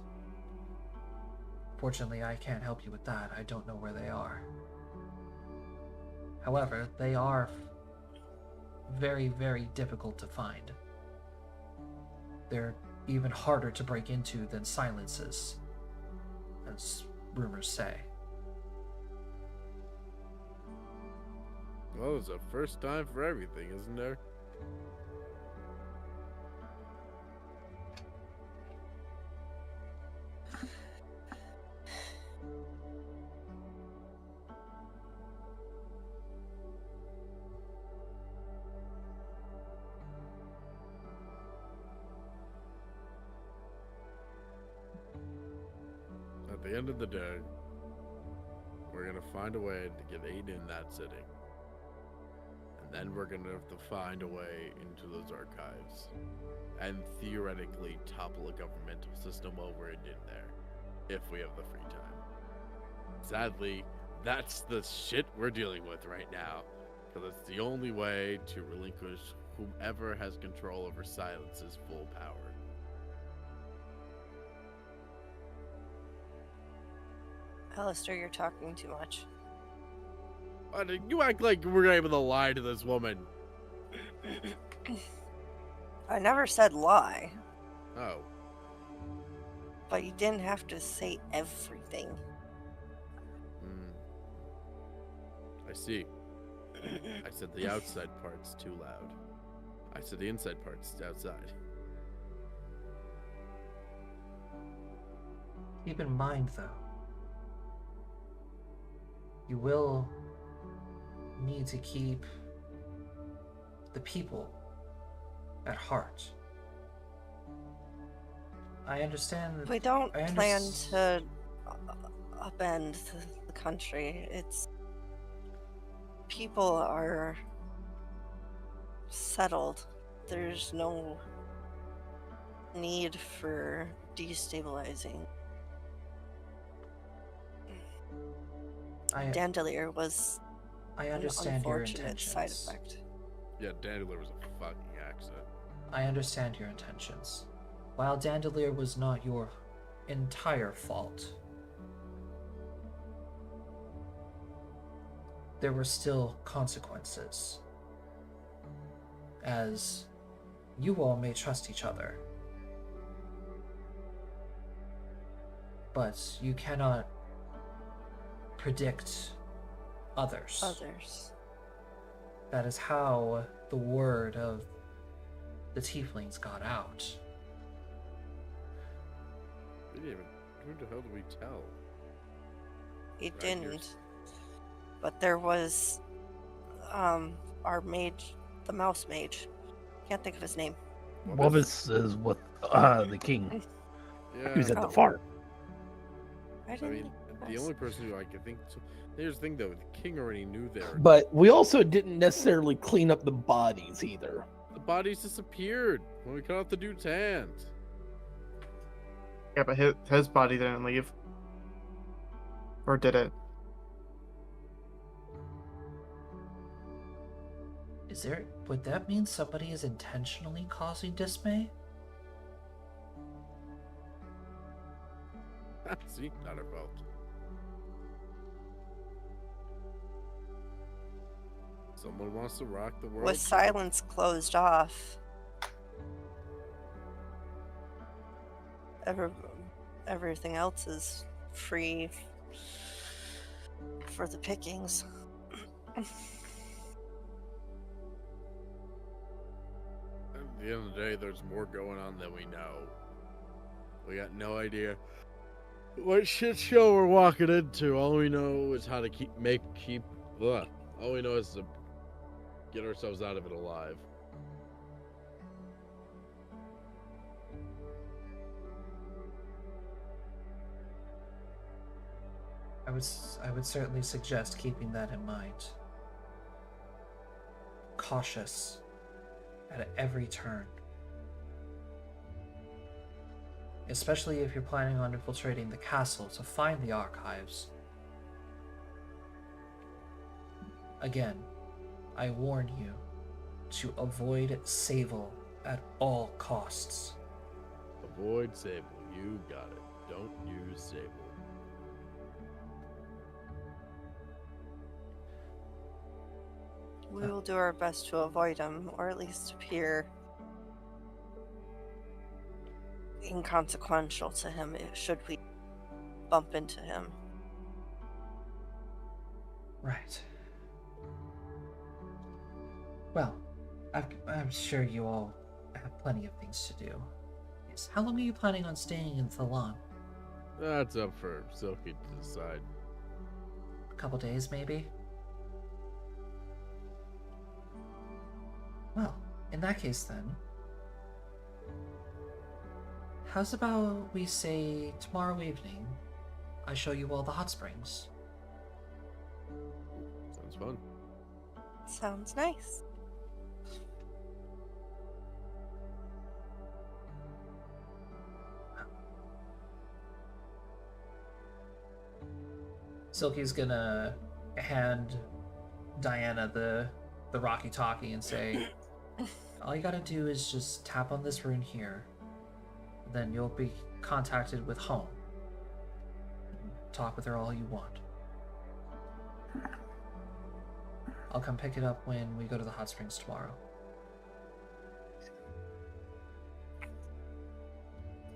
A: Fortunately, I can't help you with that. I don't know where they are. However, they are very, very difficult to find. They're even harder to break into than silences, as rumors say.
B: Well, it's a first time for everything, isn't there? At the end of the day, we're gonna find a way to get 8 in that city. And then we're gonna have to find a way into those archives. And theoretically topple a governmental system while we're in there. If we have the free time. Sadly, that's the shit we're dealing with right now. Because it's the only way to relinquish whomever has control over Silence's full power.
D: Alistair, you're talking too much.
B: You act like we're able to lie to this woman.
D: I never said lie,
B: Oh.
D: but you didn't have to say everything.
B: I see. I said the outside part's too loud. I said the inside part's outside.
A: Keep in mind, though, you will need to keep the people at heart. I understand that
D: We don't
A: I
D: plan to upend the country. It's people are settled. There's no need for destabilizing. Dandelier was
A: I
D: an
A: understand your
D: unfortunate side
A: intentions.
D: effect.
B: Yeah, Dandelion was a fucking accident.
A: I understand your intentions. While Dandelier was not your entire fault, there were still consequences. As you all may trust each other, but you cannot predict others. That is how the word of the tieflings got out.
B: We didn't even. Who the hell did we tell?
D: He
B: Right,
D: didn't.
B: here's-
D: But there was our mage the mouse mage. Can't think of his name.
E: Wubis is with the king. He was
B: Yeah.
E: at the
D: Oh.
E: farm.
D: I
B: I
D: didn't.
B: mean, the only person who I can think. So, here's the thing, though. The king already knew there.
E: But we also didn't necessarily clean up the bodies either.
B: The bodies disappeared when we cut off the dude's hand.
C: Yeah, but his body didn't leave. Or did it?
A: Would that mean somebody is intentionally causing dismay?
B: See, not our fault. Someone wants to rock the world.
D: With silence closed off, everything else is free for the pickings.
B: At the end of the day, there's more going on than we know. We got no idea what shit show we're walking into. All we know is how to all we know is to get ourselves out of it alive.
A: I would certainly suggest keeping that in mind. Cautious at every turn. Especially if you're planning on infiltrating the castle to find the archives. Again, I warn you to avoid Sable at all costs.
B: Avoid Sable. You got it. Don't use Sable.
D: We will do our best to avoid him, or at least appear inconsequential to him should we bump into him.
A: Right. Well, I'm sure you all have plenty of things to do. Yes. How long are you planning on staying in Thalan?
B: That's up for Silky to decide.
A: A couple days, maybe? Well, in that case then, how's about we say tomorrow evening I show you all the hot springs?
B: Sounds fun.
D: Sounds nice.
A: Silky's gonna hand Diana the walkie-talkie and say, all you gotta do is just tap on this rune here. Then you'll be contacted with home. Talk with her all you want. I'll come pick it up when we go to the hot springs tomorrow.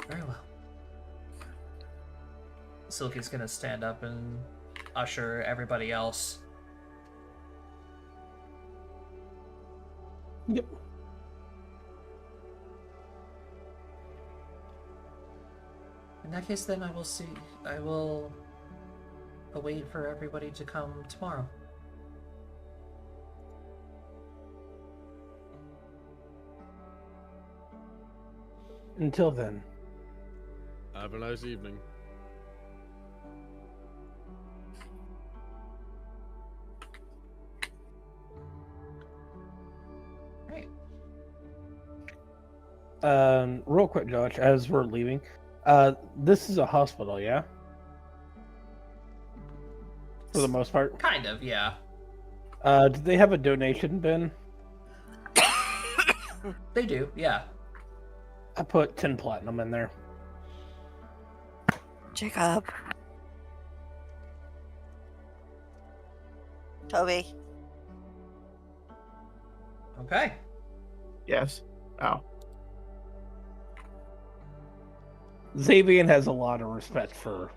A: Very well. Silky's gonna stand up and usher everybody else.
E: Yep.
A: In that case, then I will await for everybody to come tomorrow.
E: Until then.
B: Have a nice evening.
A: Right.
E: Real quick, Josh, as we're leaving, this is a hospital, yeah? For the most part.
A: Kind of, yeah.
E: Do they have a donation bin?
A: They do, yeah.
E: I put 10 platinum in there.
D: Jacob. Toby.
A: Okay.
C: Yes. Oh.
E: Xavier has a lot of respect for.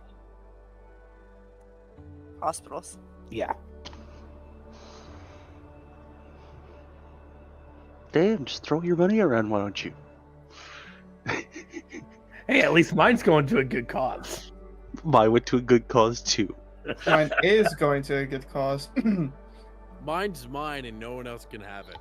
D: Hospitals.
E: Yeah.
F: Damn, just throw your money around, why don't you?
E: Hey, at least mine's going to a good cause.
F: Mine went to a good cause too.
C: Mine is going to a good cause.
B: Mine's mine and no one else can have it.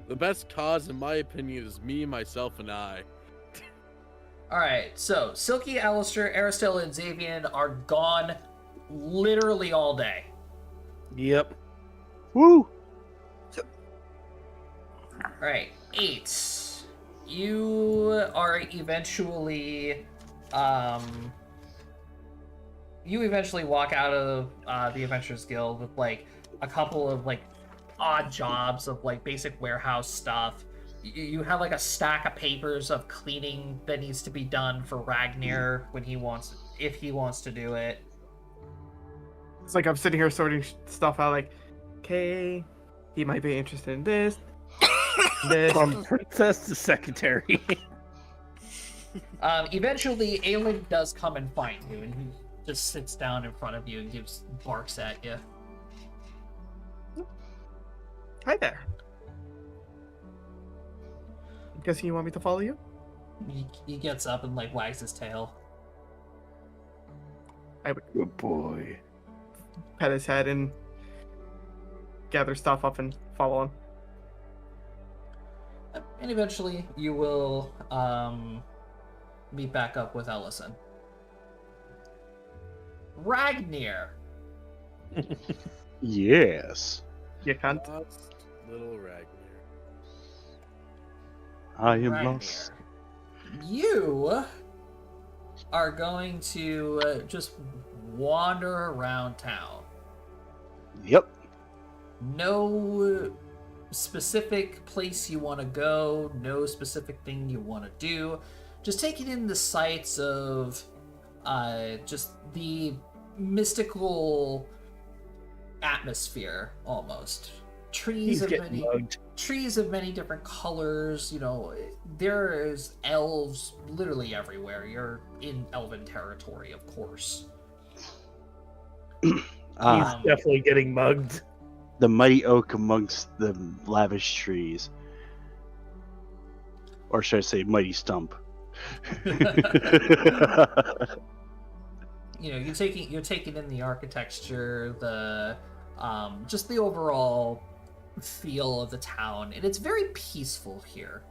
B: The best cause, in my opinion, is me, myself, and I.
A: All right, so Silky, Alistair, Aristella, and Xavian are gone literally all day.
E: Yep.
F: Woo!
A: All right, 8. You are eventually, you eventually walk out of the Adventurers Guild with like a couple of like odd jobs of like basic warehouse stuff. You have like a stack of papers of cleaning that needs to be done for Ragnar when if he wants to do it.
C: It's like I'm sitting here sorting stuff out. Like, okay, he might be interested in this. This.
E: From princess to secretary.
A: Eventually, Aelin does come and find you, and he just sits down in front of you and barks at you.
C: Hi there. Guessing you want me to follow you?
A: He gets up and like wags his tail.
C: I would
E: Good boy.
C: pet his head and gather stuff up and follow him.
A: And eventually, you will meet back up with Ellison. Ragnar.
F: Yes.
C: You can't.
B: Lost little Ragnar.
F: I am
A: Ragnar.
F: lost.
A: You are going to just wander around town.
F: Yep.
A: No specific place you want to go, no specific thing you want to do. Just taking in the sights of just the mystical atmosphere, almost.
E: He's getting mugged.
A: Trees of many different colors. You know, there's elves literally everywhere. You're in elven territory, of course.
E: He's definitely getting mugged.
F: The mighty oak amongst the lavish trees. Or should I say mighty stump?
A: You know, you're taking in the architecture, the just the overall feel of the town, and it's very peaceful here.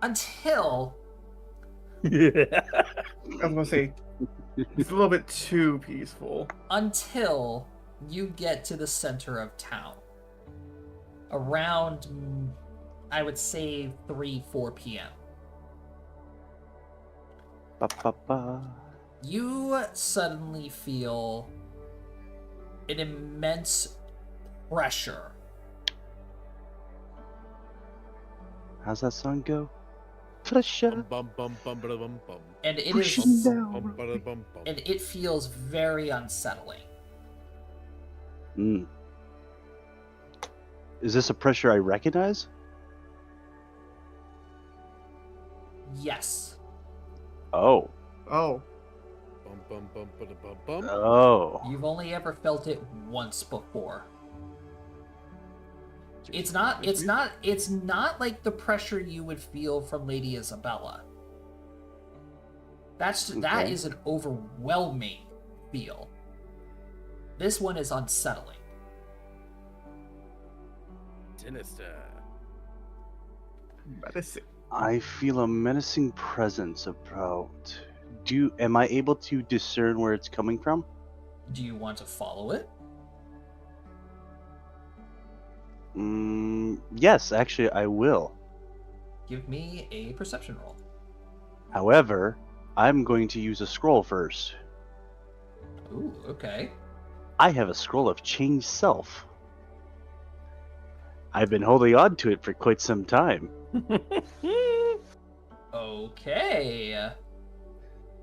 A: Until
C: I was gonna say it's a little bit too peaceful.
A: until you get to the center of town. Around, I would say 3-4 p.m.
F: Ba, ba, ba.
A: You suddenly feel an immense pressure.
F: How's that song go? Pressure.
B: Bum bum bum bum bum bum.
A: And it
F: Push
A: is
F: it down.
B: Bum, bum, bum, bum.
A: and it feels very unsettling.
F: Mm. Is this a pressure I recognize?
A: Yes.
F: Oh.
C: Oh,
B: Bum bum bum bum bum bum.
F: Oh.
A: You've only ever felt it once before. It's not like the pressure you would feel from Lady Isabella. That
F: Okay.
A: is an overwhelming feel. This one is unsettling.
B: Sinister.
C: medicine.
F: I feel a menacing presence about. Am I able to discern where it's coming from?
A: Do you want to follow it?
F: Yes, actually, I will.
A: Give me a perception roll.
F: However, I'm going to use a scroll first.
A: Ooh, okay.
F: I have a scroll of change self. I've been holding on to it for quite some time.
A: Okay.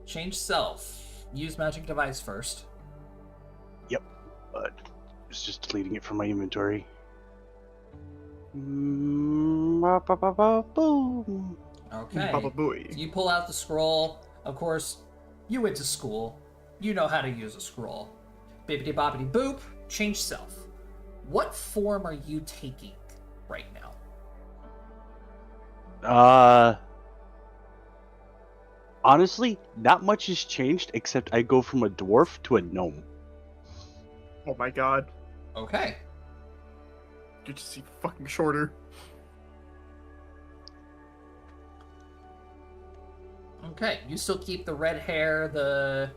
A: Change self. Use magic device first.
F: But it's just deleting it from my inventory. Boom.
A: Okay.
C: Baba Booey.
A: You pull out the scroll. Of course, you went to school. You know how to use a scroll. Bippity boppity boop. Change self. What form are you taking right now?
F: Honestly, not much has changed except I go from a dwarf to a gnome.
C: Oh my god.
A: Okay.
C: You just see fucking shorter.
A: Okay. You still keep the red hair,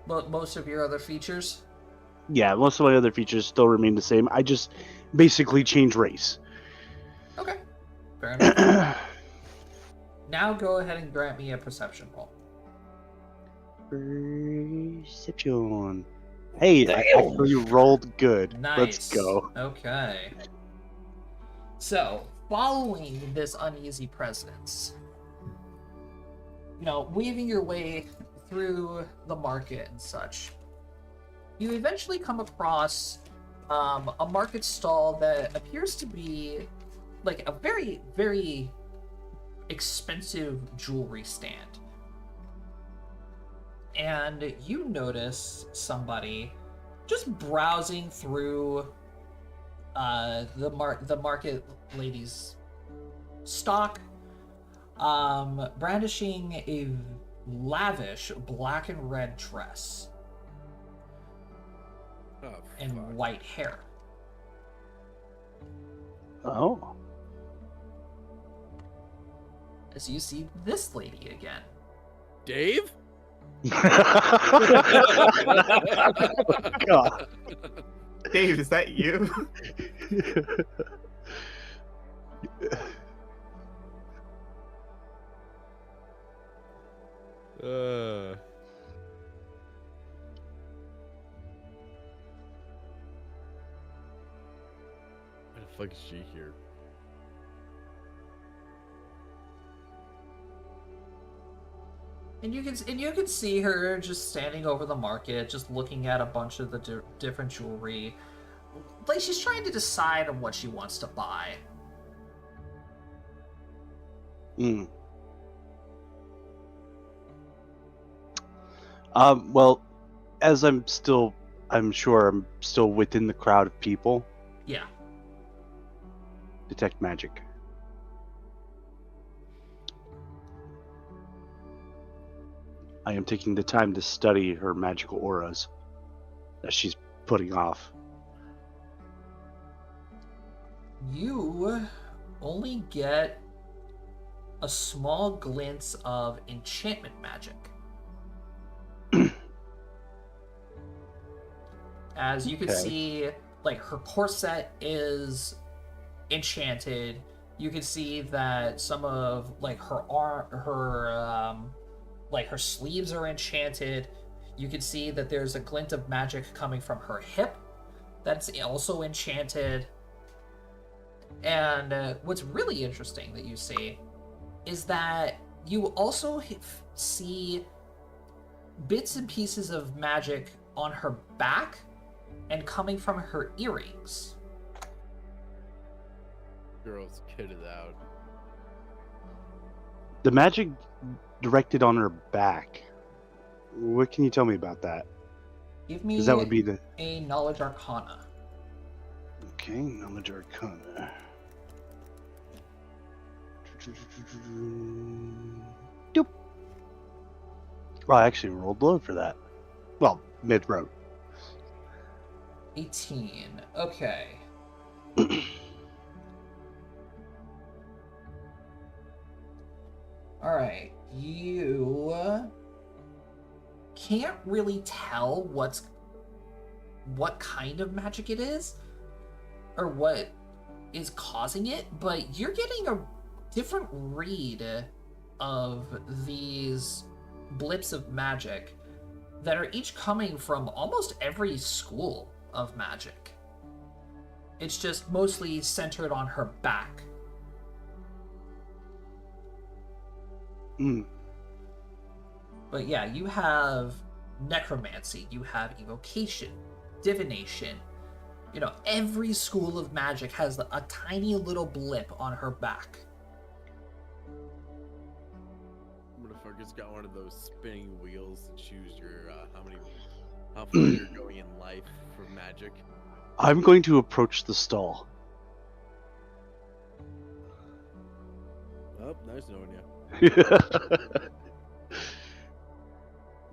A: most of your other features?
F: Yeah, most of my other features still remain the same. I just basically change race.
A: Okay. Fair enough. Now go ahead and grant me a perception roll.
F: Perception. Hey, I
E: Damn.
F: actually rolled good.
A: Nice.
F: Let's go.
A: Okay. So, following this uneasy presence, weaving your way through the market and such, you eventually come across a market stall that appears to be like a very, very expensive jewelry stand. And you notice somebody just browsing through the market lady's stock, brandishing a lavish black and red dress and white hair.
F: Oh.
A: As you see this lady again.
B: Dave?
F: God.
C: Dave, is that you?
B: Why the fuck is she here?
A: And you can see her just standing over the market, just looking at a bunch of the different jewelry. Like she's trying to decide on what she wants to buy.
F: Hmm. Well, as I'm sure I'm still within the crowd of people.
A: Yeah.
F: Detect magic. I am taking the time to study her magical auras that she's putting off.
A: You only get a small glimpse of enchantment magic. As you can
F: Okay.
A: see, like her corset is enchanted. You can see that some of like her her sleeves are enchanted. You can see that there's a glint of magic coming from her hip that's also enchanted. And what's really interesting that you see is that you also see bits and pieces of magic on her back and coming from her earrings.
B: Girl's kitted out.
F: The magic directed on her back. What can you tell me about that?
A: Give me
F: Because that would be the...
A: a knowledge arcana.
F: Okay, knowledge arcana. Doop. Well, I actually rolled low for that. Well, mid-road.
A: 18. Okay. Alright. You can't really tell what kind of magic it is or what is causing it, but you're getting a different read of these blips of magic that are each coming from almost every school of magic. It's just mostly centered on her back.
F: Mm.
A: But yeah, you have necromancy, you have evocation, divination. Every school of magic has a tiny little blip on her back.
B: Motherfucker's got one of those spinning wheels to choose your how far you're going in life for magic.
F: I'm going to approach the stall.
B: Oh, nice knowing you.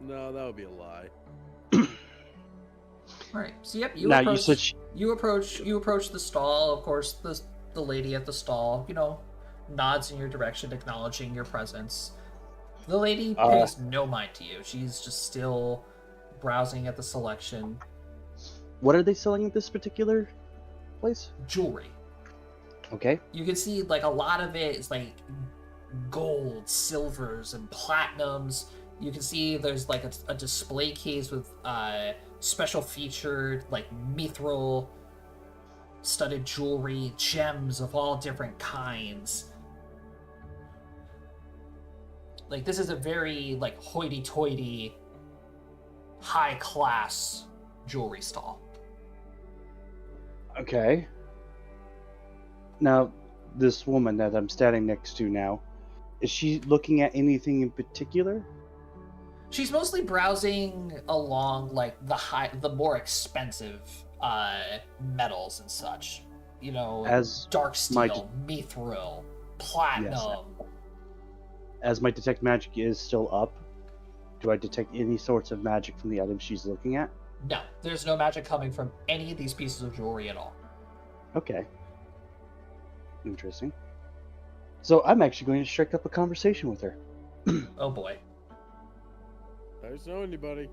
B: No, that would be a lie.
A: All right. So yep,
F: Now, you said she-
A: you approach the stall. Of course, the lady at the stall, nods in your direction, acknowledging your presence. The lady pays no mind to you. She's just still browsing at the selection.
F: What are they selling at this particular place?
A: Jewelry.
F: Okay.
A: You can see like a lot of it is like gold, silvers, and platinums. You can see there's like a display case with special featured like mithril studded jewelry, gems of all different kinds. Like this is a very like hoity-toity, high-class jewelry stall.
F: Okay. Now, this woman that I'm standing next to now, is she looking at anything in particular?
A: She's mostly browsing along like the more expensive metals and such.
F: As
A: dark
F: my
A: steel, mithril, platinum.
F: As my detect magic is still up, do I detect any sorts of magic from the items she's looking at?
A: No, there's no magic coming from any of these pieces of jewelry at all.
F: Okay. Interesting. So I'm actually going to strike up a conversation with her.
A: Oh boy.
B: Nice knowing anybody.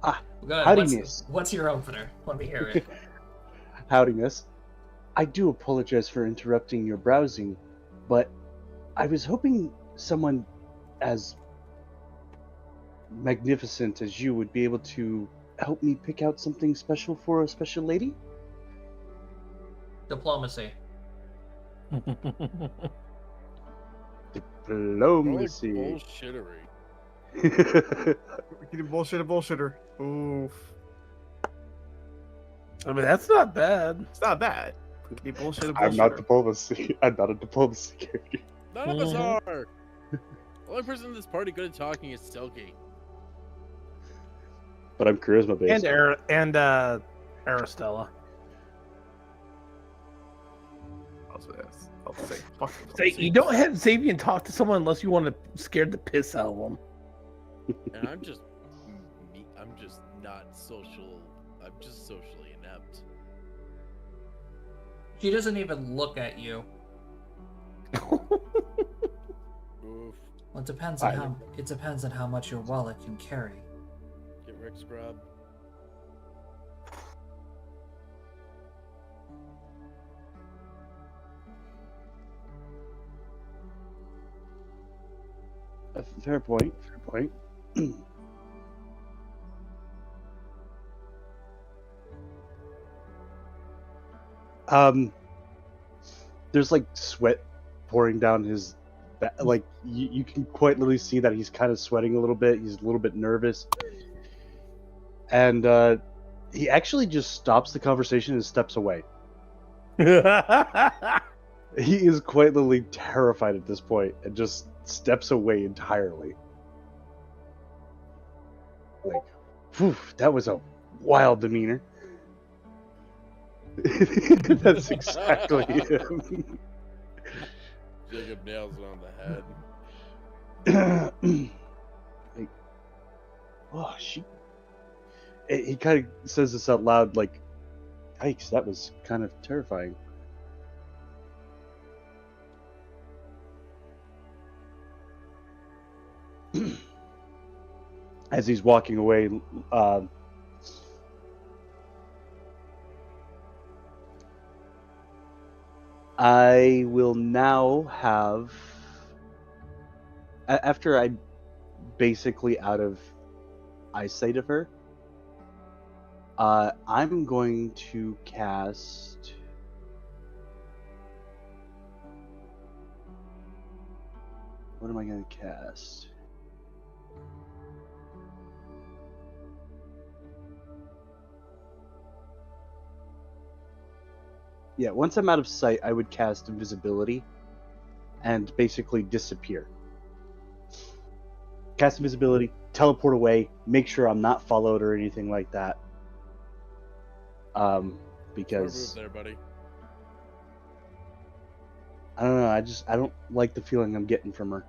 A: Good.
F: Howdy, miss.
A: What's your opener? Let me hear it.
F: Howdy, miss. I do apologize for interrupting your browsing, but I was hoping someone as magnificent as you would be able to help me pick out something special for a special lady?
A: Diplomacy.
F: Diplomacy.
B: Bullshittery.
C: You bullshitter. Oof.
E: I mean, that's not bad.
C: It's not bad. You bullshit.
F: I'm not diplomacy. I'm not a diplomacy character.
B: None of us are. The only person in this party good at talking is Selkie.
F: But I'm charisma based.
E: And Aristella.
C: I'll say. Fuck.
E: Say, you don't have Xavier talk to someone unless you want to scare the piss out of them.
B: And I'm just not social. I'm just socially inept.
A: She doesn't even look at you.
B: Oof.
A: Well, it depends on how much your wallet can carry.
B: Get Rick Scrub.
F: Fair point. Fair point. There's like sweat pouring down his back. Like you can quite literally see that he's kind of sweating a little bit. He's a little bit nervous, and he actually just stops the conversation and steps away. He is quite literally terrified at this point and just steps away entirely. Like, phew, that was a wild demeanor. That's exactly him.
B: Jacob nails it on the head.
F: Like, oh, he kind of says this out loud, like, yikes, that was kind of terrifying. As he's walking away, I will now have, after I'm basically out of eyesight of her, I'm going to cast. What am I going to cast? Yeah, once I'm out of sight, I would cast invisibility and basically disappear. Cast invisibility, teleport away, make sure I'm not followed or anything like that. Because
B: Smart move there, buddy.
F: I don't know. I don't like the feeling I'm getting from her.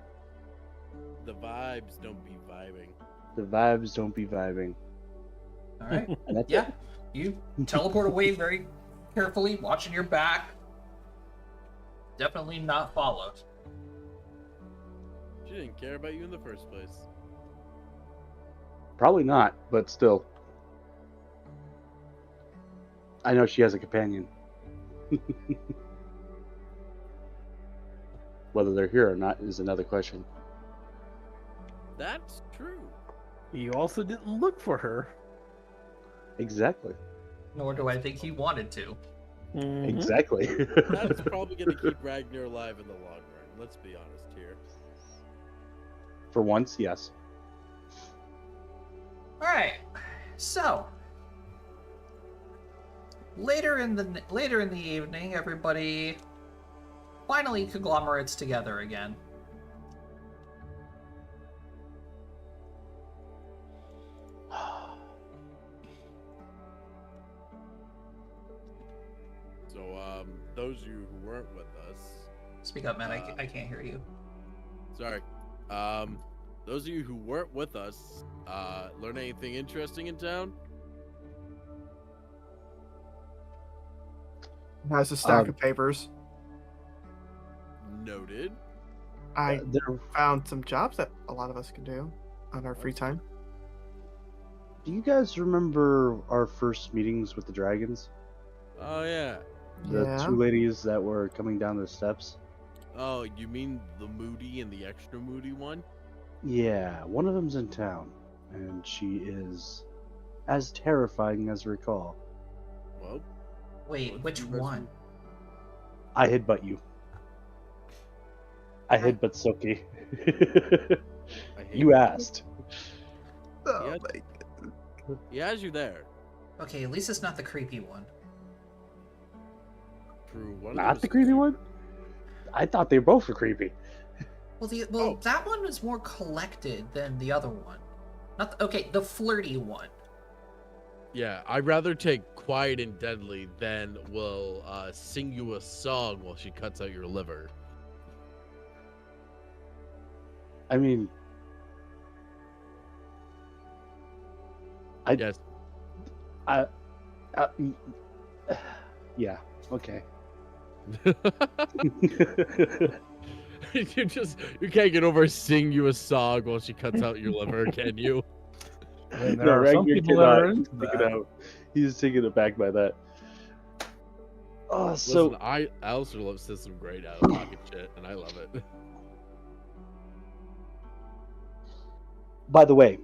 B: The vibes don't be vibing.
F: The vibes don't be vibing.
A: All right.
F: And that's
A: Yeah.
F: it.
A: You teleport away very carefully, watching your back. Definitely not followed.
B: She didn't care about you in the first place.
F: Probably not, but still. I know she has a companion. Whether they're here or not is another question.
B: That's true.
E: You also didn't look for her.
F: Exactly.
A: Nor do I think he wanted to.
E: Mhm.
F: Exactly.
B: That's probably going to keep Ragnar alive in the long run. Let's be honest here.
F: For once, yes.
A: All right. So later in the evening, everybody finally conglomerates together again.
B: So, those of you who weren't with us,
A: Speak up, man. I can't hear you.
B: sorry. Those of you who weren't with us, learn anything interesting in town?
C: Has a stack
F: Um,
C: of papers.
B: Noted.
C: I
F: There,
C: found some jobs that a lot of us can do on our free time.
F: do you guys remember our first meetings with the dragons?
B: Oh, yeah.
F: The
C: Yeah.
F: two ladies that were coming down the steps?
B: Oh, you mean the moody and the extra moody one?
F: Yeah, one of them's in town, and she is as terrifying as recall.
B: Well,
A: Wait,
B: let's
A: which
B: do rest
A: one?
F: I headbutt you. I
A: Right.
F: headbutt Silky.
B: I hate
F: You asked.
C: Oh,
B: Yeah.
C: my
B: He has you there.
A: Okay, at least it's not the creepy one.
B: True. One of them
F: Not
B: is
F: the creepy
B: cute.
F: one? I thought they both were creepy.
A: Well,
B: Oh.
A: that one was more collected than the other one. Not okay, the flirty one.
B: Yeah, I'd rather take quiet and deadly than will sing you a song while she cuts out your liver.
F: I mean,
B: Yes.
F: yeah, okay.
B: you can't get over sing you a song while she cuts out your liver, can you?
E: And there
F: No,
E: are some
F: Ragnar
E: people that are
F: cannot.
E: into
F: He's taken
E: that.
F: out. He's taken aback by that. Oh, so
B: Listen, I also love says some great out of pocket shit, and I love it.
F: by the way,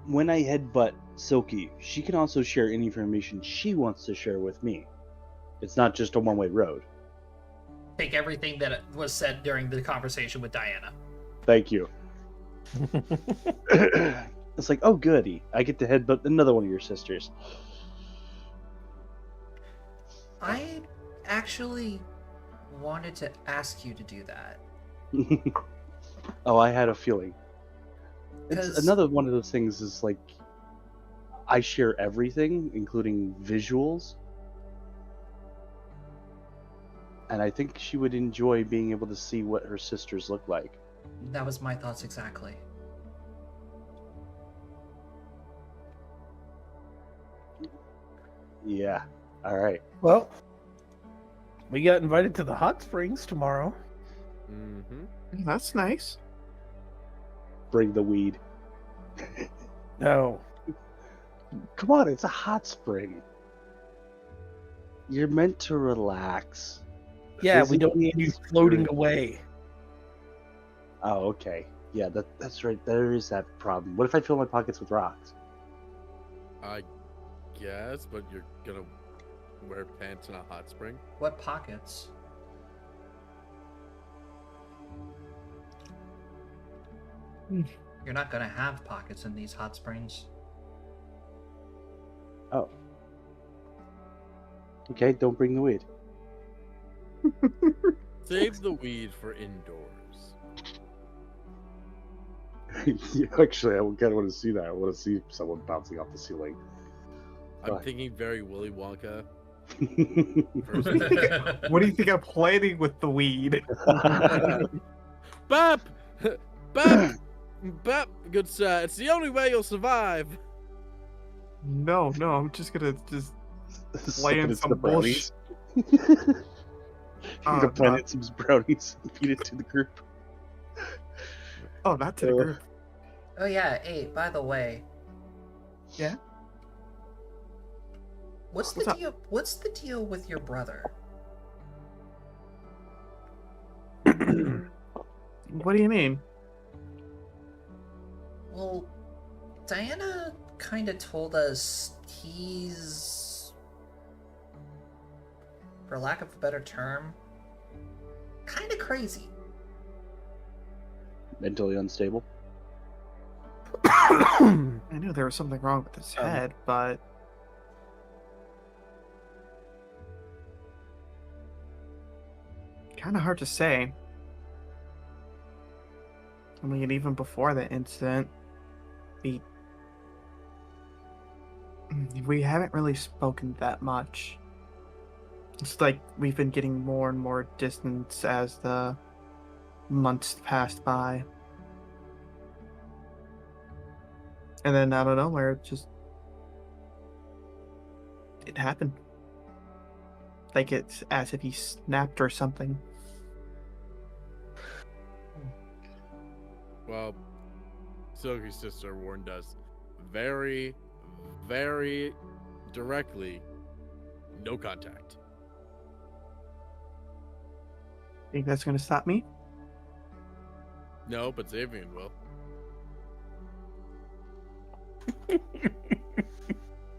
F: when I headbutt Silky, she can also share any information she wants to share with me. It's not just a one-way road.
A: Take everything that was said during the conversation with Diana.
F: Thank you. It's like, oh goody, I get to headbutt another one of your sisters.
A: I actually wanted to ask you to do that.
F: Oh, I had a feeling. It's
A: 'Cause-
F: another one of those things is like I share everything, including visuals. And I think she would enjoy being able to see what her sisters look like.
A: That was my thoughts exactly.
F: Yeah. All right.
E: Well, we got invited to the hot springs tomorrow.
B: Mm-hmm.
C: That's nice.
F: Bring the weed.
E: No.
F: Come on, it's a hot spring. You're meant to relax.
E: Yeah, we don't need you
F: Physically
E: floating
F: and
E: away.
F: Oh, okay. Yeah, that's right. There is that problem. What if I fill my pockets with rocks?
B: I guess, but you're gonna wear pants in a hot spring?
A: What pockets? You're not gonna have pockets in these hot springs.
F: Oh. Okay, don't bring the weed.
B: Save the weed for indoors.
F: Yeah, actually, I kind of want to see that. I want to see someone bouncing off the ceiling.
B: I'm
F: Right.
B: thinking very Willy Wonka.
C: What do you think I'm planning with the weed?
B: Bap! Bap! Bap! Good sir. It's the only way you'll survive.
C: No, I'm just gonna
F: Slip
C: in
F: it into
C: some
F: the brownies.
C: Oh,
F: You're planting
C: God.
F: some brownies and feed it to the group.
C: Oh, not to the group.
A: Oh yeah, hey, by the way.
C: Yeah?
A: What's
C: What's
A: the
C: up?
A: deal? What's the deal with your brother?
C: What do you mean?
A: Well, Diana kind of told us he's, for lack of a better term, kind of crazy.
F: Mentally unstable.
C: I knew there was something wrong with his head, but kind of hard to say. I mean, even before the incident, we haven't really spoken that much. It's like we've been getting more and more distance as the months passed by. And then out of nowhere, it happened. Like it's as if he snapped or something.
B: Well, Silky's sister warned us very, very directly, no contact.
C: Think that's gonna stop me?
B: No, but Xavier will.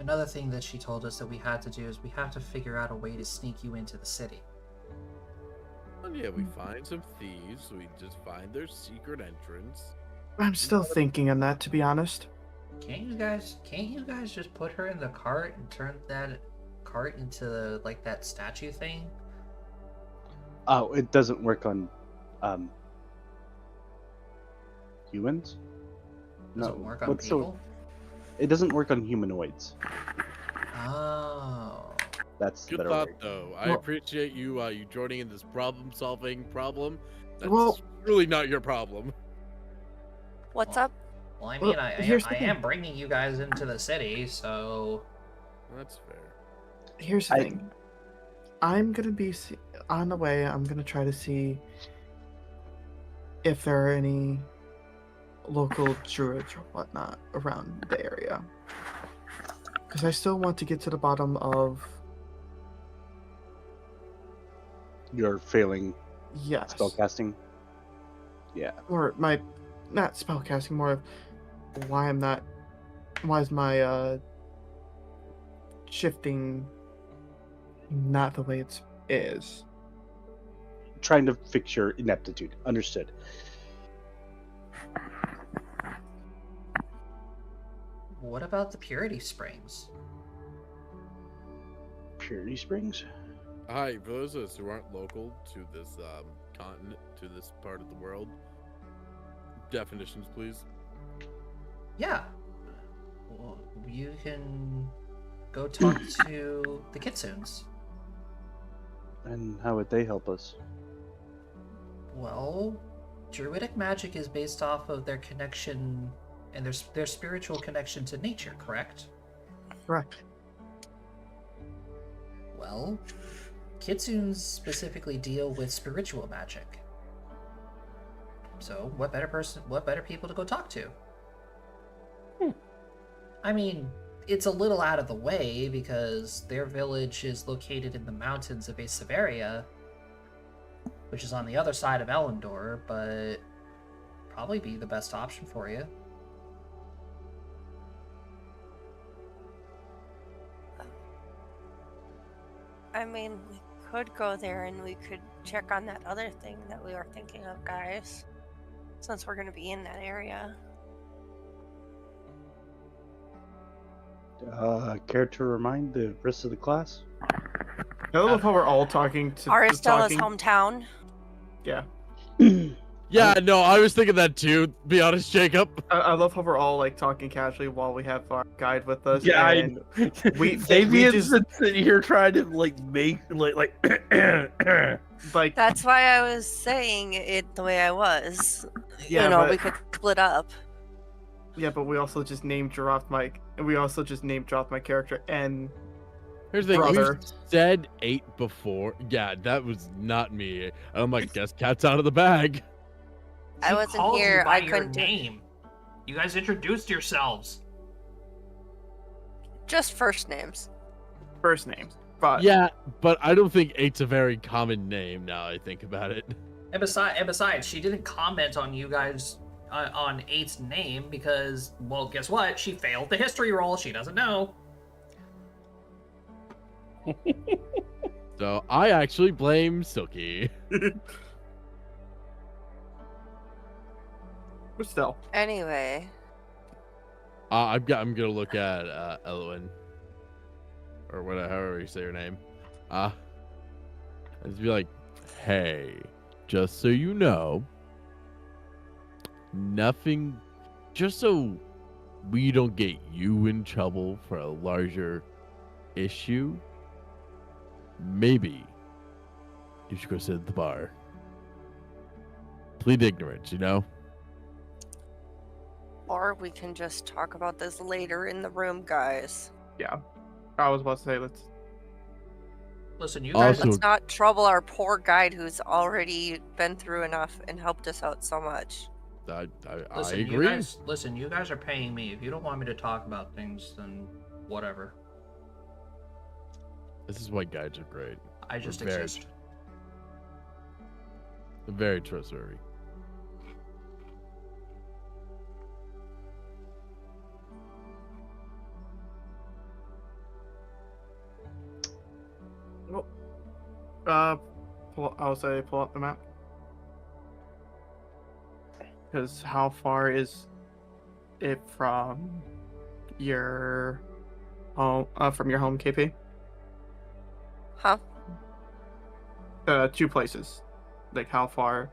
A: Another thing that she told us that we had to do is we have to figure out a way to sneak you into the city.
B: Well, yeah, we find some thieves. We just find their secret entrance.
C: I'm still thinking on that, to be honest.
A: Can't you guys just put her in the cart and turn that cart into like that statue thing?
F: Oh, it doesn't work on humans?
A: Doesn't work on
F: what's the-
A: people?
F: It doesn't work on humanoids.
A: Oh.
F: That's the
B: Good
F: better
B: thought,
F: word.
B: though. I
C: Well-
B: appreciate you joining in this problem-solving problem. That's
C: Well-
B: really not your problem.
D: What's
A: Well,
D: up?
A: Well, I
C: Well,
A: mean, I
C: here's the
A: am
C: thing.
A: bringing you guys into the city, so
B: That's fair.
C: Here's the
F: I-
C: thing. I'm gonna be on the way. I'm gonna try to see if there are any local druids or whatnot around the area. Because I still want to get to the bottom of
F: You're failing
C: yes,
F: spellcasting. Yeah.
C: or my not spellcasting, more of why is my shifting not the way it is.
F: Trying to fix your ineptitude. Understood.
A: what about the Purity Springs?
F: Purity Springs?
B: Hi, for those of us who aren't local to this continent, to this part of the world, definitions, please.
A: Yeah. Well, you can go talk to the Kitsunes.
F: And how would they help us?
A: Well, druidic magic is based off of their connection and their spiritual connection to nature, correct?
C: Correct.
A: Well, Kitsunes specifically deal with spiritual magic. So, what better people to go talk to? I mean, it's a little out of the way because their village is located in the mountains of Severia, which is on the other side of Elendor, but probably be the best option for you.
D: I mean, we could go there and we could check on that other thing that we were thinking of, guys. Since we're going to be in that area.
F: Care to remind the rest of the class?
C: I love how we're all talking to
D: Aristella's
C: talking.
D: hometown.
C: Yeah.
B: Yeah, no, I was thinking that too. Be honest, Jacob.
C: I love how we're all like talking casually while we have our guide with us.
E: Yeah,
C: and we
E: Sabian's
C: just
E: been sitting here trying to like make like
C: like
D: That's why I was saying it the way I was.
C: Yeah,
D: you know,
C: but-
D: we could split up.
C: yeah, but we also just name dropped my character and
B: Here's the thing,
C: Brother.
B: we've said 8 before. Yeah, that was not me. I'm like, guess cat's out of the bag.
D: I
A: He
D: wasn't
A: called you
D: here,
A: by
D: I
A: your
D: couldn't do-
A: name. You guys introduced yourselves.
D: Just first names.
C: first name. But
B: Yeah, but I don't think 8's a very common name now I think about it.
A: And besides, she didn't comment on you guys on 8's name because, well, guess what? She failed the history roll. She doesn't know.
B: So I actually blame Silky.
C: but still,
D: Anyway,
B: I'm gonna look at Elwin, or whatever, however you say her name. And just be like, hey, just so you know, nothing, just so we don't get you in trouble for a larger issue. Maybe you should go sit at the bar. Plead ignorance, you know?
D: or we can just talk about this later in the room, guys.
C: yeah. I was about to say let's.
A: Listen, you guys.
B: Also-
D: Let's not trouble our poor guide who's already been through enough and helped us out so much.
B: I
A: Listen,
B: agree.
A: you guys are paying me. If you don't want me to talk about things, then whatever.
B: This is why guides are great.
A: I just
B: Very
A: exist.
B: They're very trustworthy.
C: I'll say pull up the map. Because how far is it from your home? From your home, KP?
D: Huh?
C: 2 places. Like, how far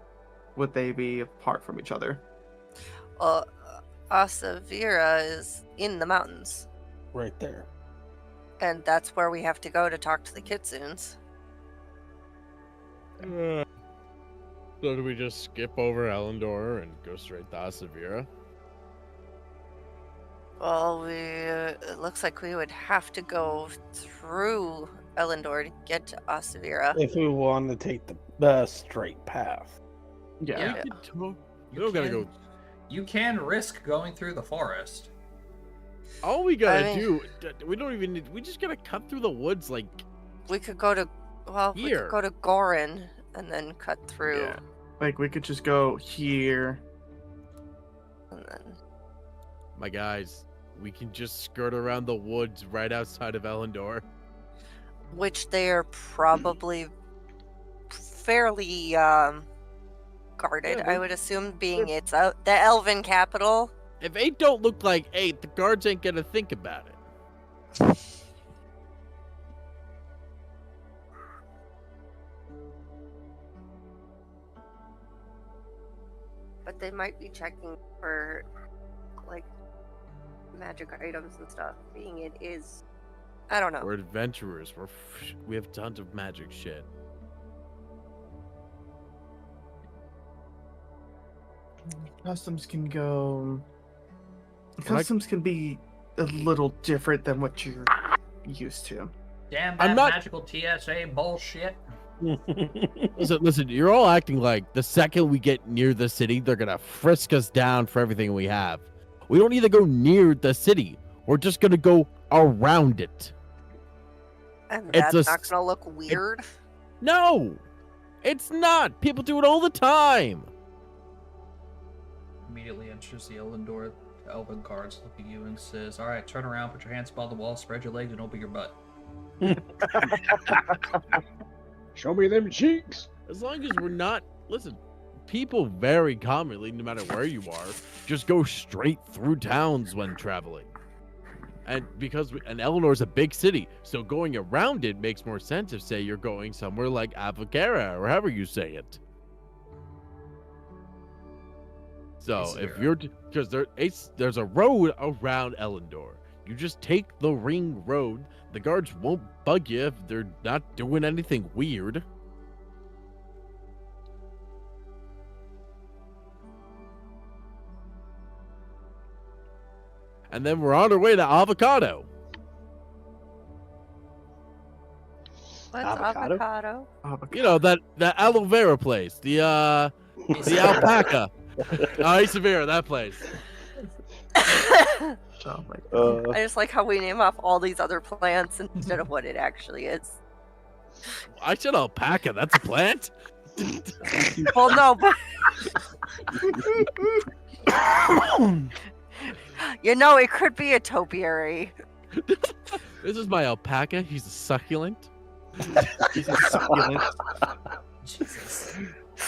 C: would they be apart from each other?
D: Well, Asavira is in the mountains,
E: right there.
D: and that's where we have to go to talk to the kitsunes.
B: So do we just skip over Elendor and go straight to Asavira?
D: Well, it looks like we would have to go through Elendor to get to Asavira.
E: If we want to take the straight path.
C: Yeah.
A: Yeah.
B: You
A: You
B: don't gotta
A: can-
B: go.
A: You can risk going through the forest.
B: All we gotta
D: I mean-
B: do, we don't even need. We just gotta cut through the woods, like
D: We could go to, well, we
B: Here.
D: could go to Gorin and then cut through.
C: Yeah. Like, we could just go here.
D: And then,
B: my guys. We can just skirt around the woods right outside of Elendor.
D: which they are probably fairly guarded,
B: Yeah,
D: I
B: they're-
D: would assume, being it's the Elven capital.
B: If 8 don't look like 8, the guards ain't gonna think about it.
D: But they might be checking for, like, magic items and stuff, being it is. I don't know.
B: We're adventurers. We have tons of magic shit.
C: Customs can go.
B: Well,
C: Customs can be a little different than what you're used to.
A: Damn
B: I'm
A: that
B: not-
A: magical TSA bullshit.
B: Listen, you're all acting like the second we get near the city, they're gonna frisk us down for everything we have. We don't need to go near the city. We're just gonna go around it.
D: And
B: it's
D: that's
B: a
D: not
B: s-
D: gonna look weird.
B: No, it's not. People do it all the time.
A: Immediately enters the Elendor. The Elven guards look at you and says, "All right, turn around, put your hands above the wall, spread your legs, and open your butt."
F: Show me them cheeks.
B: As long as we're not, listen, people very commonly, no matter where you are, just go straight through towns when traveling. And because Eleanor's a big city, so going around it makes more sense if, say, you're going somewhere like Avocera, or however you say it. So if
A: Severa.
B: you're because there's a road around Elendor. You just take the ring road. The guards won't bug you if they're not doing anything weird. And then we're on our way to Avocado.
D: What's
F: Avocado?
D: avocado?
B: You know that aloe vera place. The alpaca. Severa, that place.
C: Oh my god.
D: I just like how we name off all these other plants instead of what it actually is.
B: I said alpaca. That's a plant.
D: Well, no, but you know, it could be a topiary.
B: This is my alpaca. He's a succulent.
C: He's a succulent.
A: Jesus.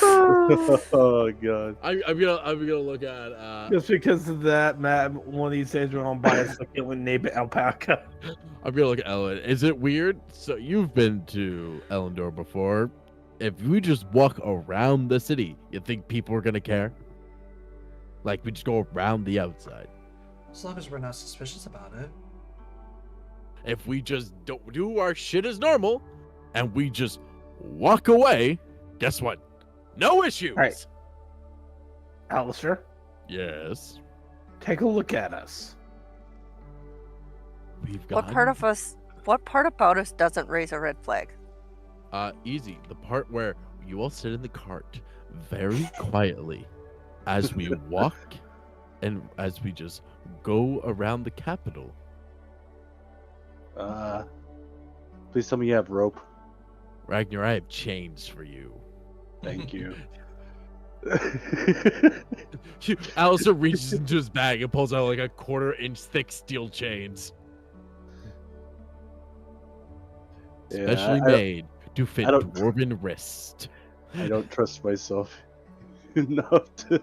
F: Oh god.
B: I'm gonna look at
E: Just because of that, Matt, one of these days we're gonna buy a succulent named Alpaca.
B: I'm gonna look at Ellen. Is it weird? So you've been to Elendor before. If we just walk around the city, you think people are gonna care? Like we just go around the outside.
A: As long as we're not suspicious about it.
B: If we just don't do our shit as normal, and we just walk away, guess what? No issues.
E: Right. Alistair,
B: Yes.
E: take a look at us.
B: We've got
D: What part about us doesn't raise a red flag?
B: Easy. The part where you all sit in the cart very quietly as we walk and as we just go around the capital.
F: Please tell me you have rope.
B: Ragnar, I have chains for you.
F: Thank you.
B: Alistair reaches into his bag and pulls out like a 1/4-inch thick steel chains.
F: Yeah,
B: Specially
F: I-
B: made to fit
F: I don't-
B: dwarven wrist.
F: I don't trust myself enough to.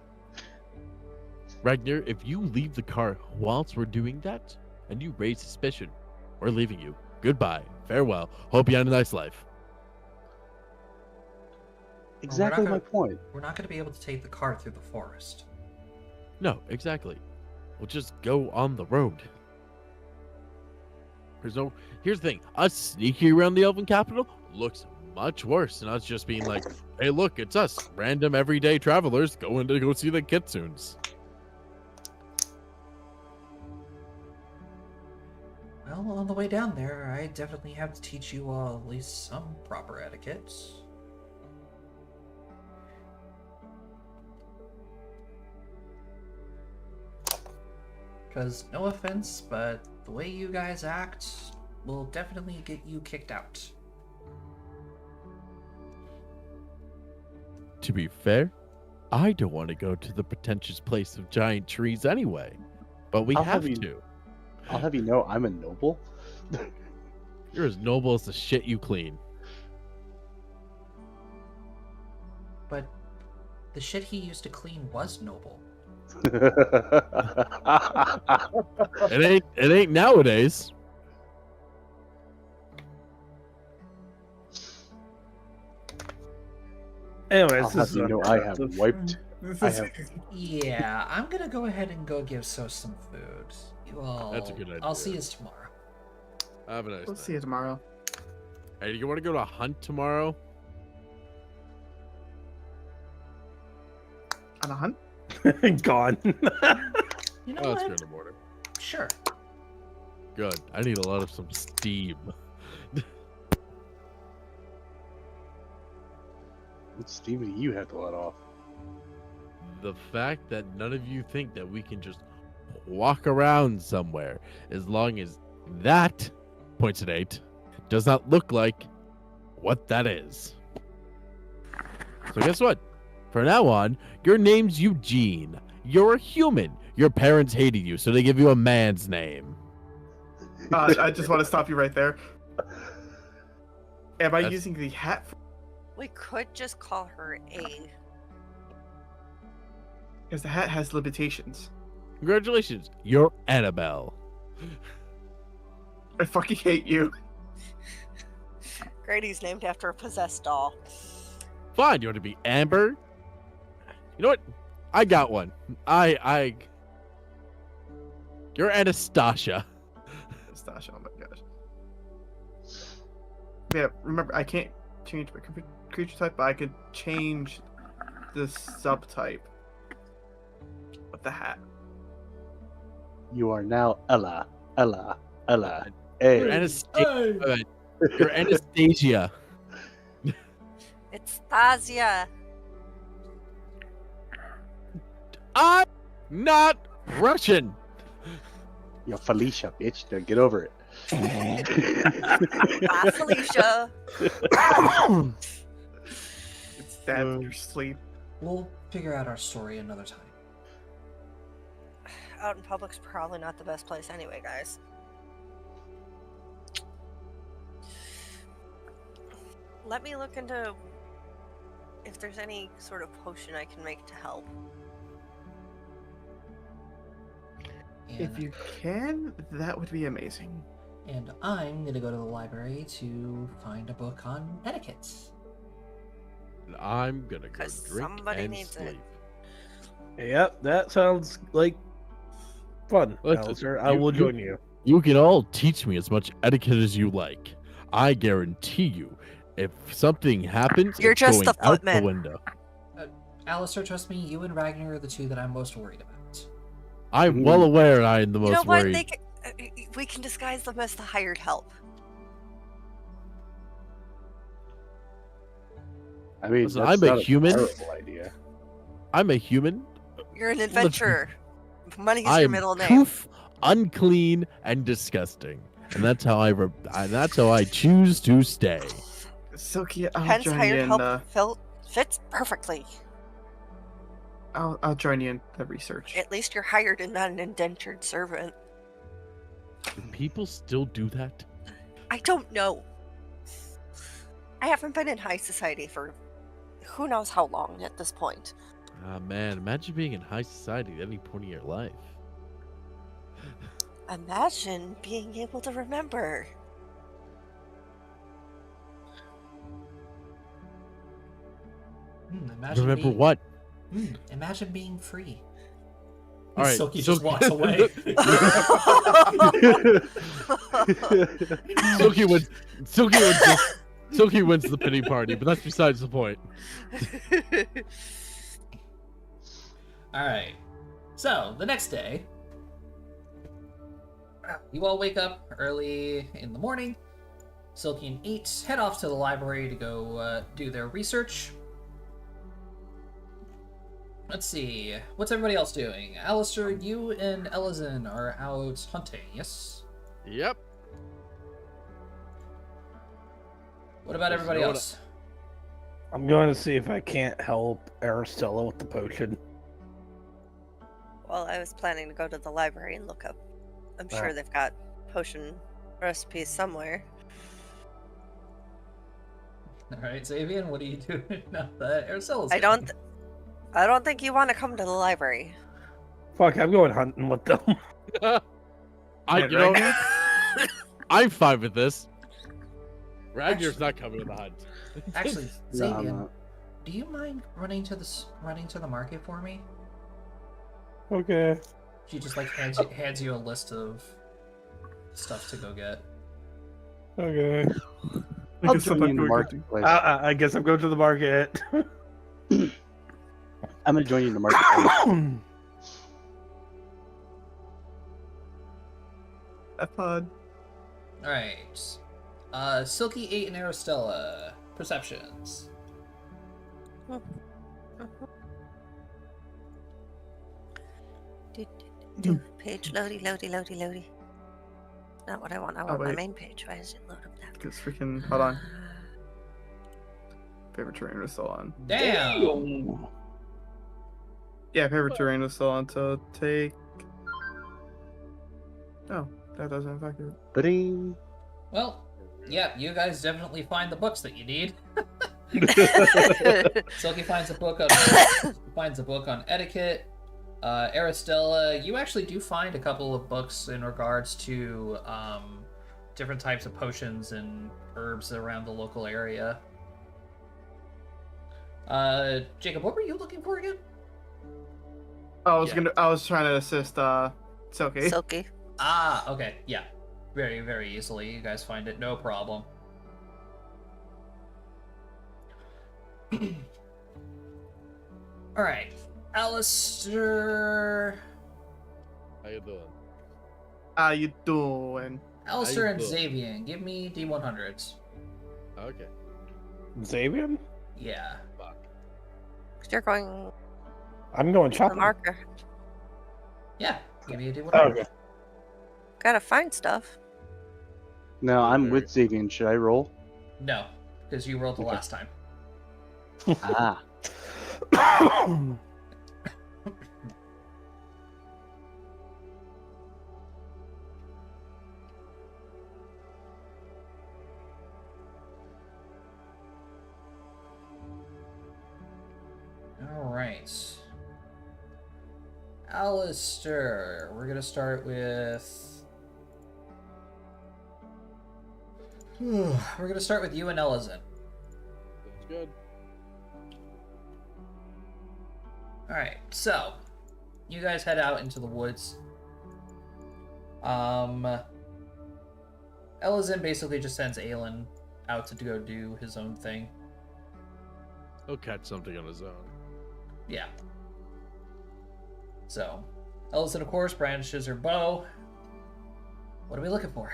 B: Ragnar, if you leave the car whilst we're doing that, and you raise suspicion, we're leaving you. Goodbye. Farewell. Hope you had a nice life.
F: Exactly
A: gonna-
F: my point.
A: We're not going to be able to take the car through the forest.
B: No, exactly. We'll just go on the road. Here's the thing. Us sneaking around the Elven capital looks much worse than us just being like, hey, look, it's us, random everyday travelers going to go see the kitsunes.
A: Well, on the way down there, I definitely have to teach you all at least some proper etiquette. Because, no offense, but the way you guys act will definitely get you kicked out.
B: To be fair, I don't want to go to the pretentious place of giant trees anyway. But we
F: I'll
B: have
F: have you-
B: to.
F: I'll have you know I'm a noble.
B: You're as noble as the shit you clean.
A: But the shit he used to clean was noble.
B: It ain't nowadays.
E: Anyways,
F: I'll
E: this
F: have
E: is
F: you know I have
E: unimpressive.
F: wiped. I have.
A: Yeah, I'm gonna go ahead and go give So some food. You all,
B: That's a good
A: I'll
B: idea.
A: see you tomorrow.
B: Have a nice
C: We'll
B: day.
C: see you tomorrow.
B: Hey, do you want to go to a hunt tomorrow?
C: On a hunt?
E: Gone.
A: You know
B: Oh, it's
A: what?
B: good in the morning.
A: Sure.
B: Good. I need a lot of some steam.
F: What steam do you have to let off?
B: The fact that none of you think that we can just walk around somewhere, as long as that, points at 8, does not look like what that is. So guess what? From now on, your name's Eugene. You're a human. Your parents hated you, so they give you a man's name.
C: I just want to stop you right there. Am I
B: That's-
C: using the hat?
D: We could just call her A.
C: Because the hat has limitations.
B: Congratulations, you're Annabelle.
C: I fucking hate you.
D: Grady's named after a possessed doll.
B: Fine, you want to be Amber? You know what? I got one. You're Anastasia.
C: Stasha, oh my gosh. Yeah, remember, I can't change my creature type, but I could change the subtype of the hat.
F: You are now Ella.
B: You're
F: Hey.
B: Anastasia. You're Anastasia.
D: It's Stasia.
B: I'm not Russian.
F: You're Felicia, bitch. Now get over it.
D: Bye, Felicia.
C: It's stabbed in your sleep.
A: We'll figure out our story another time.
D: Out in public's probably not the best place anyway, guys. Let me look into if there's any sort of potion I can make to help.
C: If you can, that would be amazing.
A: And I'm gonna go to the library to find a book on etiquette.
B: And I'm gonna go
D: 'Cause
B: drink
D: somebody
B: and
D: needs it.
B: sleep.
E: Yep, that sounds like fun,
B: Listen,
E: Alistair. I
B: you-
E: will
B: you-
E: join you.
B: You can all teach me as much etiquette as you like. I guarantee you, if something happens,
D: You're
B: it's
D: just
B: going
D: the
B: out
D: footman.
B: the window.
A: Alistair, trust me, you and Ragnar are the two that I'm most worried about.
B: I'm well aware I am the
D: You
B: most
D: know what?
B: worried.
D: We can disguise them as the hired help.
F: I mean,
B: Listen,
F: that's
B: I'm a
F: not
B: human.
F: terrible idea.
B: I'm a human.
D: You're an adventurer. Money is
B: I
D: your
B: am
D: middle name.
B: poof, unclean, and disgusting, and that's how that's how I choose to stay.
C: Silky, I'll
D: Hence,
C: join you
D: hired
C: in.
D: help fits perfectly.
C: I'll join you in the research.
D: At least you're hired and not an indentured servant.
B: Do people still do that?
D: I don't know. I haven't been in high society for who knows how long at this point.
B: Ah man, imagine being in high society at any point in your life.
D: Imagine being able to remember.
A: Imagine
B: Remember
A: being,
B: what?
A: Imagine being free.
B: All right,
A: Silky
B: so-
A: just walks away.
B: Silky wins. Silky wins the pity party, but that's besides the point.
A: All right. So the next day, you all wake up early in the morning. Silky and 8 head off to the library to go do their research. Let's see. What's everybody else doing? Alistair, you and Elizin are out hunting, yes?
B: Yep.
A: What about
B: There's
A: everybody
B: no one-
A: else?
E: I'm going to see if I can't help Aristella with the potion.
D: Well, I was planning to go to the library and look up. I'm sure they've got potion recipes somewhere.
A: All right, Xavier, what are you doing now that Aristella's
D: I don't think you want to come to the library.
E: Fuck, I'm going hunting with them.
C: Man, Ragnar?
B: I'm fine with this. Ragnar's not coming to the hunt.
A: Actually,
F: No, I'm
A: Xavier,
F: not.
A: do you mind running to the market for me?
E: Okay.
A: She just like hands you a list of stuff to go get.
E: Okay.
F: I'll join you in the marketplace.
E: I guess I'm going to the market.
F: I'm gonna join you in the marketplace.
C: Have fun.
A: All right. Silky 8 and Aristella. Perceptions.
D: Page loady. Not what I want. I want my
C: wait.
D: main page. Why does it load up that?
C: Because freaking. Hold on. Favorite terrain was still on.
A: Damn.
C: Yeah, favorite terrain was still on, so take. Oh, that doesn't affect it.
F: Ba-ding.
A: Well, yeah, you guys definitely find the books that you need. Silky finds a book on etiquette. Aristella, you actually do find a couple of books in regards to different types of potions and herbs around the local area. Jacob, what were you looking for again?
B: Yeah.
C: I was trying to assist Silky.
D: Silky.
A: Ah, okay, yeah. Very, very easily. You guys find it, no problem. Alright. Alistair.
B: How you doing?
C: How you doing?
A: Alistair and
B: doing?
A: Xavier, give me D100s.
B: Okay.
E: Xavier?
A: Yeah.
D: You're going
E: I'm going
D: to the
E: shopping.
D: marker.
A: Yeah, give me a D100.
E: Oh, okay.
D: Gotta find stuff.
F: No, I'm with Xavier. Should I roll?
A: No, because you rolled the
F: Okay.
A: last time.
F: Ah.
A: Alright. Alistair, we're gonna start with... We're gonna start with you and Ellison.
B: That's good.
A: Alright, so you guys head out into the woods. Ellison basically just sends Aelin out to go do his own thing.
B: He'll catch something on his own.
A: Yeah. So, Ellison, of course, brandishes her bow. What are we looking for?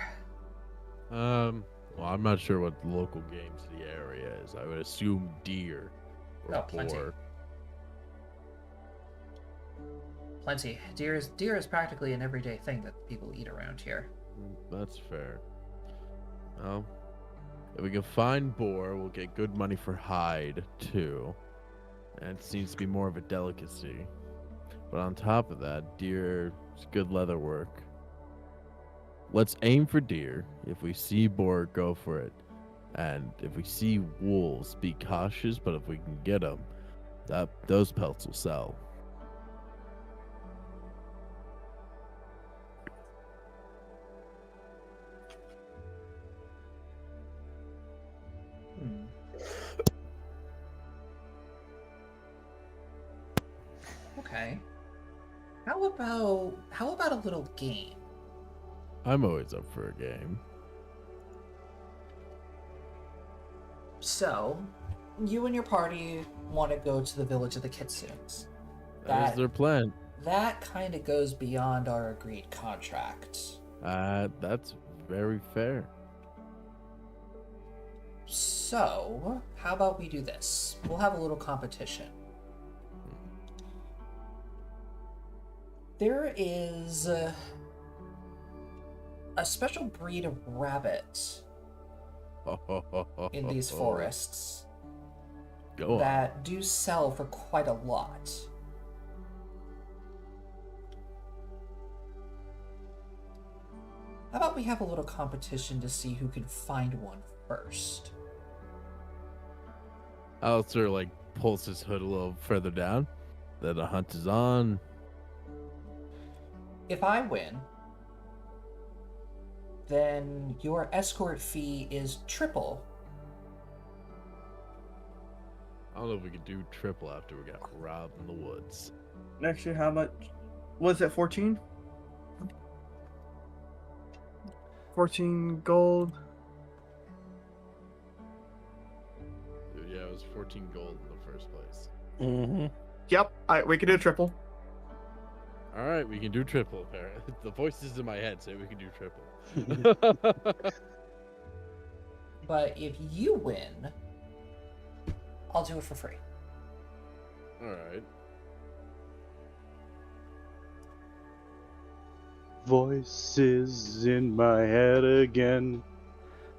B: Well, I'm not sure what the local game to the area is. I would assume deer or
A: Oh, plenty.
B: boar.
A: Plenty. Deer is practically an everyday thing that people eat around here.
B: That's fair. Well, if we can find boar, we'll get good money for hide, too. And it seems to be more of a delicacy. But on top of that, deer is good leather work. Let's aim for deer. If we see boar, go for it. And if we see wolves, be cautious, but if we can get them, those pelts will sell.
A: Okay. How about a little game?
B: I'm always up for a game.
A: So, you and your party want to go to the village of the Kitsunes.
B: That is their plan.
A: That kind of goes beyond our agreed contract.
B: That's very fair.
A: So, how about we do this? We'll have a little competition. There is a special breed of rabbit in these forests
B: Go on.
A: that do sell for quite a lot. How about we have a little competition to see who can find one first?
B: Alistair pulls his hood a little further down. Then the hunt is on.
A: If I win, then your escort fee is triple.
B: I don't know if we could do triple after we got robbed in the woods.
C: Actually, how much was it? 14? 14 gold.
B: Yeah, it was 14 gold in the first place.
E: Mm-hmm.
C: Yep, we can do triple.
B: All right, we can do triple. Apparently, the voices in my head say we can do triple.
A: But if you win, I'll do it for free.
B: All right.
F: Voices in my head again.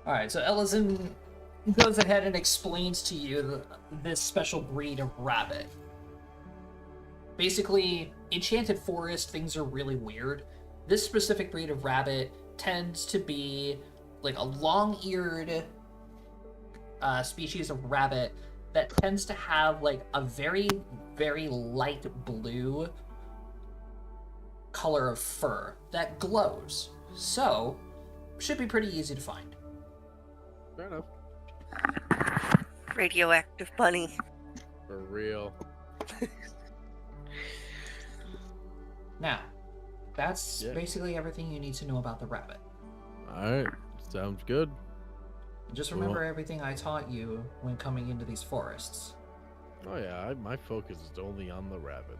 A: Alright, so Ellison goes ahead and explains to you this special breed of rabbit. Basically, Enchanted Forest, things are really weird. This specific breed of rabbit tends to be like a long-eared species of rabbit that tends to have like a very, very light blue color of fur that glows. So, should be pretty easy to find.
B: Fair enough.
D: Radioactive bunny.
B: For real.
A: Now, that's
B: Yeah.
A: basically everything you need to know about the rabbit.
B: All right, sounds good.
A: Just
B: Well-
A: remember everything I taught you when coming into these forests.
B: Oh yeah, my focus is only on the rabbit.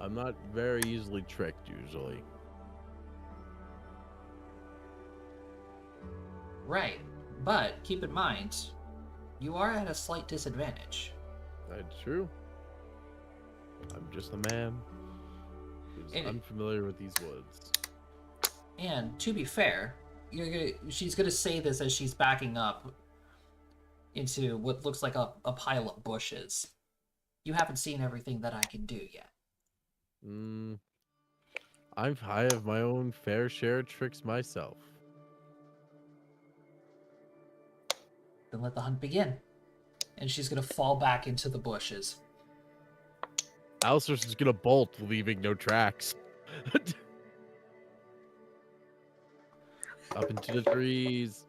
B: I'm not very easily tricked usually.
A: Right, but keep in mind, you are at a slight disadvantage.
B: That's true. I'm just a man who's
A: And-
B: unfamiliar with these woods.
A: And to be fair, she's gonna say this as she's backing up into what looks like a pile of bushes. You haven't seen everything that I can do yet.
B: I have my own fair share of tricks myself.
A: Then let the hunt begin. And she's gonna fall back into the bushes.
B: Alistair's just gonna bolt, leaving no tracks. Up into the trees.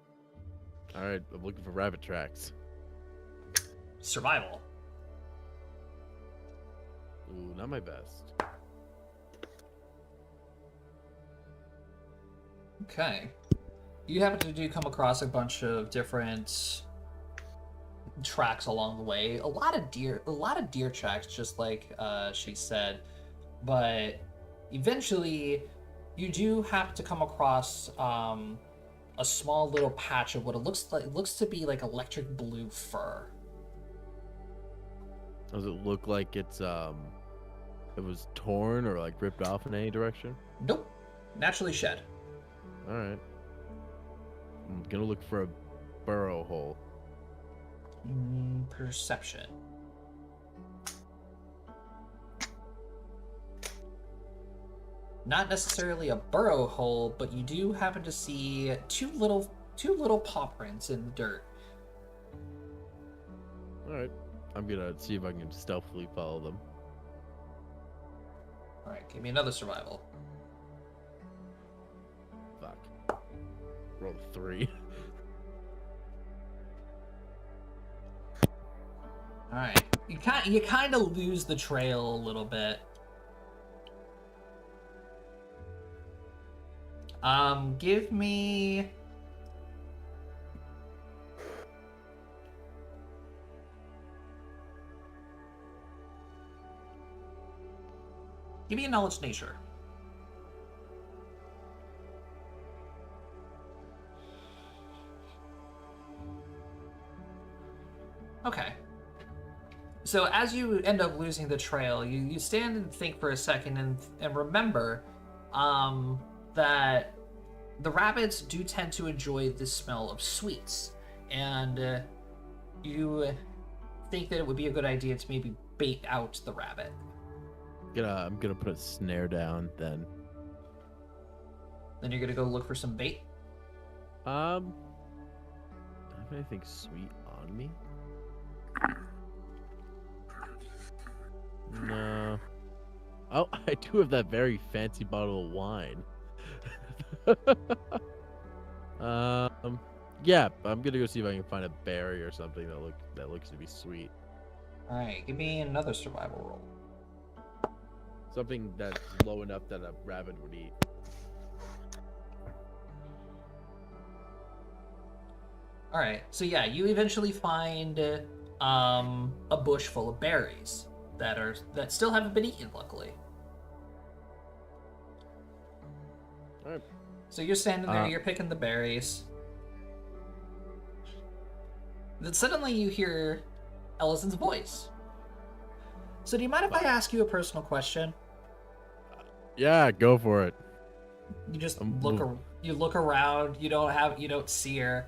B: All right, I'm looking for rabbit tracks.
A: Survival.
B: Ooh, not my best.
A: Okay. You happen to come across a bunch of different tracks along the way. A lot of deer tracks, just like she said. But eventually, you do happen to come across a small little patch of what it looks to be like electric blue fur.
B: Does it look like it was torn or like ripped off in any direction?
A: Nope. Naturally shed.
B: All right. I'm gonna look for a burrow hole.
A: Perception. Not necessarily a burrow hole, but you do happen to see two little paw prints in the dirt.
B: All right. I'm gonna see if I can stealthily follow them.
A: All right, give me another survival.
B: Fuck. Roll a 3.
A: All right, you kind of lose the trail a little bit. Give me. Give me a knowledge nature. Okay. So as you end up losing the trail, you stand and think for a second and remember that the rabbits do tend to enjoy the smell of sweets. And you think that it would be a good idea to maybe bait out the rabbit.
B: I'm gonna put a snare down then.
A: Then you're gonna go look for some bait.
B: Do I have anything sweet on me? No. Oh, I do have that very fancy bottle of wine. Yeah, I'm gonna go see if I can find a berry or something that looks to be sweet.
A: All right, give me another survival roll.
B: Something that's low enough that a rabbit would eat.
A: All right, so yeah, you eventually find a bush full of berries that still haven't been eaten, luckily.
B: All right.
A: So you're standing there, you're picking the berries. Then suddenly you hear Ellison's voice. So do you mind if I ask you a personal question?
B: Yeah, go for it.
A: You just
B: Move.
A: you look around, you don't see her,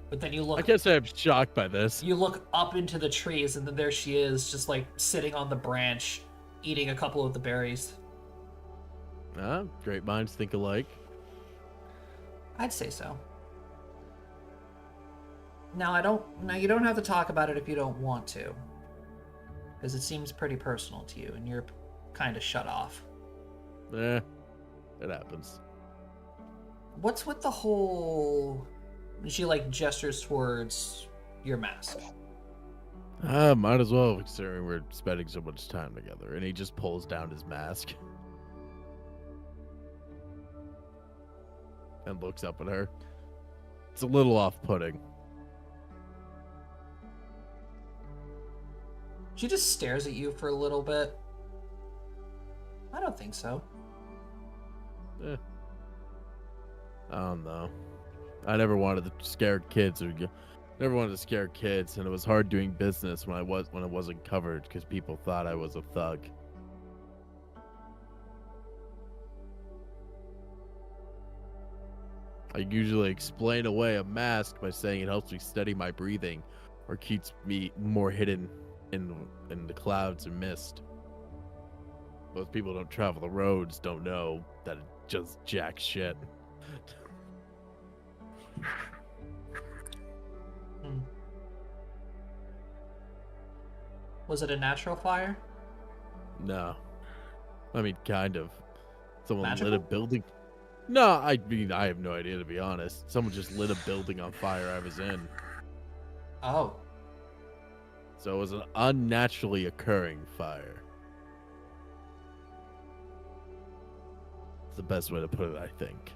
A: but then you
B: I
A: look
B: can't say I'm shocked by this.
A: you look up into the trees, and then there she is, just like sitting on the branch, eating a couple of the berries.
B: Great minds think alike.
A: I'd say so. Now you don't have to talk about it if you don't want to, because it seems pretty personal to you, and you're kind of shut off.
B: It happens.
A: What's with the whole She like gestures towards your mask.
B: Might as well, considering we're spending so much time together. And he just pulls down his mask and looks up at her. It's a little off-putting.
A: She just stares at you for a little bit. I don't think so.
B: I don't know. I never wanted to scare kids and it was hard doing business when it wasn't covered because people thought I was a thug. I usually explain away a mask by saying it helps me steady my breathing or keeps me more hidden in the clouds and mist. Most people don't travel the roads, don't know that it just jack shit.
A: Was it a natural fire?
B: No. I mean, kind of. Someone lit a
A: Magical?
B: building. No, I mean, I have no idea, to be honest. Someone just lit a building on fire I was in.
A: Oh.
B: So it was an unnaturally occurring fire. It's the best way to put it, I think.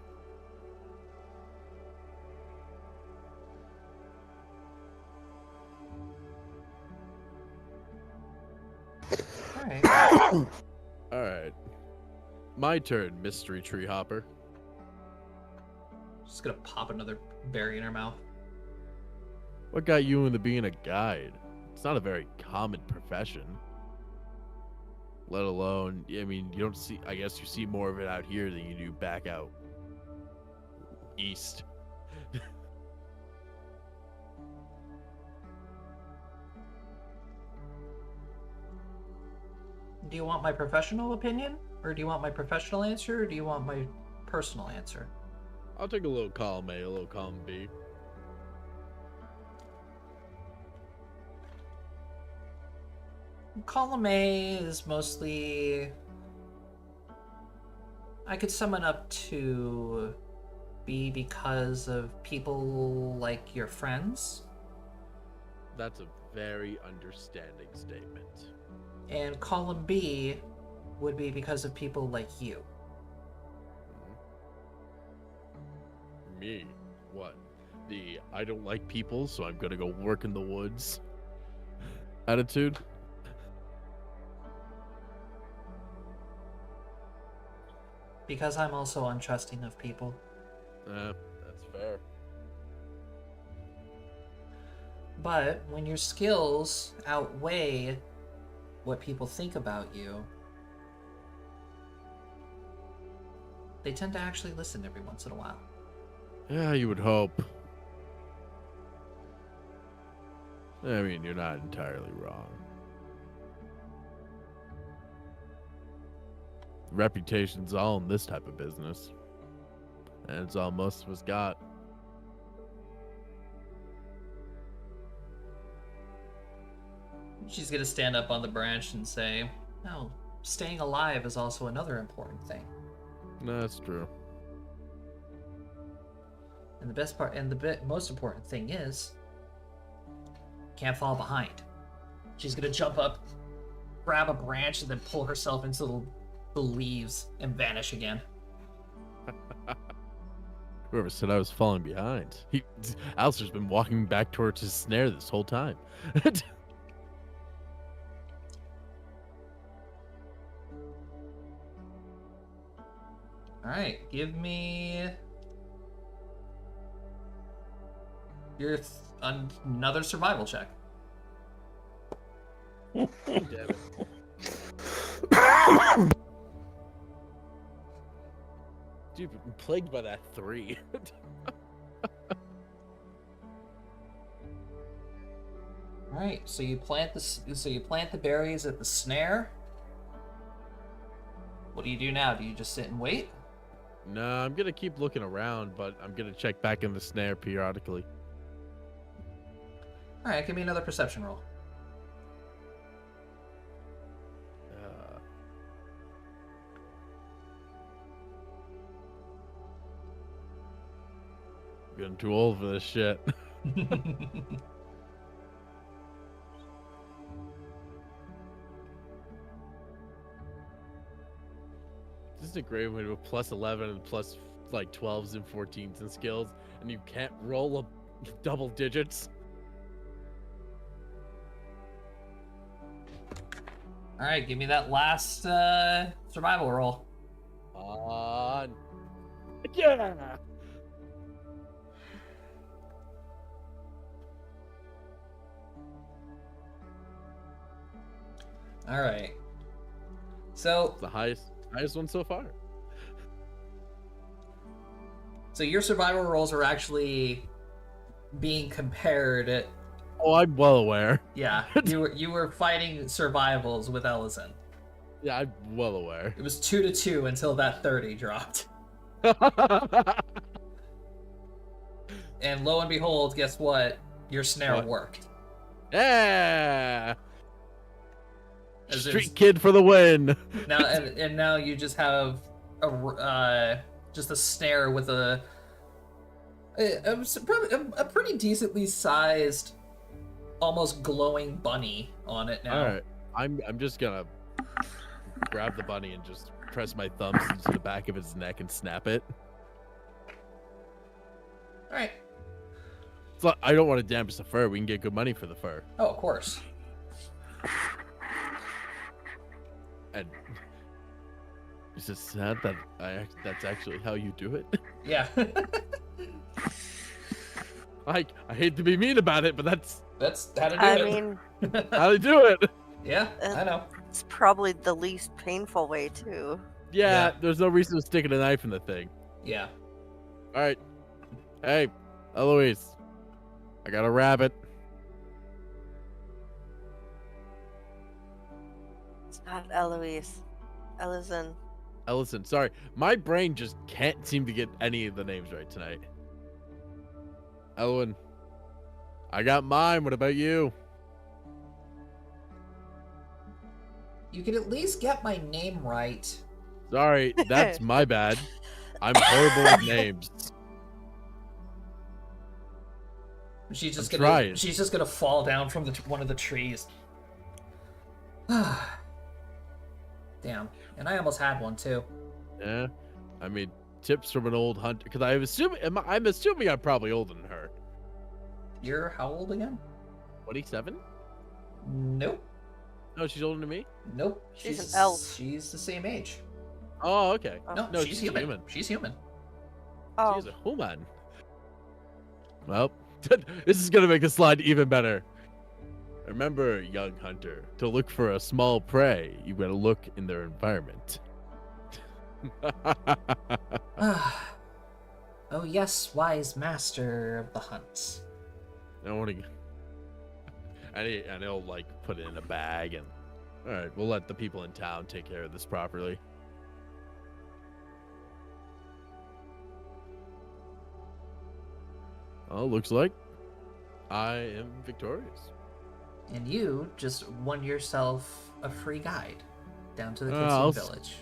A: Alright.
B: Alright. My turn, Mystery Tree Hopper.
A: Just gonna pop another berry in her mouth.
B: What got you into being a guide? It's not a very common profession. Let alone, I mean, you don't see, I guess you see more of it out here than you do back out east.
A: Do you want my professional opinion? Or do you want my professional answer? Or do you want my personal answer?
B: I'll take a little column A, a little column B.
A: Column A is mostly... I could sum it up to be because of people like your friends.
B: That's a very understanding statement.
A: And column B would be because of people like you.
B: Me? What? The I don't like people, so I'm gonna go work in the woods attitude?
A: Because I'm also untrusting of people.
B: That's fair.
A: But when your skills outweigh what people think about you, they tend to actually listen every once in a while.
B: Yeah, you would hope. I mean, you're not entirely wrong. Reputation's all in this type of business. And it's all most of us got.
A: She's gonna stand up on the branch and say, "No, staying alive is also another important thing.
B: No, that's true.
A: And the best part, and the most important thing is, can't fall behind." She's gonna jump up, grab a branch, and then pull herself into the leaves and vanish again.
B: Whoever said I was falling behind? Alistair's been walking back towards his snare this whole time.
A: All right, give me your another survival check.
B: Damn it. Dude, I'm plagued by that 3.
A: All right, so you plant the berries at the snare. What do you do now? Do you just sit and wait?
B: No, I'm gonna keep looking around, but I'm gonna check back in the snare periodically.
A: All right, give me another perception roll.
B: I'm getting too old for this shit. This is a great way to plus 11 and plus like 12s and 14s and skills, and you can't roll a double digits.
A: All right, give me that last survival roll.
B: Yeah.
A: All right. So
B: It's the highest one so far.
A: your survival rolls are actually being compared.
B: Oh, I'm well aware.
A: Yeah, you were fighting survivals with Ellison.
B: Yeah, I'm well aware.
A: It was 2-2 until that 30 dropped. And lo and behold, guess what? Your snare
B: What?
A: worked.
B: Yeah.
A: As
B: Street
A: it's-
B: kid for the win.
A: Now and now you just have a snare with a pretty decently sized, almost glowing bunny on it now.
B: All right, I'm just gonna grab the bunny and just press my thumbs into the back of his neck and snap it.
A: All right.
B: It's like, I don't want to damage the fur. We can get good money for the fur.
A: Oh, of course.
B: And it's just sad that that's actually how you do it.
A: Yeah.
B: I hate to be mean about it, but that's
A: That's how to do
D: I
A: it.
D: mean,
B: how they do it.
A: Yeah, I know.
D: it's probably the least painful way too.
B: Yeah,
A: Yeah.
B: there's no reason to stick a knife in the thing.
A: Yeah.
B: All right. Hey, Eloise. I got a rabbit.
D: It's not Eloise. Ellison.
B: Ellison, sorry. My brain just can't seem to get any of the names right tonight. Elwin. I got mine. What about you?
A: You could at least get my name right.
B: Sorry, that's my bad. I'm horrible with names.
A: She's just
B: I'm
A: gonna
B: trying.
A: she's just gonna fall down from one of the trees. Damn. And I almost had one too.
B: Yeah. I mean, tips from an old hunter. Because I'm assuming I'm probably older than her.
A: You're how old again?
B: 27?
A: Nope.
B: No, she's older than me?
A: Nope.
D: She's an elf.
A: She's the same age.
B: Oh, okay.
A: No,
B: No,
A: she's
B: she's
A: human.
B: human.
A: She's human.
D: Oh,
B: She's a human. Well, this is going to make the slide even better. Remember, young hunter, to look for a small prey, you gotta look in their environment.
A: Oh yes, wise master of the hunts.
B: I want to. And he'll like put it in a bag, and all right, we'll let the people in town take care of this properly. Oh, looks like I am victorious.
A: And you just won yourself a free guide down to the
B: I'll
A: Kitsune
B: s-
A: village.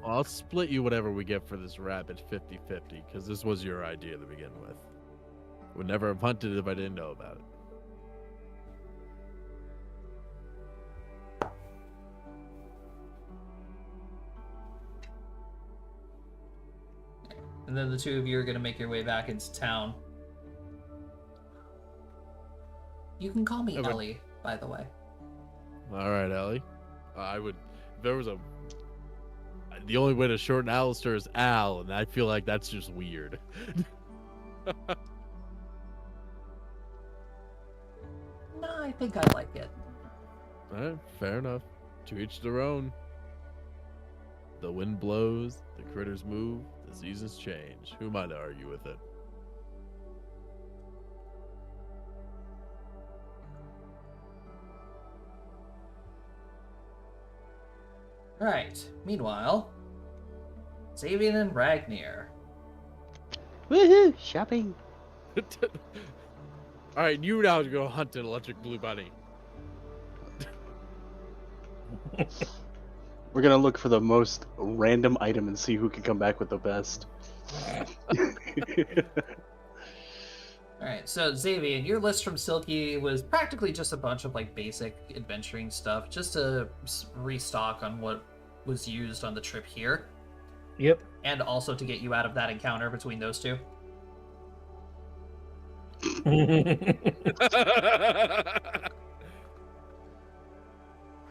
B: Well, I'll split you whatever we get for this rabbit 50-50, because this was your idea to begin with. Would never have hunted if I didn't know about it.
A: And then the two of you are gonna make your way back into town. You can call me
B: Okay.
A: Ellie, by the way.
B: All right, Ellie. I would. If there was a. The only way to shorten Alistair is Al, and I feel like that's just weird.
A: No, I think I like it.
B: All right, fair enough. To each their own. The wind blows, the critters move, the seasons change. Who am I to argue with it?
A: Alright, meanwhile, Xavier and Ragnir.
F: Woohoo! Shopping.
B: All right, you now go hunt an electric blue bunny.
F: We're gonna look for the most random item and see who can come back with the best.
A: so Xavier, your list from Silky was practically just a bunch of like basic adventuring stuff, just to restock on what was used on the trip here,
E: Yep.
A: and also to get you out of that encounter between those two.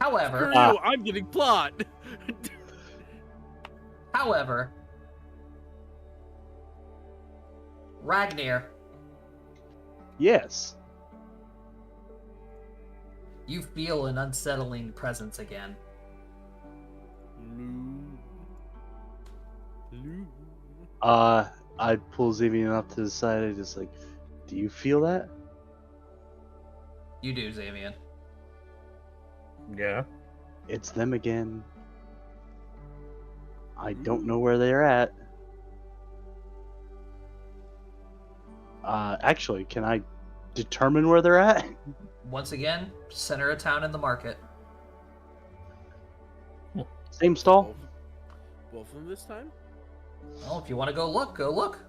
A: However,
B: Screw you, I'm getting plot.
A: however, Ragnar,
F: Yes.
A: you feel an unsettling presence again.
F: I pull Xavier up to the side. I just like, do you feel that?
A: You do, Xavier.
E: Yeah.
F: It's them again. I don't know where they're at. Actually, can I determine where they're at?
A: Once again, center of town in the market.
F: Same stall?
B: Both of them this time?
A: Well, if you want to go look, go look.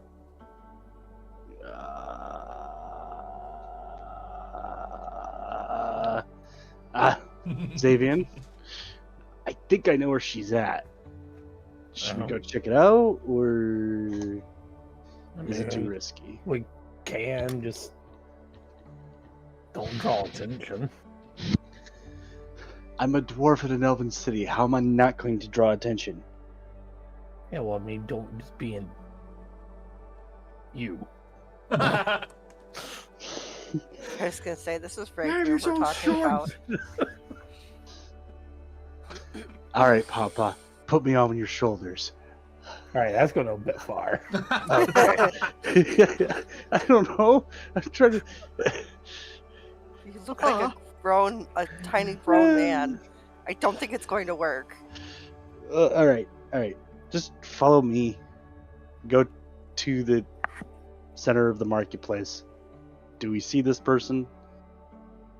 F: Xavier, I think I know where she's at. Should we
E: Uh-huh.
F: go check it out, or is it too
E: mean,
F: risky?
E: We can just don't draw attention.
F: I'm a dwarf in an elven city. How am I not going to draw attention?
E: Yeah, well, I mean, don't just be in you.
D: I was gonna say this is Frank
C: Man,
D: we
C: you're
D: were
C: so
D: talking
C: short.
D: about.
F: All right, Papa, put me on your shoulders.
E: All right, that's going a bit far.
F: Okay. I don't know. I'm trying to.
D: You look like a tiny grown man. I don't think it's going to work.
F: All right. Just follow me. Go to the center of the marketplace. Do we see this person?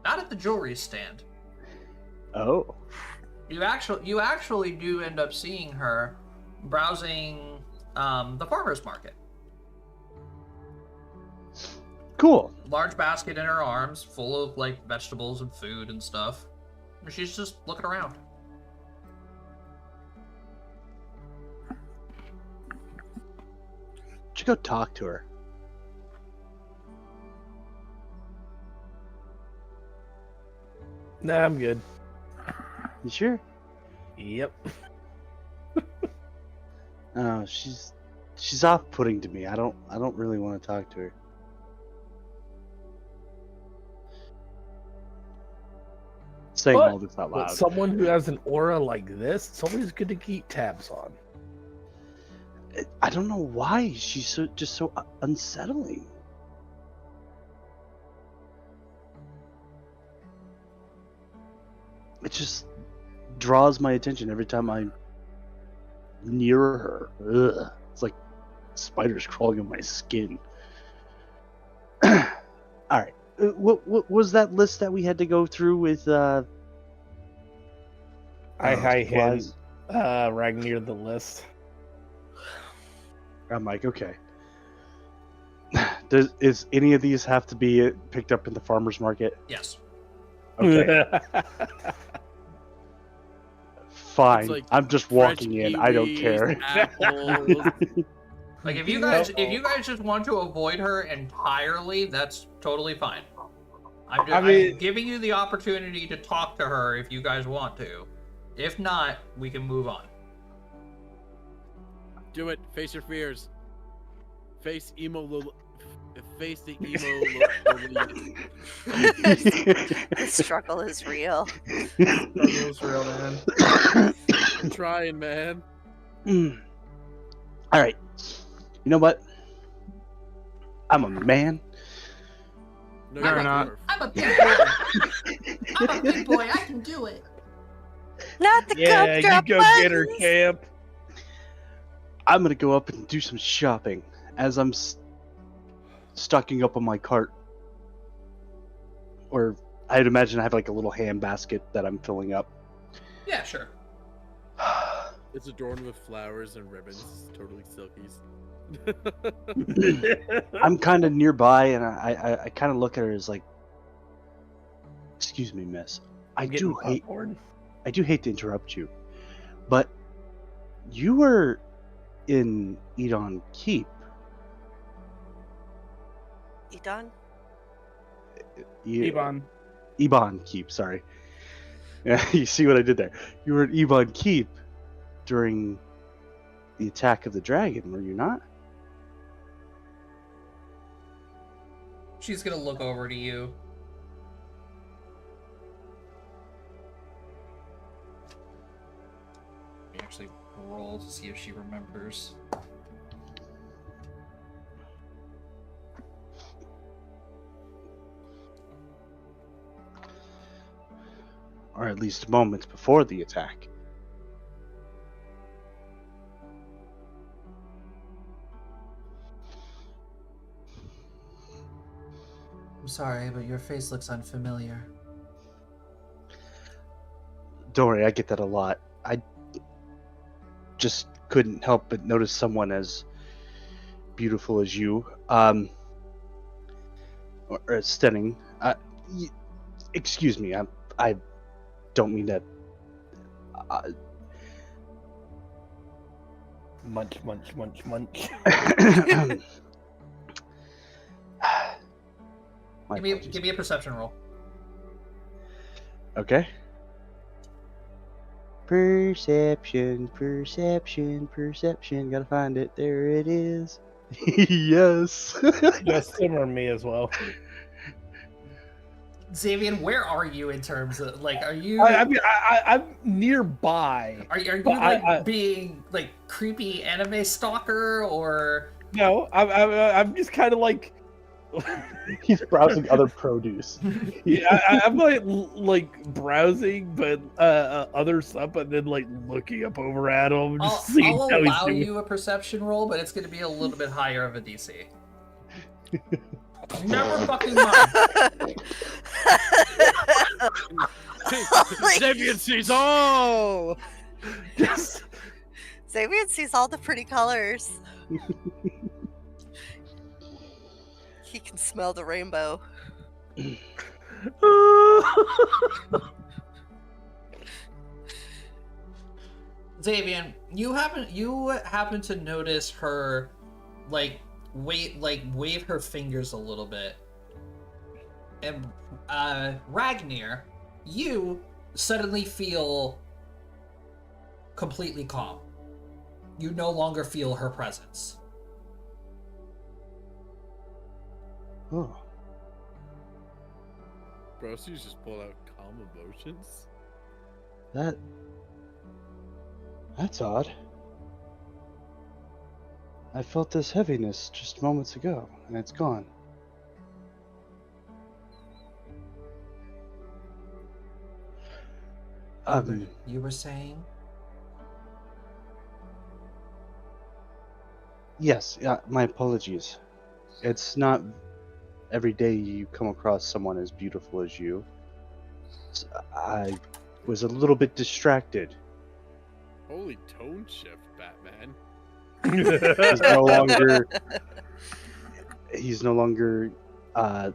A: Not at the jewelry stand.
F: Oh.
A: You actually do end up seeing her browsing the farmer's market.
F: Cool.
A: Large basket in her arms, full of like vegetables and food and stuff. And she's just looking around.
F: Should go talk to her.
E: Nah, I'm good.
F: You sure?
E: Yep.
F: Oh, she's off-putting to me. I don't really want to talk to her. Saying
E: What?
F: all this out
E: But
F: loud.
E: someone who has an aura like this, it's always good to keep tabs on.
F: I don't know why she's so unsettling. It just draws my attention every time I'm near her. Ugh. It's like spiders crawling on my skin. All right. What was that list that we had to go through with?
E: I hand
F: supplies?
E: Ragnar the list.
F: I'm like, okay. Is any of these have to be picked up in the farmer's market?
A: Yes.
F: Okay, fine.
B: It's like
F: I'm just walking in. I don't
B: kiwis,
F: care.
B: apples.
A: Like if you guys just want to avoid her entirely, that's totally fine. I'm giving you the opportunity to talk to her if you guys want to. If not, we can move on.
B: Do it. Face your fears. Face face the emo.
D: The struggle is real.
C: Struggle's real, man.
B: I'm trying, man.
F: All right. You know what? I'm a man.
B: No,
C: You're
B: you're
C: not.
A: I'm a big boy. I'm a big boy. I can do it.
D: Not the
E: Yeah, you
D: gumdrop
E: go get her,
D: buttons.
E: champ.
F: I'm gonna go up and do some shopping as I'm stocking up on my cart. Or I'd imagine I have like a little hand basket that I'm filling up.
A: Yeah, sure.
B: It's adorned with flowers and ribbons. Totally silkies.
F: I'm kind of nearby, and I kind of look at her as like, "Excuse me, miss. I
E: I'm getting
F: do hate
E: popcorn.
F: to interrupt you, but you were in Edon Keep.
D: Edon?
E: Ebon.
F: Ebon Keep, sorry. Yeah, you see what I did there? You were at Ebon Keep during the attack of the dragon, were you not?
A: She's gonna look over to you. Let me actually roll to see if she remembers.
F: Or at least moments before the attack.
A: I'm sorry, but your face looks unfamiliar.
F: Don't worry, I get that a lot. I just couldn't help but notice someone as beautiful as you, or stunning. Excuse me, I don't mean that.
E: Munch, munch, munch, munch.
F: My
A: Give
F: apologies.
A: me a perception roll.
F: Okay. Perception. Gotta find it. There it is. Yes.
E: Just simmer me as well.
A: Xavier, where are you in terms of like? Are you?
E: I mean, I'm nearby.
A: Are you
E: but
A: like being like creepy anime stalker or?
E: No, I'm just kind of like.
F: He's browsing other produce.
E: Yeah, I'm like browsing, but other stuff, and then like looking up over at him, just seeing
A: I'll
E: how he's
A: allow
E: doing.
A: you a perception roll, but it's going to be a little bit higher of a DC. Never fucking mind.
B: Xavier sees all.
E: Just
D: Xavier sees all the pretty colors. He can smell the rainbow.
A: Xavier, you happen to notice her wave her fingers a little bit. And Ragnar, you suddenly feel completely calm. You no longer feel her presence.
F: Oh,
B: Brosy's just pulled out calm emotions.
F: that's odd. I felt this heaviness just moments ago, and it's gone.
A: You were saying?
F: Yes, my apologies. It's not every day you come across someone as beautiful as you. I was a little bit distracted.
B: Holy tone shift, Batman.
F: He's no longer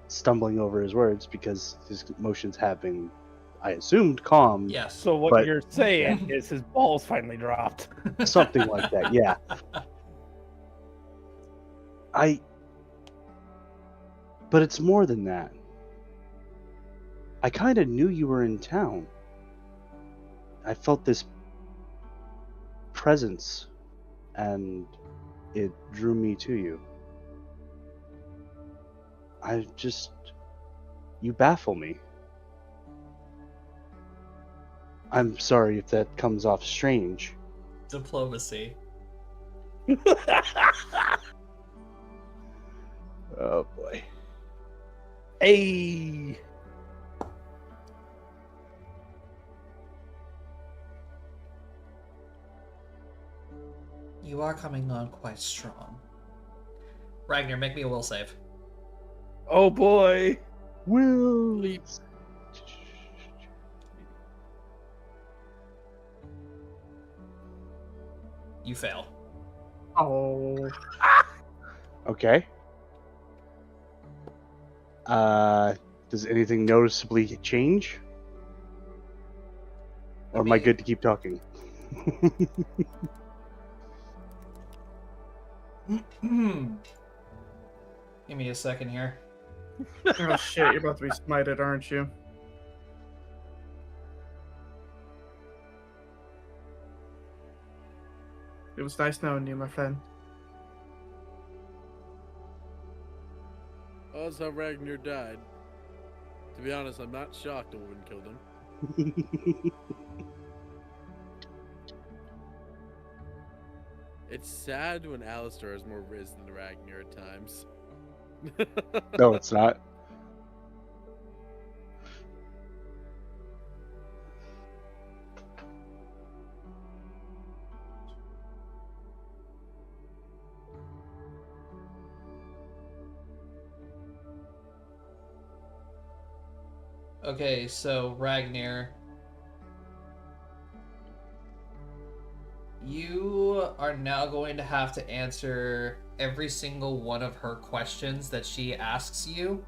F: stumbling over his words because his emotions have been, I assumed, calm.
A: Yes.
E: so what
F: But-
E: you're saying is his balls finally dropped.
F: Something like that, yeah. But it's more than that. I kind of knew you were in town. I felt this presence, and it drew me to you. You baffle me. I'm sorry if that comes off strange.
A: Diplomacy.
F: Oh boy.
E: Hey.
A: You are coming on quite strong. Ragnar, make me a will save.
E: Oh boy.
F: Will.
A: You fail.
C: Oh.
F: Okay. Does anything noticeably change? Or am I good to keep talking?
A: Give me a second here.
C: Oh shit, you're about to be smited, aren't you? It was nice knowing you, my friend.
B: Oh, that's how Ragnar died. To be honest, I'm not shocked a woman killed him. It's sad when Alistair has more riz than Ragnar at times.
F: No, it's not.
A: Okay, so Ragnar, you are now going to have to answer every single one of her questions that she asks you.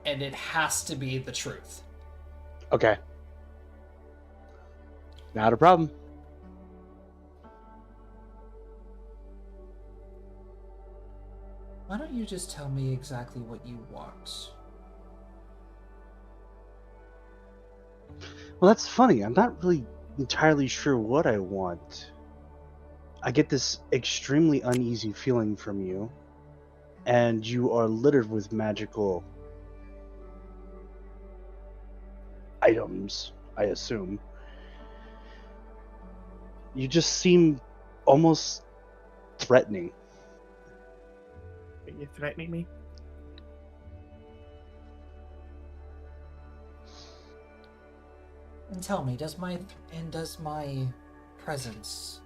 A: And it has to be the truth.
F: Okay. Not a problem.
A: Why don't you just tell me exactly what you want?
F: Well, that's funny. I'm not really entirely sure what I want. I get this extremely uneasy feeling from you, and you are littered with magical items, I assume. You just seem almost threatening.
C: Are you threatening me?
A: And tell me, does my presence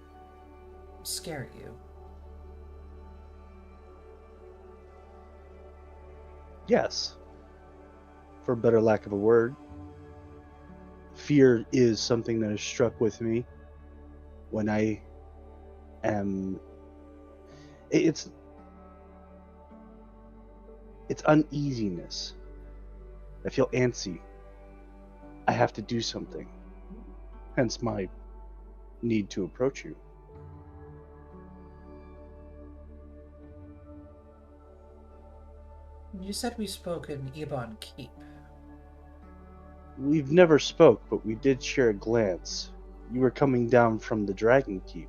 A: scare you?
F: Yes. For better lack of a word. Fear is something that has struck with me when I am... It's uneasiness. I feel antsy. I have to do something. Hence my need to approach you.
A: You said we spoke in Ebon Keep.
F: We've never spoke, but we did share a glance. You were coming down from the Dragon Keep.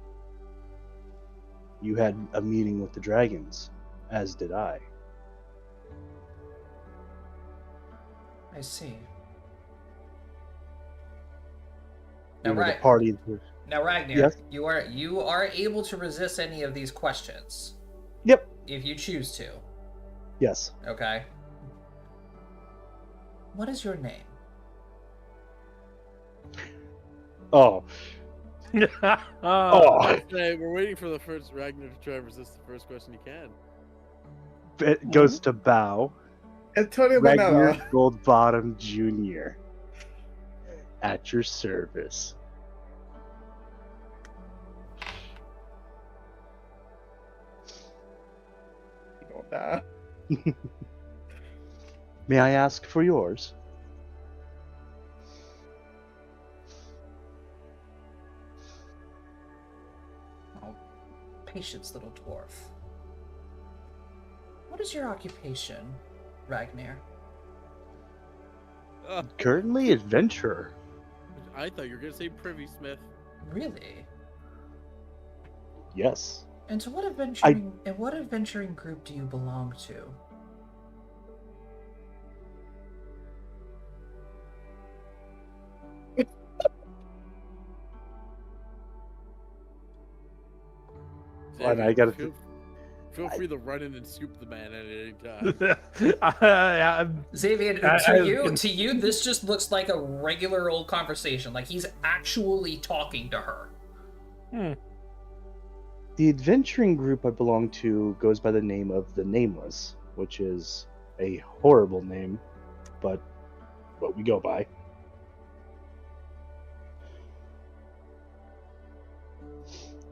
F: You had a meeting with the dragons, as did I.
A: I see.
F: We
A: Now,
F: were the party.
A: Now, Ragnar,
F: Yes?
A: you are able to resist any of these questions.
F: Yep.
A: If you choose to.
F: Yes.
A: Okay. What is your name?
F: Oh.
B: Oh, say, we're waiting for the first Ragnar to try and resist the first question he can.
F: It goes to Bow.
C: Antonio
F: Ragnar
C: Bonella.
F: Goldbottom Jr. At your service.
C: You don't die.
F: May I ask for yours?
A: Oh, patience, little dwarf. What is your occupation, Ragnar?
F: Currently adventurer.
B: I thought you were going to say Privy Smith.
A: Really?
F: Yes.
A: And to what adventuring group do you belong to?
F: And I gotta
B: feel free to run in and scoop the man at any time.
A: Xavier, to you, this just looks like a regular old conversation. Like he's actually talking to her.
F: The adventuring group I belong to goes by the name of the Nameless, which is a horrible name, but what we go by.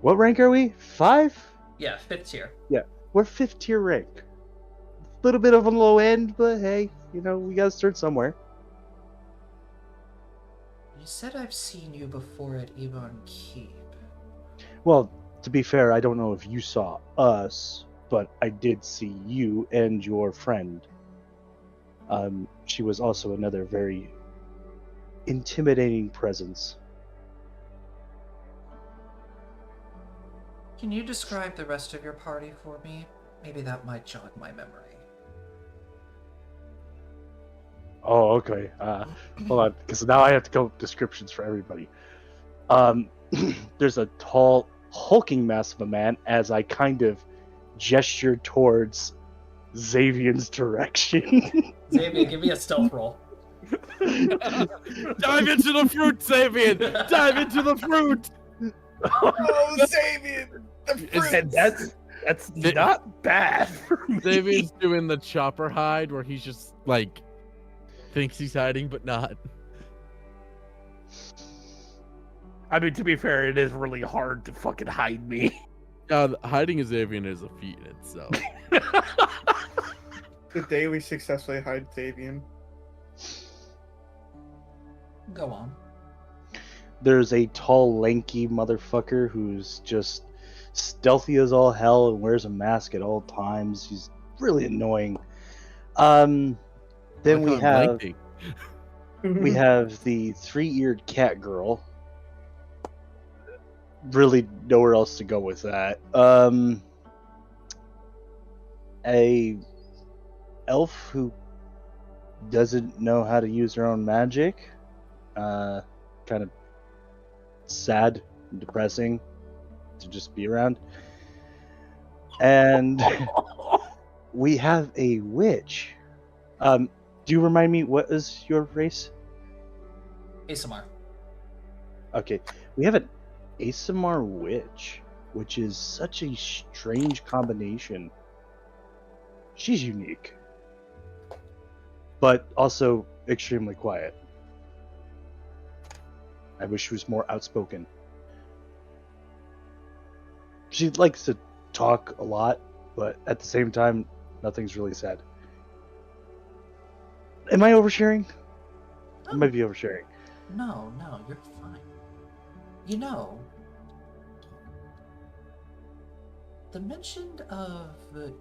F: What rank are we? 5?
A: Yeah, 5th tier.
F: We're 5th tier rank. Little bit of a low end, but hey, we gotta start somewhere.
A: You said I've seen you before at Ebon Keep.
F: Well, to be fair, I don't know if you saw us, but I did see you and your friend. She was also another very intimidating presence.
A: Can you describe the rest of your party for me? Maybe that might jog my memory.
F: Oh, okay. Hold on, because now I have to come up with descriptions for everybody. There's a tall, hulking mass of a man as I kind of gesture towards Xavier's direction.
A: Xavier, give me a stealth roll.
B: Dive into the fruit, Sabian! Dive into the fruit!
C: Oh, Sabian!
E: And that's not bad for me.
B: Sabian's doing the chopper hide where he's just like thinks he's hiding but not.
E: I mean, to be fair, it is really hard to fucking hide me.
B: Hiding a Xavian is a feat in itself.
C: The day we successfully hide Sabian.
A: Go on.
F: There's a tall, lanky motherfucker who's just stealthy as all hell and wears a mask at all times. He's really annoying. Then we have the 3-eared cat girl. Really nowhere else to go with that. A elf who doesn't know how to use her own magic. Kind of sad and depressing to just be around. And we have a witch. Do you remind me, what is your race?
A: ASMR.
F: Okay, we have an ASMR witch, which is such a strange combination. She's unique, but also extremely quiet. I wish she was more outspoken. She likes to talk a lot, but at the same time, nothing's really said. Am I oversharing? I might be oversharing.
A: No, you're fine. You know, the mention of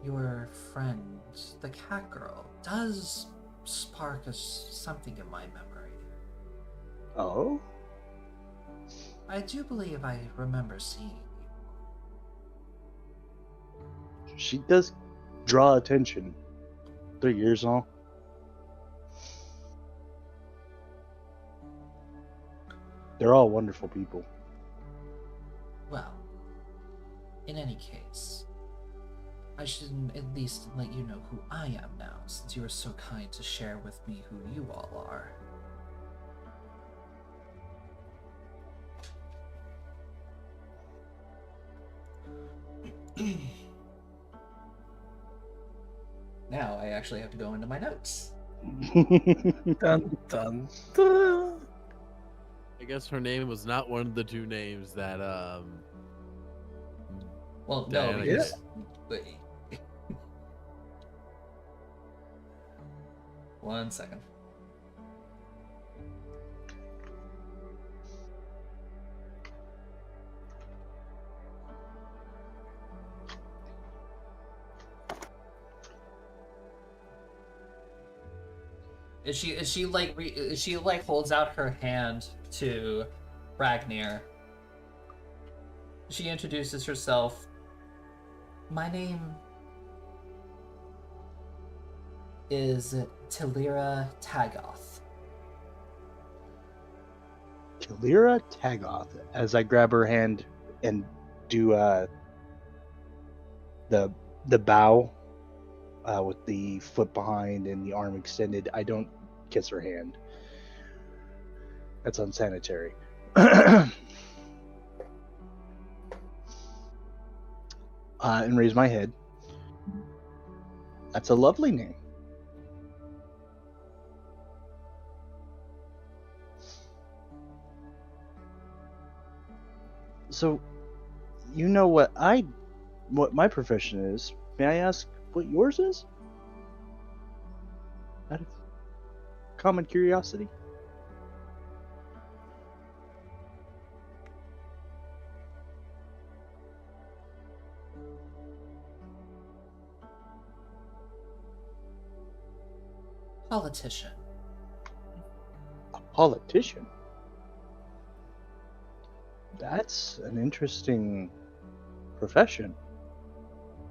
A: your friend, the cat girl, does spark something in my memory.
F: Oh?
A: I do believe I remember seeing you.
F: She does draw attention. 3 years on. They're all wonderful people.
A: Well, in any case, I should at least let you know who I am now, since you are so kind to share with me who you all are. Now I actually have to go into my notes.
E: Dun, dun, dun.
B: I guess her name was not one of the 2 names that
A: Well, no,
B: Diana
A: because...
B: gave.
A: Wait. 1 second. Is she like holds out her hand to Ragnar. She introduces herself. My name is Talira Tagoth.
F: Talira Tagoth. As I grab her hand and do the bow with the foot behind and the arm extended, I don't kiss her hand. That's unsanitary. And raise my head. That's a lovely name. So, You know what my profession is. May I ask what yours is? Out of common curiosity.
A: Politician.
F: A politician? That's an interesting profession.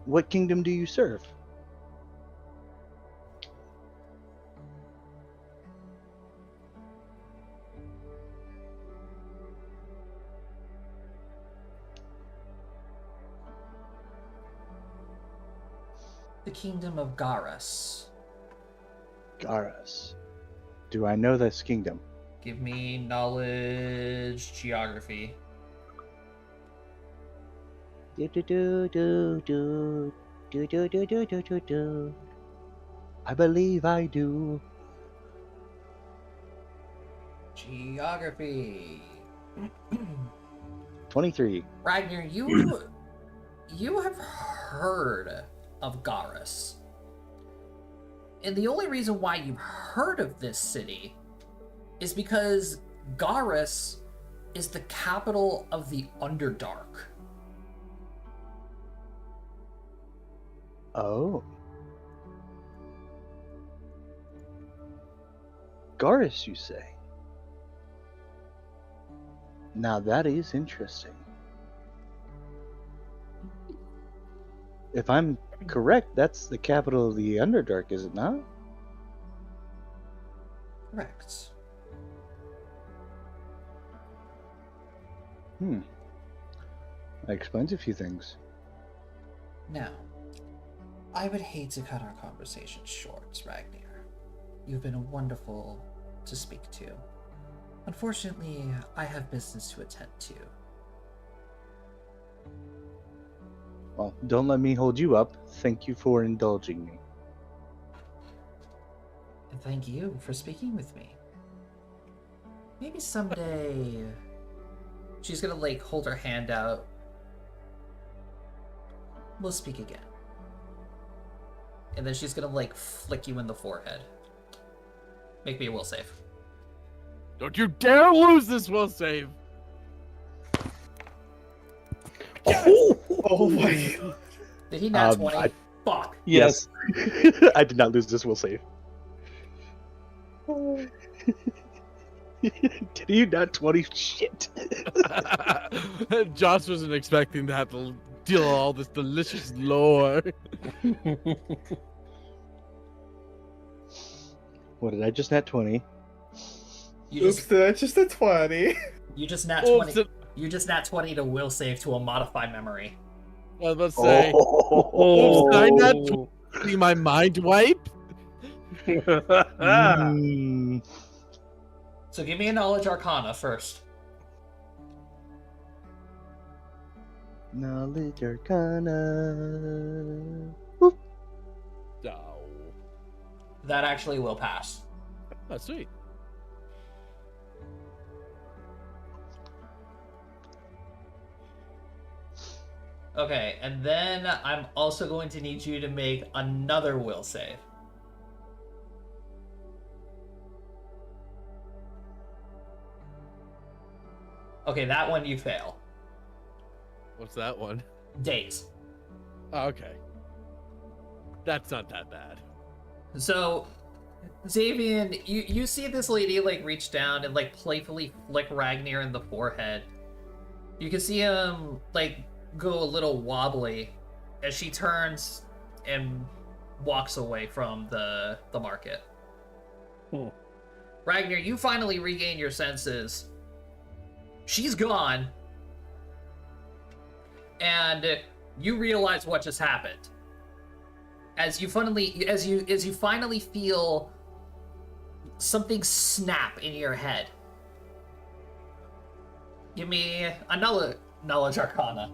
F: What kingdom do you serve?
A: The kingdom of Garus.
F: Garas. Do I know this kingdom?
A: Give me knowledge, geography.
F: Do do do do do do do do do do do do. I believe I do.
A: Geography.
F: 23.
A: Ragnar, you have heard of Garus. And the only reason why you've heard of this city is because Garus is the capital of the Underdark.
F: Oh. Garis, you say? Now that is interesting. If I'm correct, that's the capital of the Underdark, is it not?
A: Correct.
F: That explains a few things.
A: Now, I would hate to cut our conversation short, Ragnar. You've been wonderful to speak to. Unfortunately, I have business to attend to.
F: Well, don't let me hold you up. Thank you for indulging me.
A: And thank you for speaking with me. Maybe someday... She's gonna, hold her hand out. We'll speak again. And then she's gonna, flick you in the forehead. Make me a will save.
B: Don't you dare lose this will save.
C: Oh my god.
A: Did he not 20? Fuck.
F: Yes. I did not lose this will save. Did you not 20? Shit.
B: Josh wasn't expecting to have to deal with all this delicious lore.
F: What did I just nat 20?
A: You
C: Oops,
A: just,
C: that's just a 20.
A: you just nat
B: Oops,
A: 20. You just nat 20 to will save to a modified memory.
B: I was about to say,
F: Oh.
B: oops, did I not see my mind wipe?
F: Mm.
A: So give me a knowledge arcana first.
F: Knowledge Arcana.
B: Oh,
A: That actually will pass.
B: oh, sweet.
A: Okay, and then I'm also going to need you to make another will save. Okay, that one you fail.
B: What's that one?
A: Days.
B: Oh, okay. That's not that bad.
A: So, Xavian, you see this lady reach down and playfully flick Ragnar in the forehead. You can see him go a little wobbly as she turns and walks away from the market. Ragnar, you finally regain your senses. She's gone, and you realize what just happened. As you finally feel something snap in your head. Give me a knowledge arcana.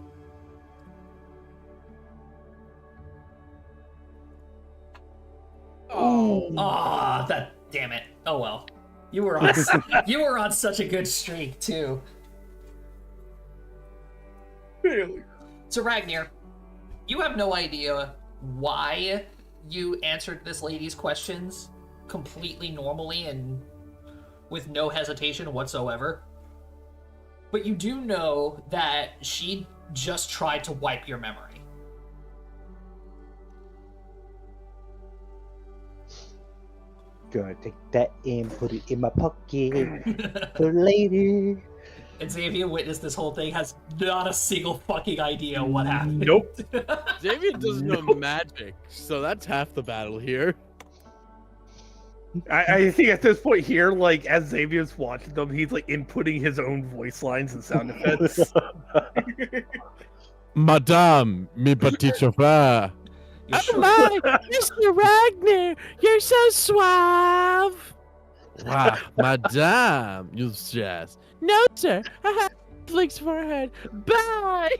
B: Oh,
A: Ah, that damn it. Oh well. You were on you were on such a good streak too.
C: Failure.
A: So Ragnar, you have no idea why you answered this lady's questions completely normally and with no hesitation whatsoever. But you do know that she just tried to wipe your memory.
F: Gonna take that and put it in my pocket for later.
A: And Xavier witnessed this whole thing, has not a single fucking idea what happened.
E: Nope.
B: Xavier doesn't know magic, so that's half the battle here.
E: I think at this point here, like as Xavier's watching them, he's like inputting his own voice lines and sound effects.
B: Madame, mi petit chauffeur.
A: You're
B: Oh
A: sure-
B: my, Mr. Ragnar, you're so suave. Wow, Madame, you just. No, sir, I have Flick's forehead. Bye.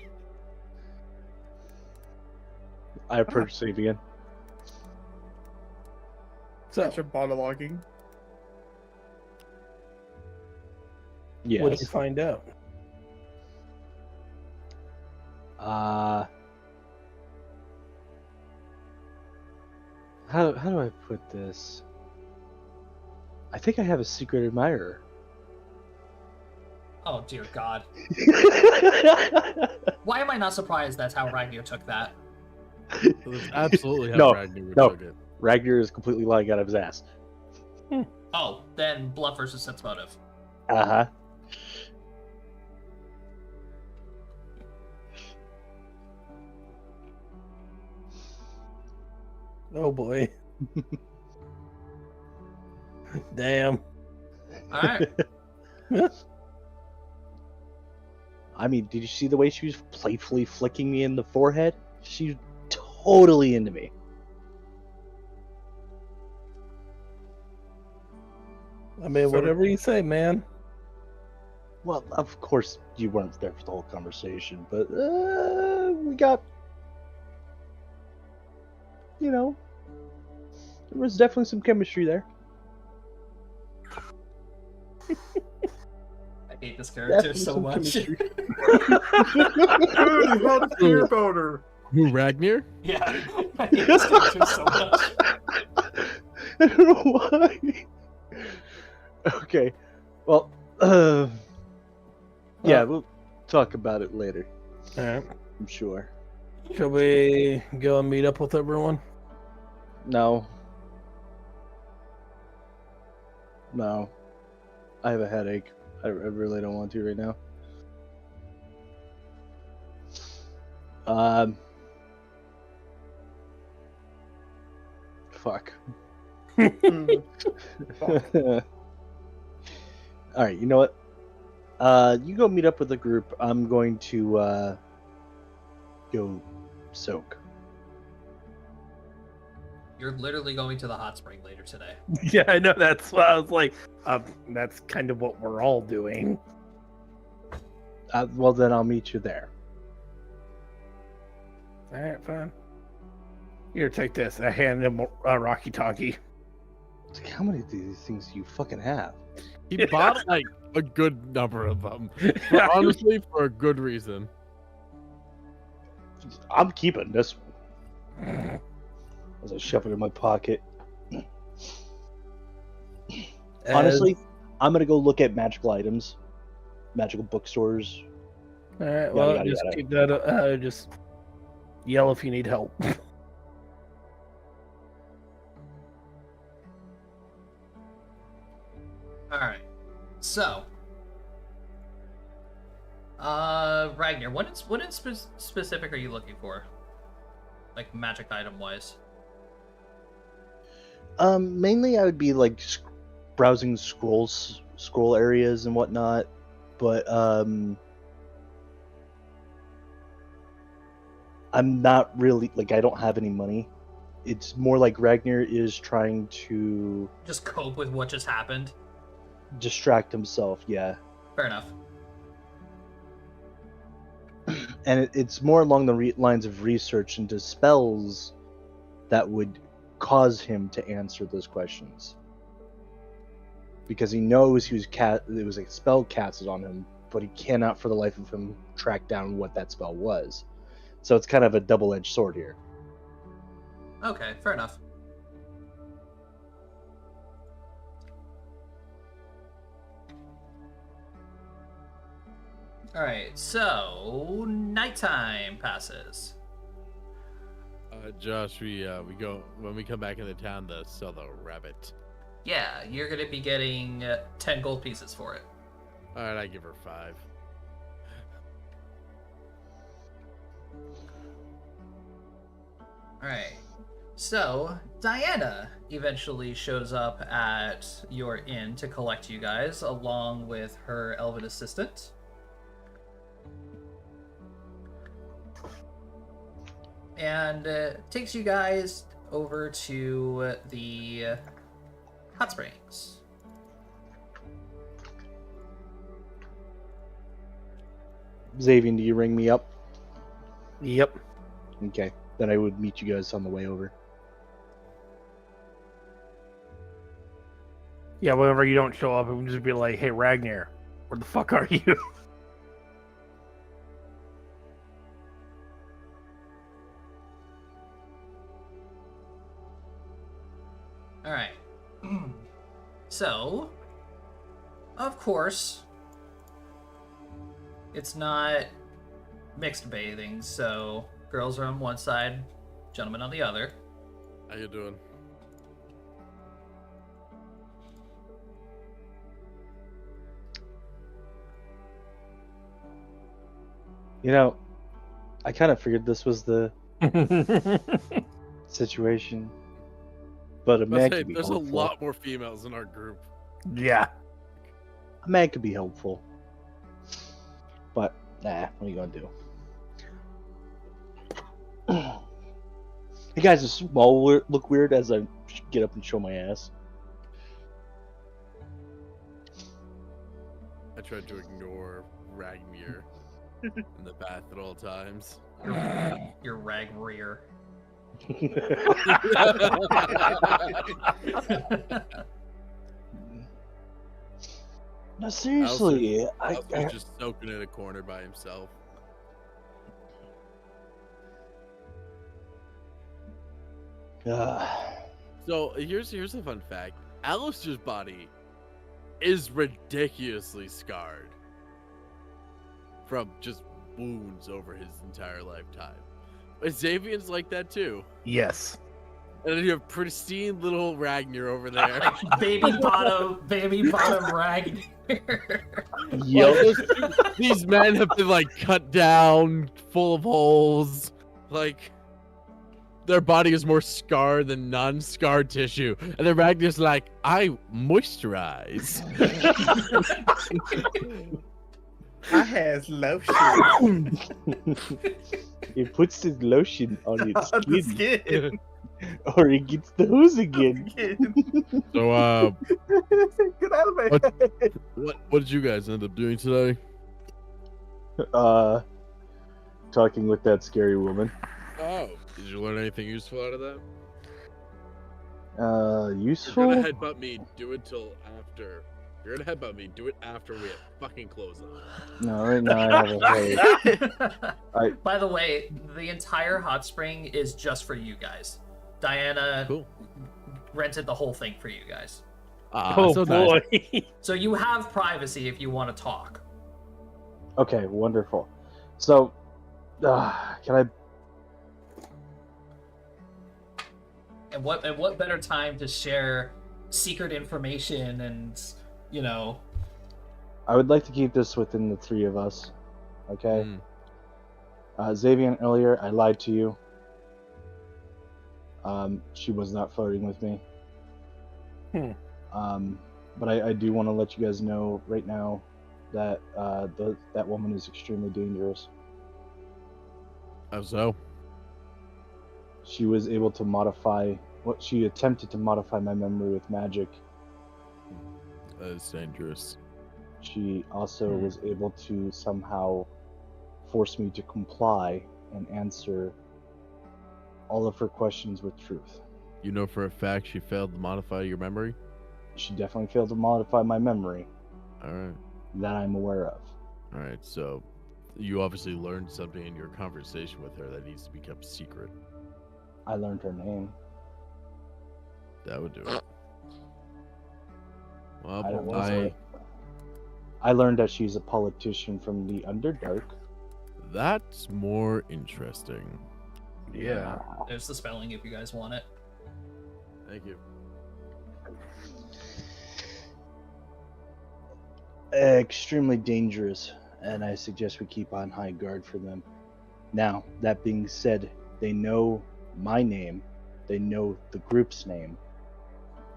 F: I approach Sabian.
E: So,
C: Bunch of monologuing.
F: Yes.
E: what did you find out?
F: How do I put this? I think I have a secret admirer.
A: Oh dear God. Why am I not surprised that's how Ragnar took that?
B: That's absolutely how
F: No,
B: Ragnar would
F: no.
B: took it.
F: Ragnar is completely lying out of his ass.
A: Oh, then bluff versus sense motive.
F: Uh huh.
E: Oh boy. Damn.
A: Alright.
F: I mean, did you see the way she was playfully flicking me in the forehead? She's totally into me.
E: I mean, whatever you say, man.
F: Well, of course you weren't there for the whole conversation, but we got, you know, there was definitely some chemistry there.
A: I hate this character
F: Definitely
A: so
F: some
A: much.
F: chemistry.
C: Dude, how to hear about her?
B: Who, Ragnar?
A: Yeah. I hate this character so much.
F: I don't know why. Okay, well, yeah, we'll talk about it later.
E: All right.
F: I'm sure.
E: Shall we go and meet up with everyone?
F: No. No. I have a headache. I really don't want to right now. Fuck.
C: Mm,
F: All right, you know what? You go meet up with the group. I'm going to go soak.
A: You're literally going to the hot spring later today.
E: Yeah, I know. That's what I was like. That's kind of what we're all doing.
F: Well, then I'll meet you there.
E: All right, fine. Here, take this. I hand him a Rocky Talkie.
F: It's like, how many of these things do you fucking have?
B: He bought like a good number of them. But honestly, for a good reason.
F: I'm keeping this one. As I shove it in my pocket. Honestly, I'm gonna go look at magical items, magical bookstores.
E: All right. Well,
F: yada,
E: just
F: yada.
E: keep that. Just yell if you need help.
A: Alright. So. Ragnar, what in specific are you looking for? Like magic item wise?
F: Mainly I would be like browsing scroll areas and whatnot, but I'm not really like I don't have any money. It's more like Ragnar is trying to
A: Just cope with what just happened?
F: distract himself, yeah.
A: Fair enough.
F: And it's more along the lines of research into spells that would cause him to answer those questions. Because he knows there was a spell casted on him, but he cannot for the life of him track down what that spell was. So it's kind of a double-edged sword here.
A: Okay, fair enough. Alright, so nighttime passes.
B: Josh, we go when we come back into town to sell the rabbit.
A: Yeah, you're gonna be getting 10 gold pieces for it.
B: All right, I give her 5.
A: Alright, so Diana eventually shows up at your inn to collect you guys, along with her elven assistant. And takes you guys over to the hot springs.
F: Xavier, do you ring me up?
E: Yep.
F: Okay. Then I would meet you guys on the way over.
E: Yeah, whenever you don't show up, it would just be like, hey, Ragnar, where the fuck are you?
A: Alright. So, of course, it's not mixed bathing, so girls are on one side, gentlemen on the other.
B: How you doing?
F: You know, I kind of figured this was the situation. But a man could be
B: There's
F: helpful.
B: a lot more females in our group.
E: Yeah.
F: A man could be helpful. But, nah, what are you gonna do? Hey guys, does small look weird as I get up and show my ass?
B: I tried to ignore Ragnar in the bath at all times.
A: Your rag rear.
F: No, seriously,
B: I was just soaking in a corner by himself. So here's a fun fact. Alistair's body is ridiculously scarred from just wounds over his entire lifetime. Xavier's like that too.
E: Yes.
B: And then you have pristine little Ragnar over there.
A: Like baby bottom Ragnar.
F: Yup.
B: These men have been like cut down, full of holes. Like their body is more scarred than non-scarred tissue. And then Ragnar's like, I moisturize.
C: I has lotion
F: He puts his lotion on his
C: on the
F: skin,
C: skin.
F: or he gets the hose again.
B: So
C: Get out of my head.
B: what did you guys end up doing today?
F: Talking with that scary woman.
B: Oh, did you learn anything useful out of that? If
F: Useful?
B: you're gonna headbutt me, do it till after. If you're gonna headbutt me, do it after we have fucking clothes on.
F: No, right now I have a hey.
A: By the way, the entire hot spring is just for you guys. Diana
B: Cool.
A: rented the whole thing for you guys.
E: Oh
B: so
E: boy.
B: nice.
A: So you have privacy if you want to talk.
F: Okay, wonderful. So, can I?
A: And what better time to share secret information and, you know...
F: I would like to keep this within the three of us. Okay.
B: Mm.
F: Xavier, earlier I lied to you. She was not flirting with me. But I do want to let you guys know right now that that woman is extremely dangerous.
B: How so?
F: She was able to modify she attempted to modify my memory with magic.
B: That is dangerous.
F: She also was able to somehow force me to comply and answer all of her questions with truth.
B: You know for a fact she failed to modify your memory?
F: She definitely failed to modify my memory
B: Alright.
F: that I'm aware of.
B: Alright, so you obviously learned something in your conversation with her that needs to be kept secret.
F: I learned her name.
B: That would do it. Well,
F: I don't know.
B: I
F: I learned that she's a politician from the Underdark.
B: that's more interesting.
E: Yeah.
A: There's the spelling if you guys want it.
B: Thank you.
F: Extremely dangerous, and I suggest we keep on high guard for them. Now, that being said, they know my name, they know the group's name,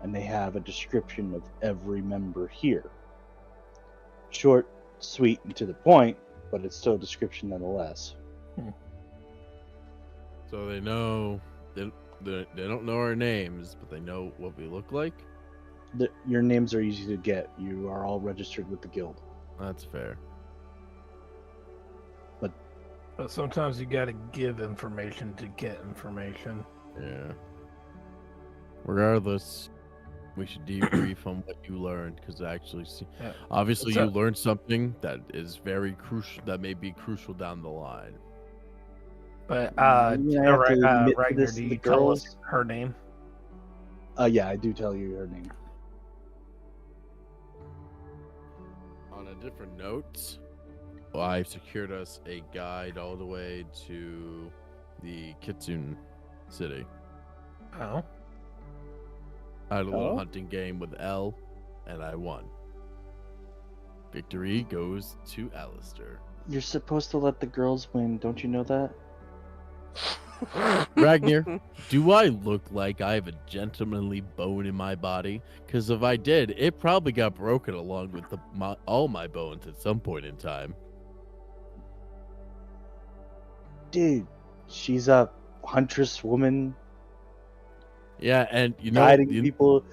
F: and they have a description of every member here. Short, sweet, and to the point, but it's still a description nonetheless.
B: So they know they don't know our names, but they know what we look like.
F: Your names are easy to get. You are all registered with the guild.
B: That's fair.
E: But sometimes you gotta give information to get information.
B: Yeah. Regardless, we should debrief on what you learned, because actually,
E: Yeah.
B: obviously,
E: What's
B: you
E: up?
B: learned something that is very crucial. That may be crucial down the line.
E: But
F: Maybe I have to admit
E: Ragnar,
F: this
E: do
F: to
E: you
F: the
E: tell us
F: girls?
E: her name?
F: Yeah, I do tell you her name.
B: On a different note, I've secured us a guide all the way to the Kitsune City.
E: Oh.
B: I had a little
F: Oh?
B: hunting game with L, and I won. Victory goes to Alistair.
F: You're supposed to let the girls win, don't you know that?
B: Ragnar, do I look like I have a gentlemanly bone in my body? Because if I did, it probably got broken along with all my bones at some point in time.
F: Dude, she's a huntress woman
B: Yeah, and you know,
F: guiding people.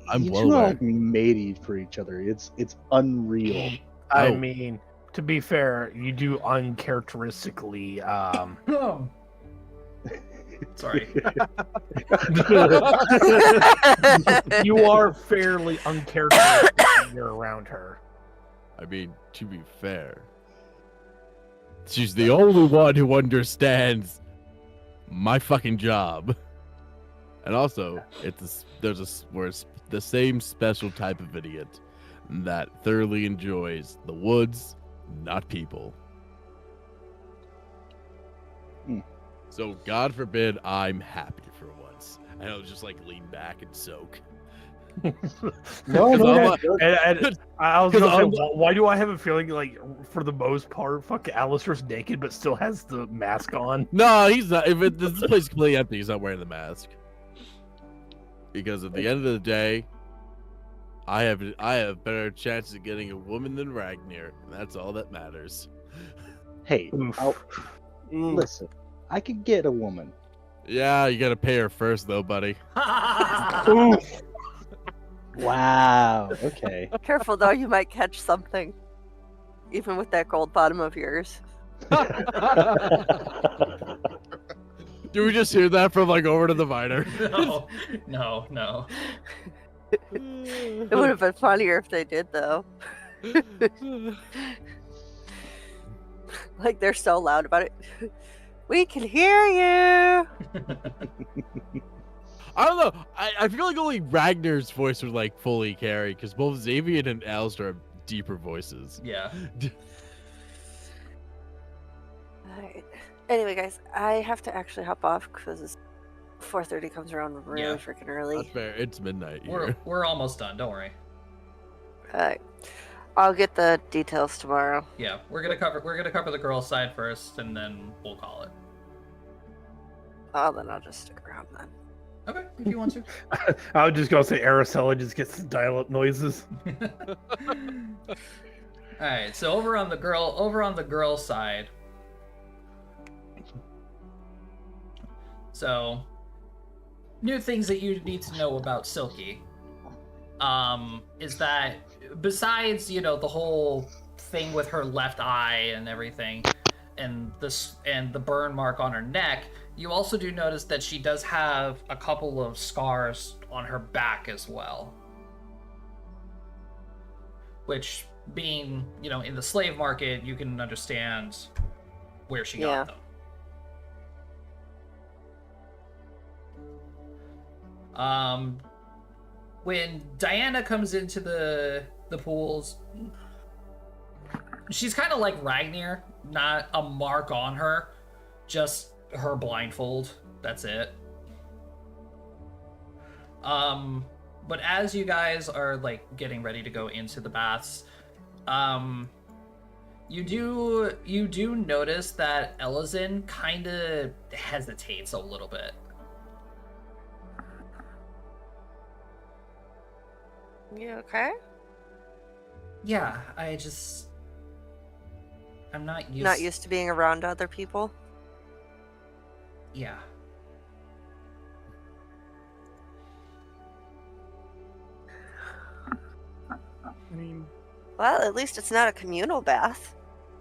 B: I'm
F: You
B: well
F: two are
B: aware.
F: like made for each other. It's unreal.
E: I
B: Oh.
E: mean, to be fair, you do uncharacteristically
A: Sorry.
E: you are fairly uncharacteristic when you're around her.
B: I mean, to be fair, she's the only one who understands my fucking job. And also, we're the same special type of idiot that thoroughly enjoys the woods, not people.
F: Hmm.
B: So, God forbid, I'm happy for once. And I'll just like lean back and soak.
F: No,
B: 'Cause
F: no,
B: I'm
F: no,
B: like-
E: And I was
B: 'Cause
E: gonna say,
B: I'm-
E: why do I have a feeling like, for the most part, fucking Alistair's naked but still has the mask on?
B: No, he's not. This place is completely empty, he's not wearing the mask. Because at the end of the day, I have better chances of getting a woman than Ragnar, and that's all that matters.
F: Hey,
E: Oof.
F: listen, I could get a woman.
B: Yeah, you gotta pay her first, though, buddy.
E: Oof.
F: Wow. Okay.
D: Careful though, you might catch something. Even with that gold bottom of yours.
B: Do we just hear that from like over to the Viner?
A: No.
D: It would have been funnier if they did though. Like they're so loud about it. We can hear you.
B: I don't know. I feel like only Ragnar's voice would like fully carry, because both Xavier and Alistair have deeper voices.
A: Yeah.
D: Alright. Anyway, guys, I have to actually hop off because 4:30 comes around really
A: Yeah.
D: freaking
B: That's
D: early.
B: fair. It's midnight
A: We're
B: here.
A: we're almost done. Don't worry.
D: Alright. I'll get the details tomorrow.
A: Yeah, we're gonna cover the girls' side first, and then we'll call it.
D: Oh, then I'll just stick around then.
A: Okay, if you want to.
E: I was just gonna say Araceli just gets the dial-up noises.
A: All right, so over on the girl side. So, new things that you need to know about Silky. Is that besides, the whole thing with her left eye and everything, and the burn mark on her neck, you also do notice that she does have a couple of scars on her back as well. Which being, in the slave market, you can understand where she
D: Yeah.
A: got them. When Diana comes into the pools, she's kind of like Ragnar, not a mark on her, just her blindfold. That's it. But as you guys are like getting ready to go into the baths, you do notice that Elizin kind of hesitates a little bit.
D: You okay?
A: Yeah, I'm not used.
D: Not used to being around other people.
A: Yeah.
C: I mean,
D: Well, at least it's not a communal bath.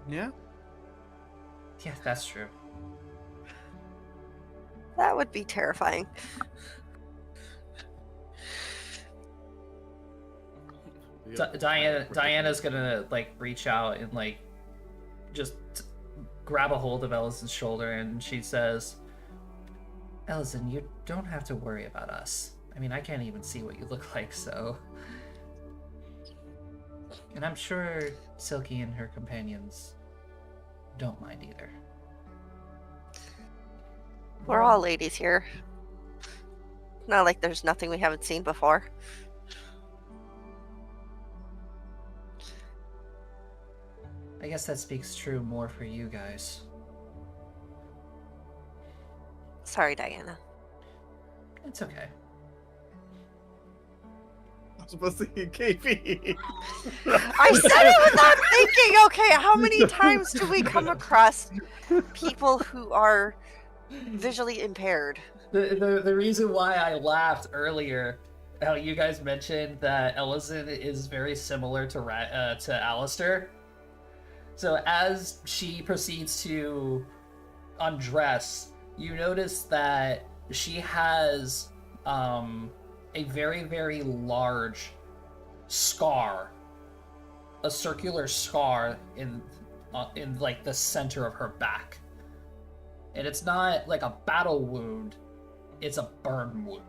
C: yeah.
A: Yeah, that's true.
D: That would be terrifying.
A: Diana's gonna like reach out and like just grab a hold of Ellison's shoulder, and she says, "Ellison, you don't have to worry about us. I mean, I can't even see what you look like, so." And I'm sure Silky and her companions don't mind either.
D: We're all ladies here. Not like there's nothing we haven't seen before.
A: I guess that speaks true more for you guys.
D: Sorry, Diana.
A: It's okay.
C: I'm supposed to get KP.
D: I said it without thinking. Okay, how many times do we come across people who are visually impaired?
A: The reason why I laughed earlier, how you guys mentioned that Ellison is very similar to Alistair. So as she proceeds to undress, you notice that she has a very, very large scar, a circular scar in like the center of her back. And it's not like a battle wound, it's a burn wound.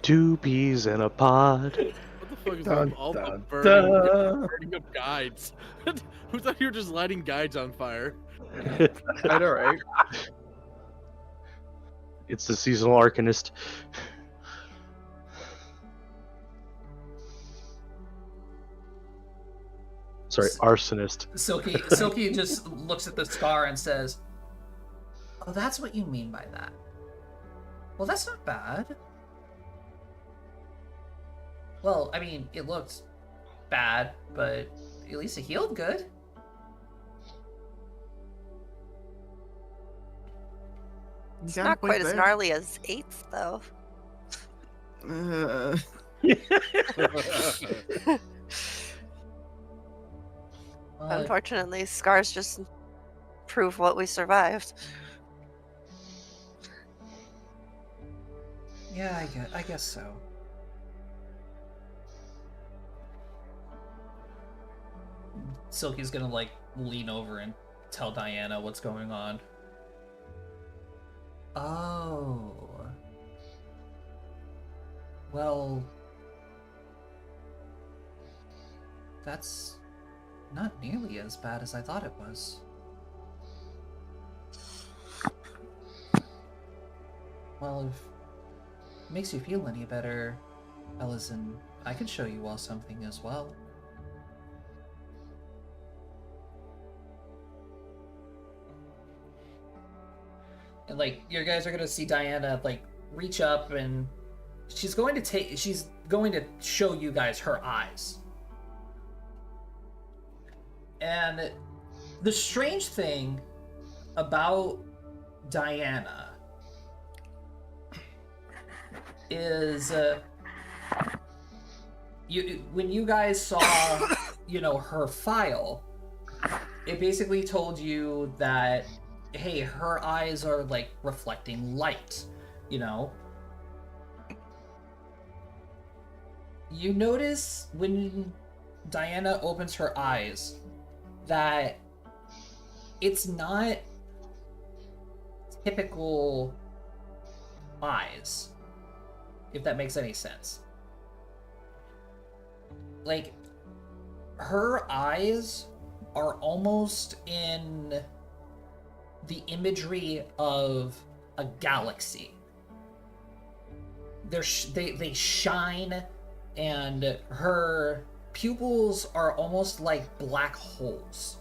F: Two peas in a pod.
B: What the fuck is
E: Dun,
B: with all the
E: dun,
B: burning of guides? Who thought you were just lighting guides on fire?
C: I know, right?
F: It's the seasonal arcanist. Sorry, arsonist.
A: Silky just looks at the scar and says, "Oh, that's what you mean by that. Well, that's not bad." Well, I mean, it looked bad, but at least it healed good.
D: It's not quite as gnarly as 8th, though. Unfortunately, scars just prove what we survived.
A: Yeah, I guess so. Silky's gonna like lean over and tell Diana what's going on. Oh. Well, that's not nearly as bad as I thought it was. Well, if it makes you feel any better, Ellison, I could show you all something as well. And like, you guys are gonna see Diana like reach up, and she's going to show you guys her eyes. And the strange thing about Diana is when you guys saw her file, it basically told you that, hey, her eyes are like reflecting light, You notice when Diana opens her eyes that it's not typical eyes, if that makes any sense. Like, her eyes are almost in the imagery of a galaxy. They shine, and her pupils are almost like black holes.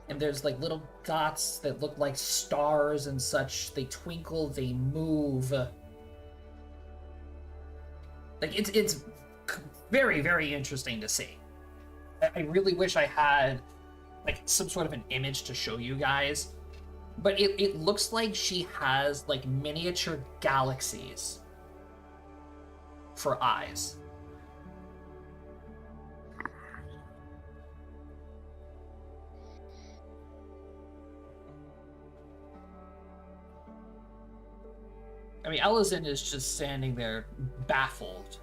A: And there's like little dots that look like stars and such. They twinkle, they move. Like, it's very, very interesting to see. I really wish I had like some sort of an image to show you guys. But it looks like she has like miniature galaxies for eyes. I mean, Ellison is just standing there baffled.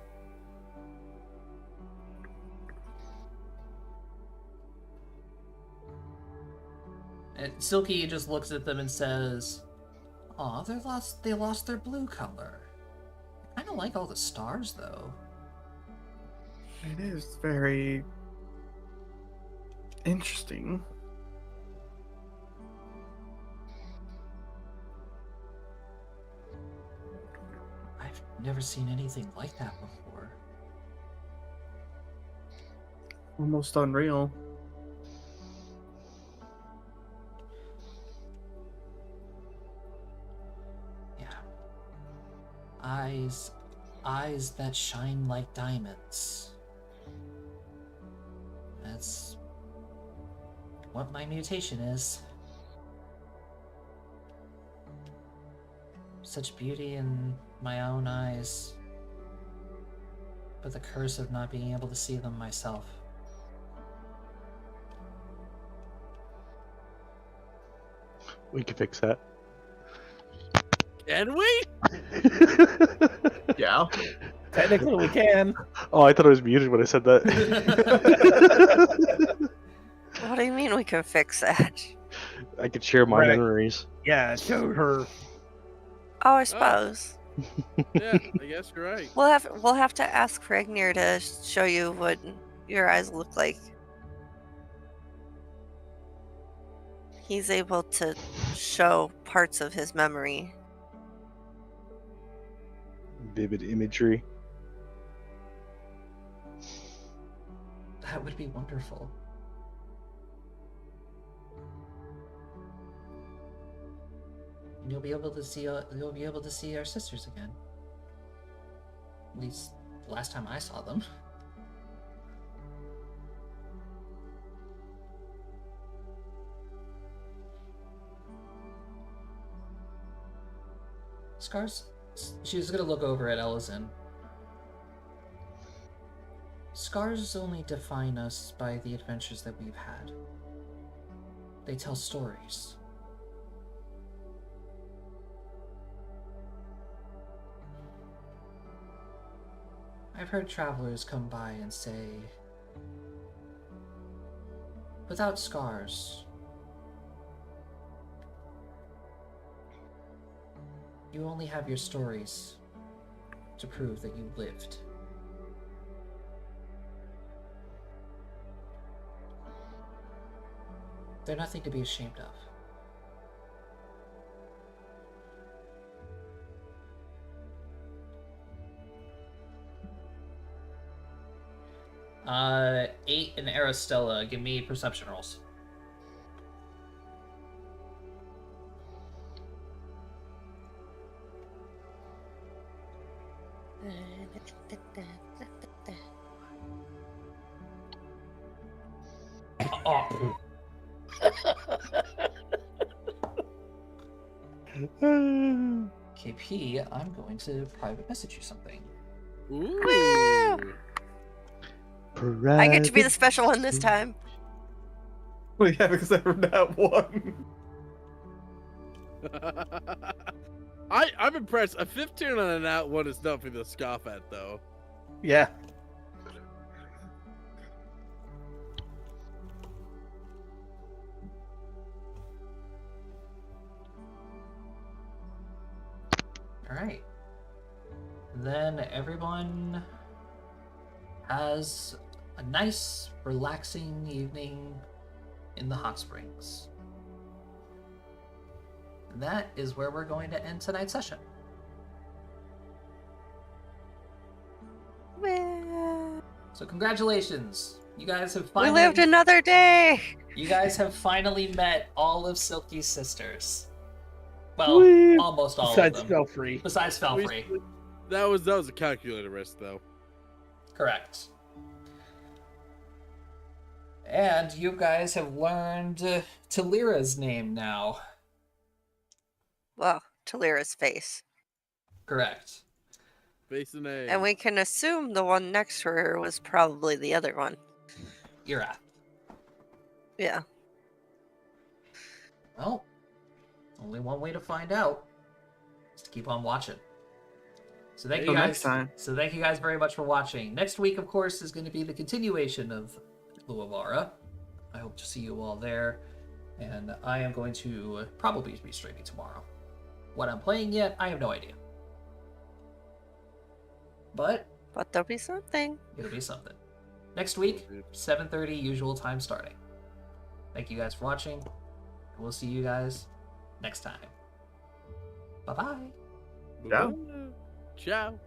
A: And Silky just looks at them and says, "Aw, they lost their blue color. I kind of like all the stars, though."
C: It is very interesting.
A: I've never seen anything like that before.
C: Almost unreal.
A: Yeah. Eyes that shine like diamonds. That's what my mutation is. Such beauty in my own eyes, but the curse of not being able to see them myself.
F: We can fix that.
B: Can we?
C: Yeah.
E: Technically, we can.
F: Oh, I thought I was muted when I said that.
D: What do you mean we can fix that?
F: I could share my
E: Right.
F: memories.
E: Yeah, show her.
D: Oh, I suppose.
B: Yeah, I guess you're right.
D: We'll have to ask Fregnir to show you what your eyes look like. He's able to show parts of his memory.
F: Vivid imagery.
A: That would be wonderful. And you'll be able to see our sisters again. At least the last time I saw them. Scars. She's gonna look over at Ellison. Scars only define us by the adventures that we've had. They tell stories. I've heard travelers come by and say, without scars, you only have your stories to prove that you lived. They're nothing to be ashamed of. Uh, 8 and Aristella, give me perception rolls. Oh. KP, I'm going to private message you something.
B: Ooh.
D: I get to be the special one this time.
C: Well, yeah, because I heard that one.
B: I'm impressed. A 15 on an out one is nothing to scoff at, though.
E: Yeah.
A: All right. Then everyone has a nice, relaxing evening in the hot springs. And that is where we're going to end tonight's session.
D: Well,
A: So congratulations. You guys have
D: we
A: finally
D: lived another day.
A: You guys have finally met all of Silky's sisters. Well,
E: Whee!
A: almost all
E: Besides
A: of them.
E: Felfrey.
A: Besides Felfrey.
B: That was a calculated risk, though.
A: Correct. And you guys have learned Talira's name now.
D: Well, Talira's face.
A: Correct.
B: Face and name.
D: And we can assume the one next to her was probably the other one.
A: Ira.
D: Yeah.
A: Well, only one way to find out is to keep on watching. So thank you
C: Till
A: guys.
C: next time.
A: So thank you guys very much for watching. Next week, of course, is going to be the continuation of Luavara. I hope to see you all there. And I am going to probably be streaming tomorrow. What I'm playing yet, I have no idea. But
D: But there'll be something.
A: it'll be something. Next week, 7:30 usual time starting. Thank you guys for watching. We'll see you guys next time. Bye-bye.
C: Ciao.
B: Ciao.